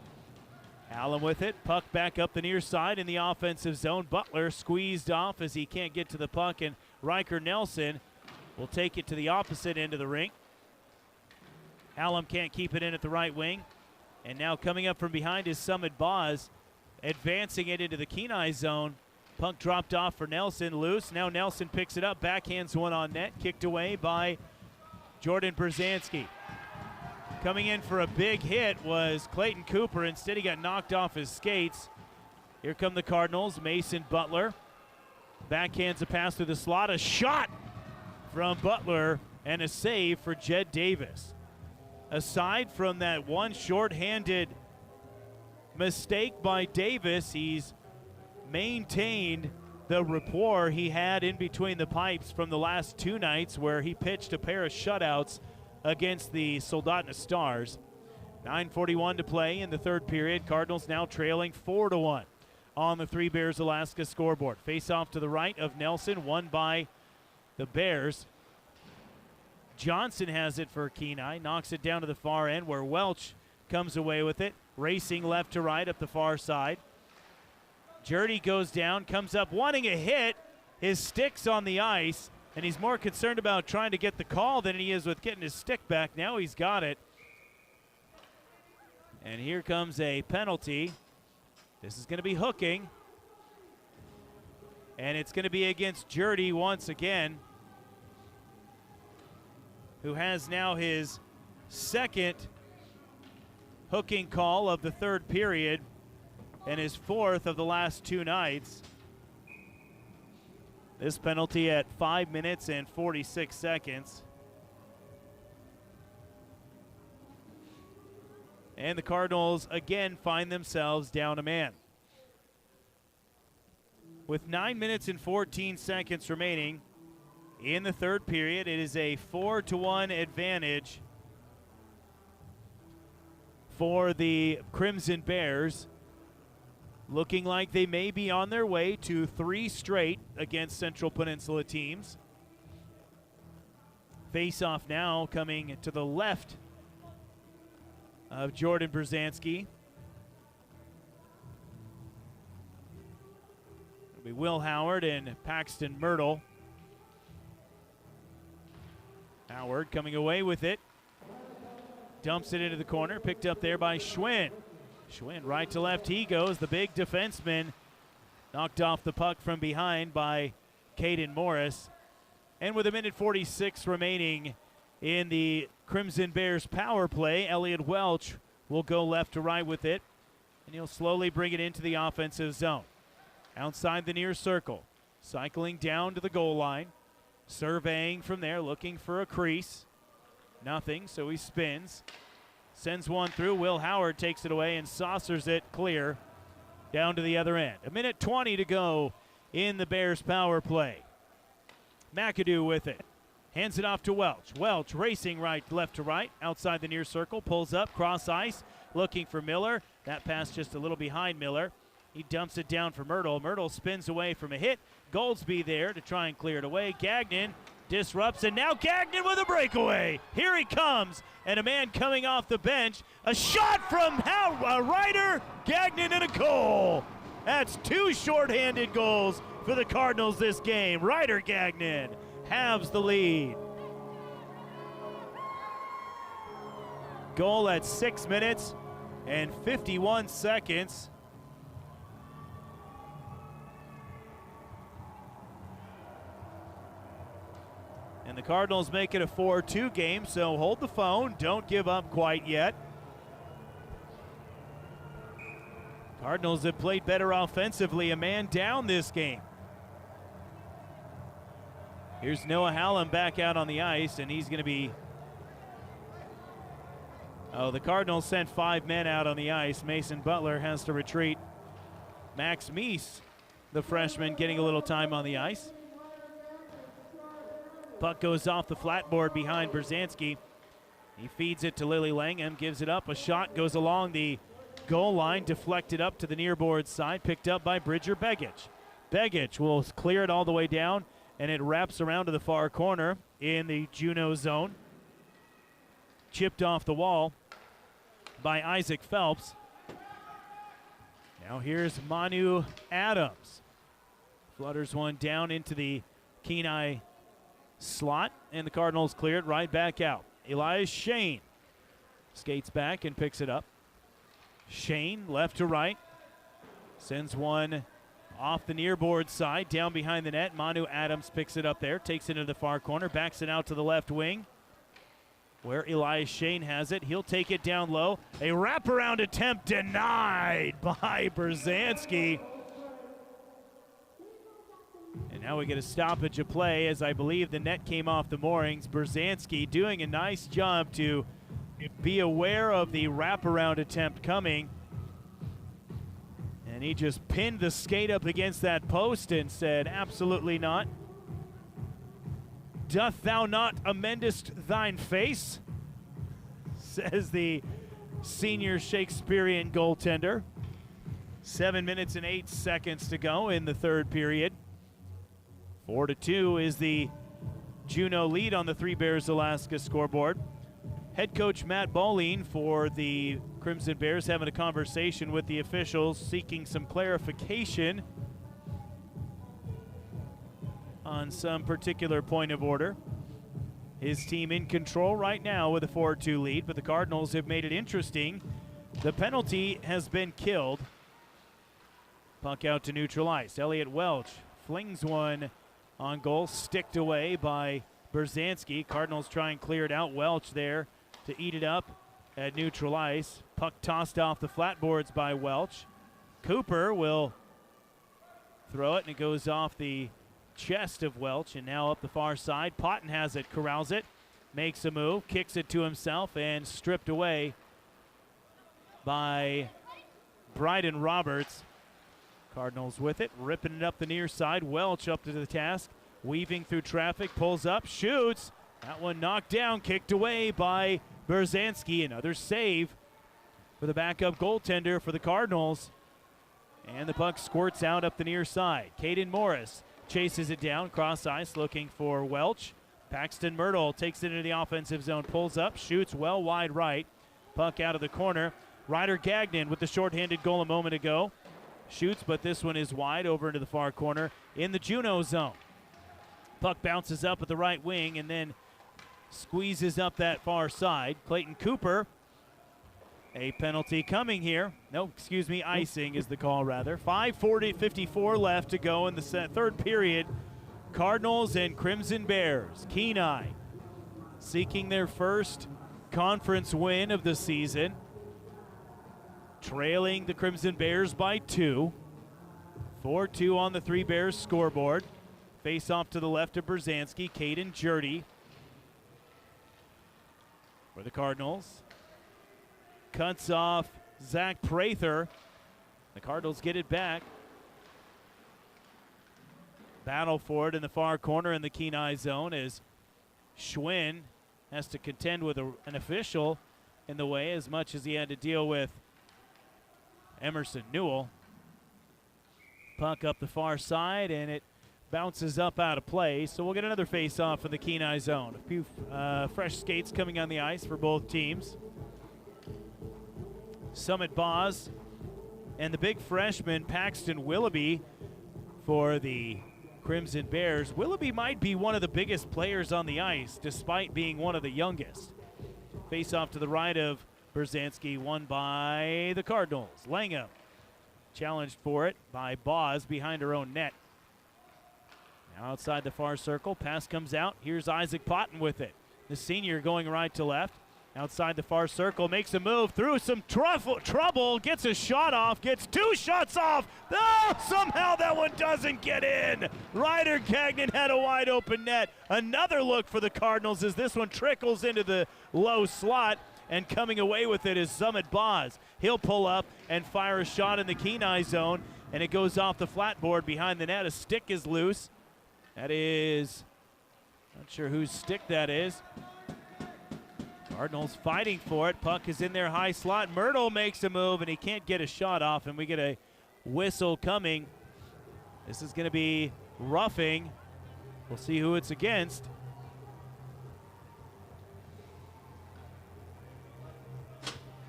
Hallam with it. Puck back up the near side in the offensive zone. Butler squeezed off as he can't get to the puck. And Riker Nelson will take it to the opposite end of the rink. Hallam can't keep it in at the right wing. And now coming up from behind is Summit Boz, advancing it into the Kenai zone. Puck dropped off for Nelson, loose. Now Nelson picks it up, backhands one on net, kicked away by Jordan Brzezinski. Coming in for a big hit was Clayton Cooper. Instead, he got knocked off his skates. Here come the Cardinals. Mason Butler backhands a pass through the slot. A shot from Butler and a save for Jed Davis. Aside from that one shorthanded mistake by Davis, he's maintained the rapport he had in between the pipes from the last 2 nights where he pitched a pair of shutouts against the Soldotna Stars. 9:41 to play in the third period. Cardinals now trailing 4-1 on the Three Bears Alaska scoreboard. Face off to the right of Nelson, won by the Bears. Johnson has it for Kenai, knocks it down to the far end where Welch comes away with it, racing left to right up the far side. Jurdy goes down, comes up wanting a hit. His stick's on the ice, and he's more concerned about trying to get the call than he is with getting his stick back. Now he's got it. And here comes a penalty. This is going to be hooking. And it's going to be against Jurdy once again, who has now his second hooking call of the third period and his fourth of the last 2 nights. This penalty at 5 minutes and 46 seconds. And the Cardinals again find themselves down a man. With 9 minutes and 14 seconds remaining in the third period, it is a 4-1 advantage for the Crimson Bears. Looking like they may be on their way to 3 straight against Central Peninsula teams. Face-off now coming to the left of Jordan Brzezinski. It'll be Will Howard and Paxton Myrtle. Howard coming away with it. Dumps it into the corner, picked up there by Schwinn. Schwinn right to left he goes, the big defenseman. Knocked off the puck from behind by Caden Morris. And with 1:46 remaining in the Crimson Bears power play, Elliot Welch will go left to right with it. And he'll slowly bring it into the offensive zone. Outside the near circle, cycling down to the goal line. Surveying from there, looking for a crease. Nothing, so he spins. Sends one through. Will Howard takes it away and saucers it clear down to the other end. 1:20 to go in the Bears power play. McAdoo with it. Hands it off to Welch. Welch racing left to right. Outside the near circle. Pulls up, cross ice. Looking for Miller. That pass just a little behind Miller. He dumps it down for Myrtle. Myrtle spins away from a hit. Goldsby there to try and clear it away. Gagnon disrupts, and now Gagnon with a breakaway. Here he comes, and a man coming off the bench. A shot from Ryder, Gagnon, and a goal. That's 2 shorthanded goals for the Cardinals this game. Ryder Gagnon halves the lead. Goal at 6 minutes and 51 seconds. And the Cardinals make it a 4-2 game, so hold the phone. Don't give up quite yet. Cardinals have played better offensively, a man down this game. Here's Noah Hallam back out on the ice, and he's going to be... Oh, the Cardinals sent 5 men out on the ice. Mason Butler has to retreat. Max Meese, the freshman, getting a little time on the ice. Puck goes off the flat board behind Brzezinski. He feeds it to Lily Langham, gives it up. A shot goes along the goal line, deflected up to the near board side, picked up by Bridger Begich. Begich will clear it all the way down, and it wraps around to the far corner in the Juneau zone. Chipped off the wall by Isaac Phelps. Now here's Manu Adams. Flutters one down into the Kenai slot, and the Cardinals clear it right back out. Elias Shane skates back and picks it up. Shane left to right, sends one off the near board side, down behind the net. Manu Adams picks it up there, takes it into the far corner, backs it out to the left wing, where Elias Shane has it. He'll take it down low. A wraparound attempt denied by Brzezinski. And now we get a stoppage of play, as I believe the net came off the moorings. Brzezinski doing a nice job to be aware of the wraparound attempt coming. And he just pinned the skate up against that post and said, absolutely not. Doth thou not amendest thine face? Says the senior Shakespearean goaltender. 7 minutes and 8 seconds to go in the third period. 4-2 is the Juneau lead on the Three Bears Alaska scoreboard. Head coach Matt Boline for the Crimson Bears having a conversation with the officials, seeking some clarification on some particular point of order. His team in control right now with a 4-2 lead, but the Cardinals have made it interesting. The penalty has been killed. Puck out to neutral ice. Elliott Welch flings one on goal, sticked away by Brzezinski. Cardinals try and clear it out. Welch there to eat it up at neutral ice. Puck tossed off the flat boards by Welch. Cooper will throw it, and it goes off the chest of Welch, and now up the far side. Potton has it, corrals it, makes a move, kicks it to himself, and stripped away by Bryden Roberts. Cardinals with it, ripping it up the near side. Welch up to the task, weaving through traffic, pulls up, shoots. That one knocked down, kicked away by Brzezinski. Another save for the backup goaltender for the Cardinals. And the puck squirts out up the near side. Caden Morris chases it down, cross ice, looking for Welch. Paxton Myrtle takes it into the offensive zone, pulls up, shoots well wide right. Puck out of the corner. Ryder Gagnon with the shorthanded goal a moment ago. Shoots, but this one is wide over into the far corner in the Juneau zone. Puck bounces up at the right wing and then squeezes up that far side. Clayton Cooper, a penalty coming here. No, excuse me, icing is the call rather. 5:54 left to go in the third period. Cardinals and Crimson Bears. Kenai seeking their first conference win of the season, trailing the Crimson Bears by 2. 4-2 on the Three Bears scoreboard. Face off to the left of Brzezinski. Caden Jurdy for the Cardinals. Cuts off Zach Prather. The Cardinals get it back. Battle for it in the far corner in the Kenai zone as Schwinn has to contend with an official in the way as much as he had to deal with Emerson Newell. Puck up the far side, and it bounces up out of play. So we'll get another face-off in the Kenai zone. A few fresh skates coming on the ice for both teams. Summit Boz and the big freshman Paxton Willoughby for the Crimson Bears. Willoughby might be one of the biggest players on the ice, despite being one of the youngest. Face-off to the right of Brzezinski won by the Cardinals. Langham challenged for it by Boz behind her own net. Now outside the far circle, pass comes out. Here's Isaac Potton with it. The senior going right to left. Outside the far circle, makes a move through some trouble, gets a shot off, gets 2 shots off. Oh, somehow that one doesn't get in. Ryder Gagnon had a wide open net. Another look for the Cardinals as this one trickles into the low slot, and coming away with it is Summit Boz. He'll pull up and fire a shot in the Kenai zone, and it goes off the flat board behind the net. A stick is loose. That is, not sure whose stick that is. Cardinals fighting for it. Puck is in their high slot. Myrtle makes a move, and he can't get a shot off, and we get a whistle coming. This is going to be roughing. We'll see who it's against.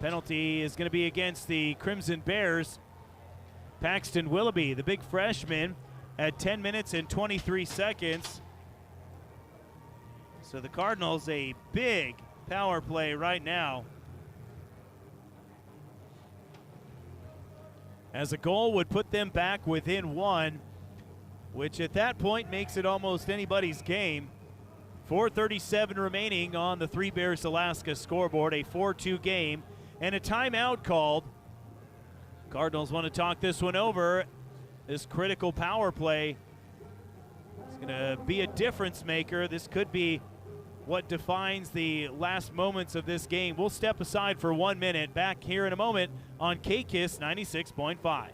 Penalty is going to be against the Crimson Bears. Paxton Willoughby, the big freshman, at 10 minutes and 23 seconds. So the Cardinals, a big power play right now. As a goal would put them back within 1, which at that point makes it almost anybody's game. 4:37 remaining on the Three Bears Alaska scoreboard, a 4-2 game, and a timeout called. Cardinals want to talk this one over. This critical power play is going to be a difference maker. This could be what defines the last moments of this game. We'll step aside for 1 minute. Back here in a moment on KKISS 96.5.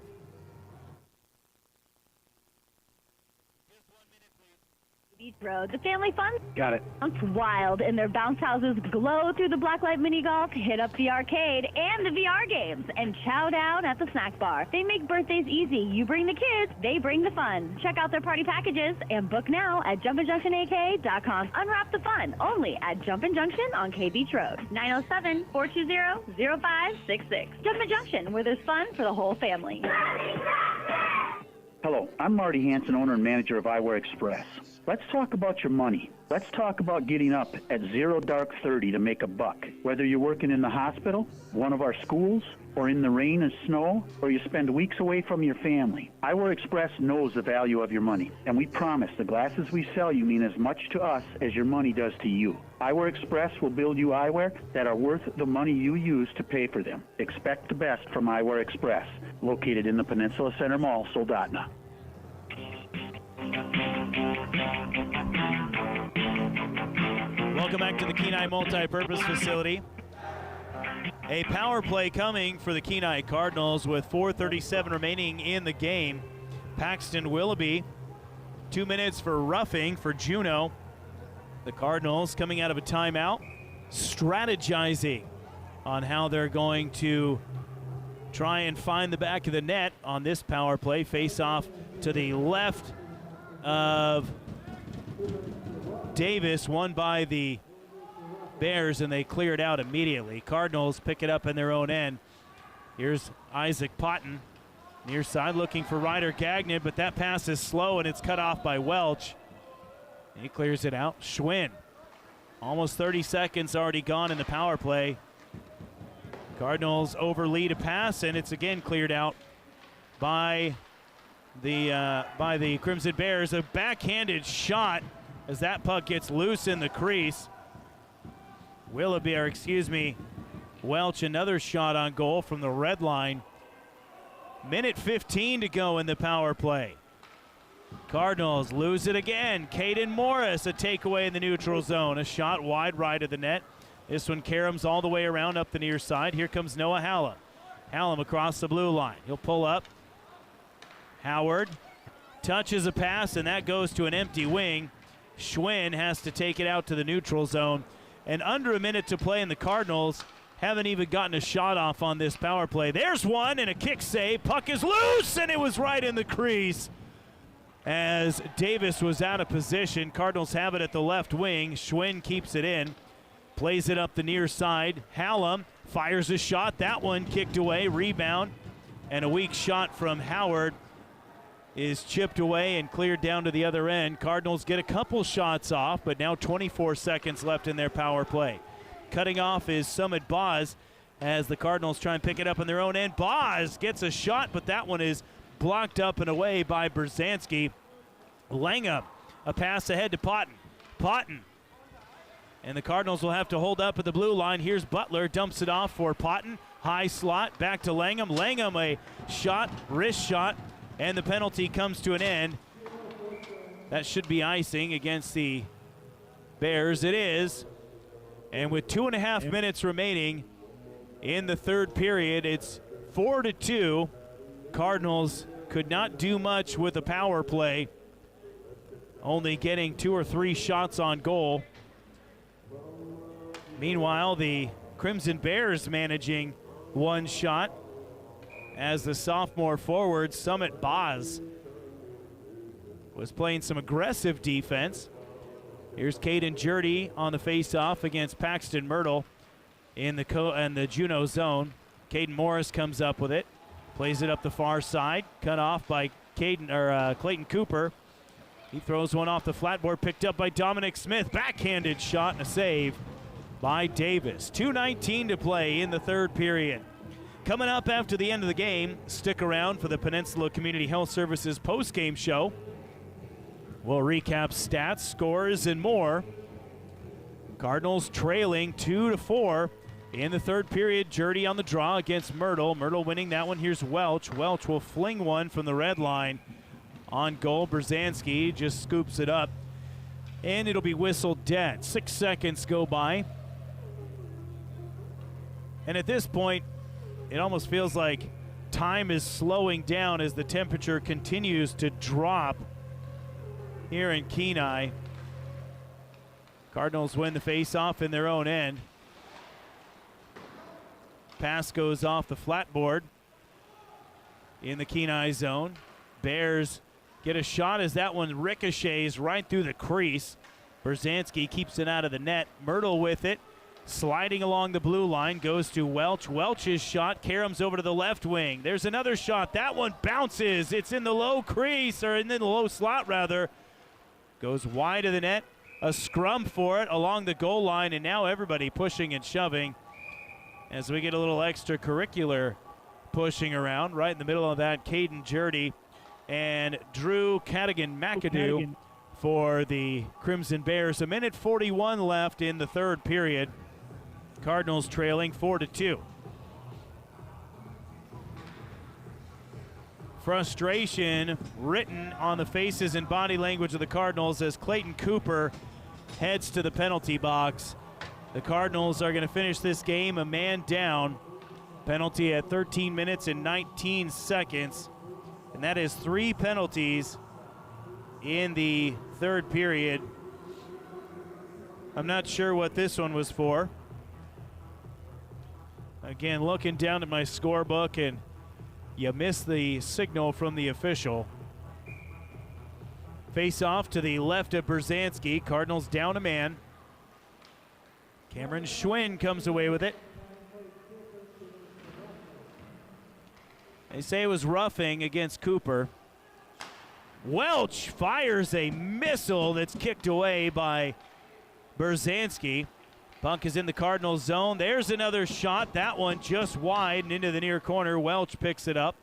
Beach Road. The family fun Got it. sounds wild, and their bounce houses glow through the Blacklight Mini Golf, hit up the arcade and the VR games, and chow down at the snack bar. They make birthdays easy. You bring the kids, they bring the fun. Check out their party packages and book now at jumpinjunctionak.com. Unwrap the fun only at Jumpin' Junction on K Beach Road. 907-420-0566. Jumpin' Junction, where there's fun for the whole family. Hello, I'm Marty Hansen, owner and manager of Eyewear Express. Let's talk about your money. Let's talk about getting up at 0:30 to make a buck. Whether you're working in the hospital, one of our schools, or in the rain and snow, or you spend weeks away from your family. Eyewear Express knows the value of your money, and we promise the glasses we sell you mean as much to us as your money does to you. Eyewear Express will build you eyewear that are worth the money you use to pay for them. Expect the best from Eyewear Express, located in the Peninsula Center Mall, Soldotna. Welcome back to the Kenai Multi-Purpose Facility. A power play coming for the Kenai Cardinals with 4:37 remaining in the game. Paxton Willoughby, 2 minutes for roughing for Juneau. The Cardinals coming out of a timeout, strategizing on how they're going to try and find the back of the net on this power play. Face off to the left of Davis, won by the Bears, and they clear it out immediately. Cardinals pick it up in their own end. Here's Isaac Potton, near side, looking for Ryder Gagnon, but that pass is slow and it's cut off by Welch. He clears it out. Schwinn, almost 30 seconds already gone in the power play. Cardinals overlead a pass, and it's again cleared out by the Crimson Bears. A backhanded shot as that puck gets loose in the crease. Welch, another shot on goal from the red line. Minute 15 to go in the power play. Cardinals lose it again. Caden Morris, a takeaway in the neutral zone. A shot wide right of the net. This one caroms all the way around up the near side. Here comes Noah Hallam. Hallam across the blue line. He'll pull up. Howard touches a pass, and that goes to an empty wing. Schwinn has to take it out to the neutral zone. And under a minute to play, and the Cardinals haven't even gotten a shot off on this power play. There's one, and a kick save. Puck is loose, and it was right in the crease as Davis was out of position. Cardinals have it at the left wing. Schwinn keeps it in, plays it up the near side. Hallam fires a shot. That one kicked away. Rebound, and a weak shot from Howard is chipped away and cleared down to the other end. Cardinals get a couple shots off, but now 24 seconds left in their power play. Cutting off is Summit Boz, as the Cardinals try and pick it up on their own end. Boz gets a shot, but that one is blocked up and away by Brzezinski. Langham, a pass ahead to Potton. And the Cardinals will have to hold up at the blue line. Here's Butler, dumps it off for Potton. High slot, back to Langham. Langham, a shot, wrist shot, and the penalty comes to an end. That should be icing against the Bears. It is. And with 2.5 minutes remaining in the third period, it's 4-2. Cardinals could not do much with a power play, only getting 2 or 3 shots on goal. Meanwhile, the Crimson Bears managing 1 shot as the sophomore forward, Summit Boz, was playing some aggressive defense. Here's Caden Jurdy on the faceoff against Paxton Myrtle in the Juneau zone. Caden Morris comes up with it, plays it up the far side, cut off by Clayton Cooper. He throws one off the flat board, picked up by Dominic Smith. Backhanded shot and a save by Davis. 2:19 to play in the third period. Coming up after the end of the game, stick around for the Peninsula Community Health Services post-game show. We'll recap stats, scores, and more. Cardinals trailing 2-4 in the third period. Jurdy on the draw against Myrtle. Myrtle winning that one. Here's Welch. Welch will fling one from the red line on goal. Brzezinski just scoops it up, and it'll be whistled dead. 6 seconds go by. And at this point, it almost feels like time is slowing down as the temperature continues to drop here in Kenai. Cardinals win the face-off in their own end. Pass goes off the flat board in the Kenai zone. Bears get a shot as that one ricochets right through the crease. Brzezinski keeps it out of the net. Myrtle with it, sliding along the blue line, goes to Welch. Welch's shot caroms over to the left wing. There's another shot. That one bounces. It's in the low crease, or in the low slot, rather. Goes wide of the net. A scrum for it along the goal line, and now everybody pushing and shoving as we get a little extracurricular pushing around. Right in the middle of that, Caden Jurdy and Drew Cadigan-McAdoo for the Crimson Bears. 1:41 left in the third period. Cardinals trailing 4-2. Frustration written on the faces and body language of the Cardinals as Clayton Cooper heads to the penalty box. The Cardinals are going to finish this game a man down. Penalty at 13 minutes and 19 seconds. And that is 3 penalties in the third period. I'm not sure what this one was for. Again, looking down at my scorebook, and you miss the signal from the official. Face off to the left of Brzezinski. Cardinals down a man. Cameron Schwinn comes away with it. They say it was roughing against Cooper. Welch fires a missile that's kicked away by Brzezinski. Puck is in the Cardinals zone. There's another shot. That one just wide and into the near corner. Welch picks it up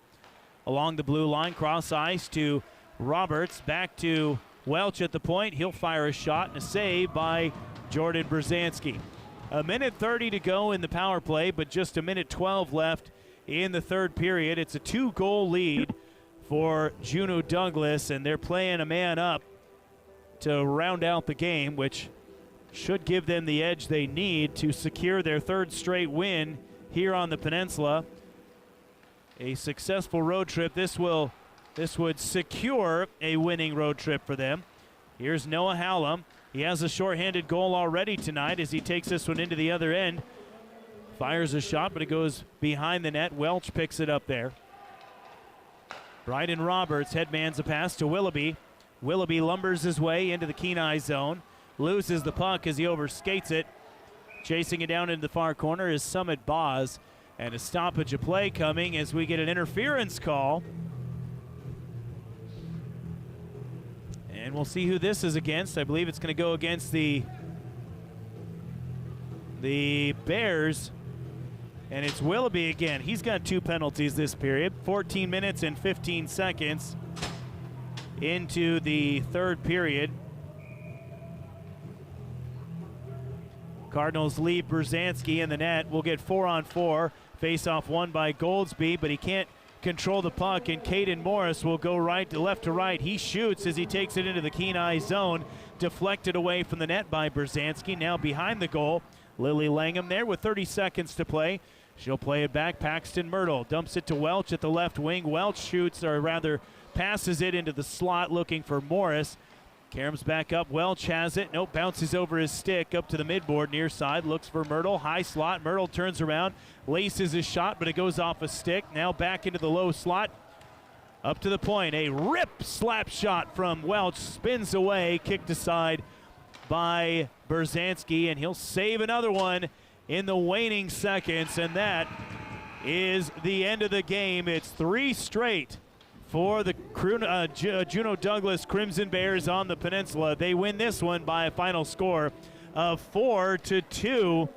along the blue line. Cross ice to Roberts. Back to Welch at the point. He'll fire a shot and a save by Jordan Brzezinski. 1:30 to go in the power play, but just 1:12 left in the third period. It's a 2-goal lead for Juneau Douglas, and they're playing a man up to round out the game, which should give them the edge they need to secure their third straight win here on the peninsula. A successful road trip. This would secure a winning road trip for them. Here's Noah Hallam. He has a shorthanded goal already tonight as he takes this one into the other end. Fires a shot, but it goes behind the net. Welch picks it up there. Bryden Roberts headmans a pass to Willoughby. Willoughby lumbers his way into the Kenai zone. Loses the puck as he overskates it. Chasing it down into the far corner is Summit Boz. And a stoppage of play coming as we get an interference call. And we'll see who this is against. I believe it's going to go against the Bears. And it's Willoughby again. He's got 2 penalties this period. 14 minutes and 15 seconds into the third period. Cardinals leave Brzezinski in the net. We'll get 4-on-4. Face-off won by Goldsby, but he can't control the puck, and Caden Morris will go left to right. He shoots as he takes it into the Kenai zone. Deflected away from the net by Brzezinski. Now behind the goal. Lily Langham there with 30 seconds to play. She'll play it back. Paxton Myrtle dumps it to Welch at the left wing. Welch shoots, or rather passes it into the slot looking for Morris. Karam's back up. Welch has it. Nope, bounces over his stick up to the midboard near side. Looks for Myrtle. High slot. Myrtle turns around. Laces his shot, but it goes off a stick. Now back into the low slot. Up to the point. A rip slap shot from Welch. Spins away. Kicked aside by Brzezinski, and he'll save another one in the waning seconds, and that is the end of the game. It's 3 straight for the Juneau Douglas Crimson Bears on the peninsula. They win this one by a final score of 4-2.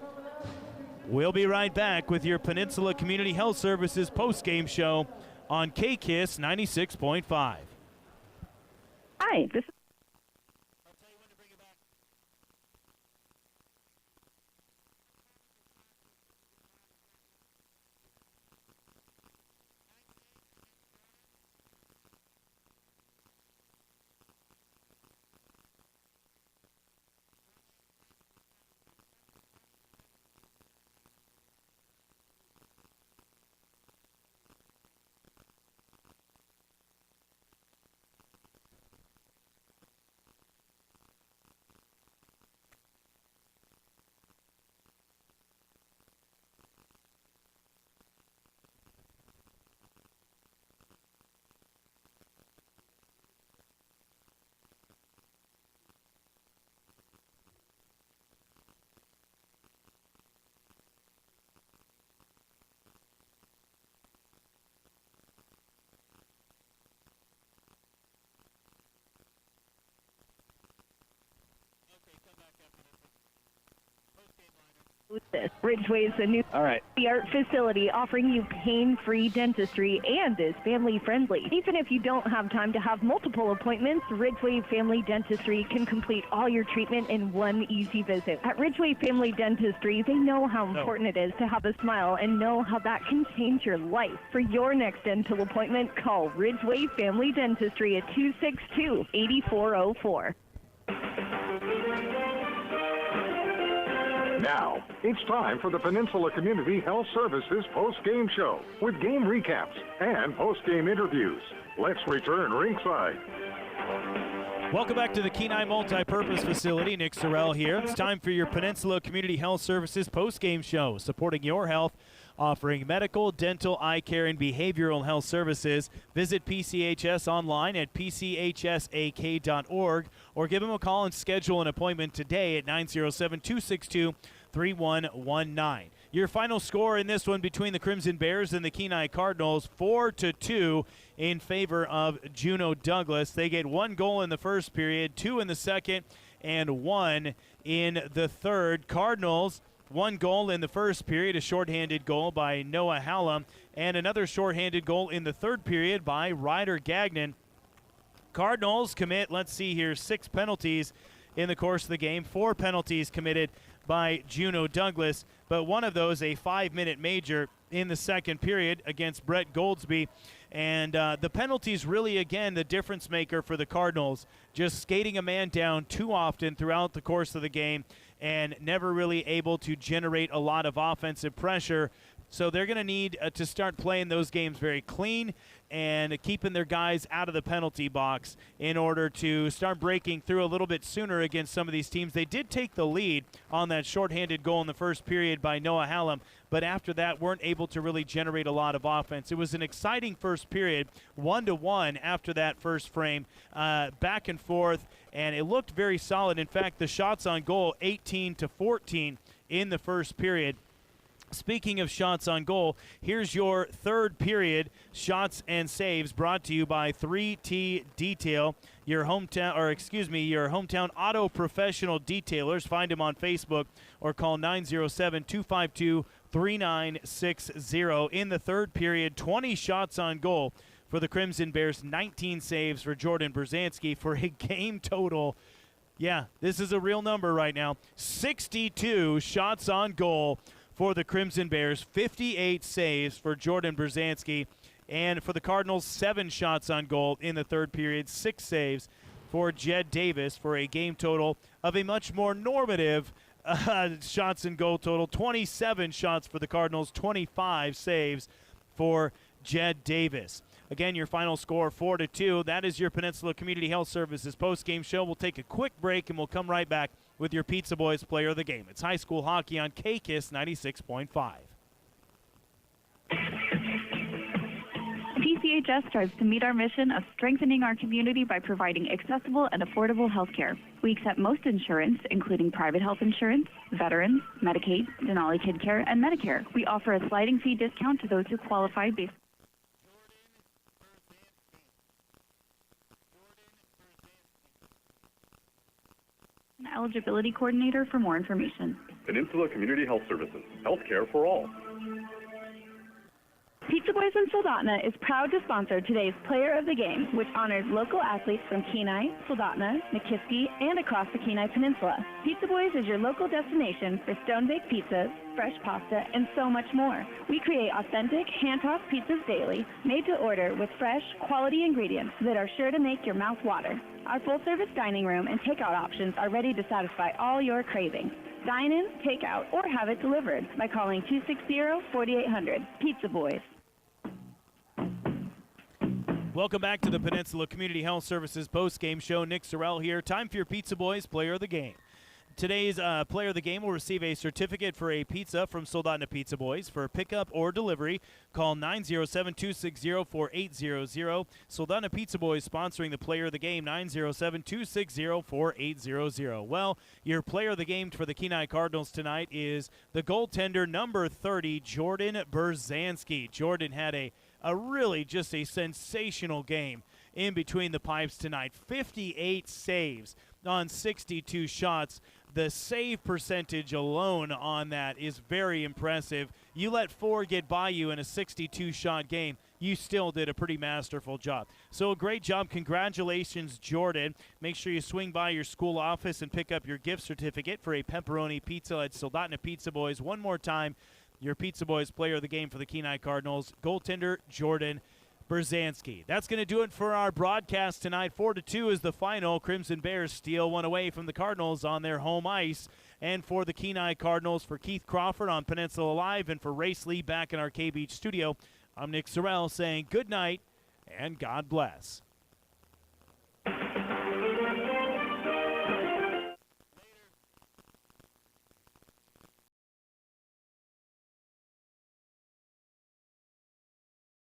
We'll be right back with your Peninsula Community Health Services post-game show on KKISS 96.5. Hi, this is Ridgeway is a new art facility offering you pain-free dentistry and is family-friendly. Even if you don't have time to have multiple appointments, Ridgeway Family Dentistry can complete all your treatment in one easy visit. At Ridgeway Family Dentistry, they know how important it is to have a smile and know how that can change your life. For your next dental appointment, call Ridgeway Family Dentistry at 262-8404. Now, it's time for the Peninsula Community Health Services post-game show with game recaps and post-game interviews. Let's return ringside. Welcome back to the Kenai Multi-Purpose Facility. Nick Sorrell here. It's time for your Peninsula Community Health Services post-game show, supporting your health, offering medical, dental, eye care, and behavioral health services. Visit PCHS online at pchsak.org or give them a call and schedule an appointment today at 907-262-3119. Your final score in this one between the Crimson Bears and the Kenai Cardinals, 4-2 in favor of Juneau Douglas. They get 1 goal in the first period, 2 in the second, and 1 in the third. Cardinals, 1 goal in the first period, a shorthanded goal by Noah Hallam, and another shorthanded goal in the third period by Ryder Gagnon. Cardinals commit, 6 penalties in the course of the game. 4 penalties committed by Juneau Douglas, but one of those a 5-minute major in the second period against Brett Goldsby. And the penalties really, again, the difference maker for the Cardinals, just skating a man down too often throughout the course of the game and never really able to generate a lot of offensive pressure. So they're going to need to start playing those games very clean and keeping their guys out of the penalty box in order to start breaking through a little bit sooner against some of these teams. They did take the lead on that shorthanded goal in the first period by Noah Hallam, but after that weren't able to really generate a lot of offense. It was an exciting first period, 1-1 after that first frame, back and forth, and it looked very solid. In fact, the shots on goal, 18-14 in the first period. Speaking of shots on goal, here's your third period shots and saves brought to you by 3T Detail, your hometown auto professional detailers. Find them on Facebook or call 907-252 3960. In the third period, 20 shots on goal for the Crimson Bears, 19 saves for Jordan Brzezinski for a game total. Yeah, this is a real number right now. 62 shots on goal for the Crimson Bears, 58 saves for Jordan Brzezinski. And for the Cardinals, 7 shots on goal in the third period, 6 saves for Jed Davis for a game total of a much more normative shots and goal total. 27 shots for the Cardinals, 25 saves for Jed Davis. Again, your final score 4-2. That is your Peninsula Community Health Services post-game show. We'll take a quick break and we'll come right back with your Pizza Boys player of the game. It's high school hockey on KKISS 96.5. PCHS strives to meet our mission of strengthening our community by providing accessible and affordable health care. We accept most insurance, including private health insurance, veterans, Medicaid, Denali Kid Care, and Medicare. We offer a sliding fee discount to those who qualify based on eligibility coordinator for more information. Peninsula Community Health Services. Healthcare for all. Pizza Boys in Soldotna is proud to sponsor today's Player of the Game, which honors local athletes from Kenai, Soldotna, Nikiski, and across the Kenai Peninsula. Pizza Boys is your local destination for stone-baked pizzas, fresh pasta, and so much more. We create authentic, hand-tossed pizzas daily, made to order with fresh, quality ingredients that are sure to make your mouth water. Our full-service dining room and takeout options are ready to satisfy all your cravings. Dine in, take out, or have it delivered by calling 260-4800. Pizza Boys. Welcome back to the Peninsula Community Health Services post-game show. Nick Sorrell here. Time for your Pizza Boys Player of the Game. Today's Player of the Game will receive a certificate for a pizza from Soldotna Pizza Boys. For pickup or delivery, call 907-260-4800. Soldotna Pizza Boys sponsoring the Player of the Game, 907-260-4800. Well, your Player of the Game for the Kenai Cardinals tonight is the goaltender number 30, Jordan Brzezinski. Jordan had a really just a sensational game in between the pipes tonight. 58 saves on 62 shots. The save percentage alone on that is very impressive. You let 4 get by you in a 62-shot game, you still did a pretty masterful job. So a great job. Congratulations, Jordan. Make sure you swing by your school office and pick up your gift certificate for a pepperoni pizza at Soldotna Pizza Boys. One more time, your Pizza Boys Player of the Game for the Kenai Cardinals, goaltender Jordan Brzezinski. That's going to do it for our broadcast tonight. 4-2 is the final. Crimson Bears steal one away from the Cardinals on their home ice. And for the Kenai Cardinals, for Keith Crawford on Peninsula Live and for Race Lee back in our K-Beach studio, I'm Nick Sorrell saying good night and God bless.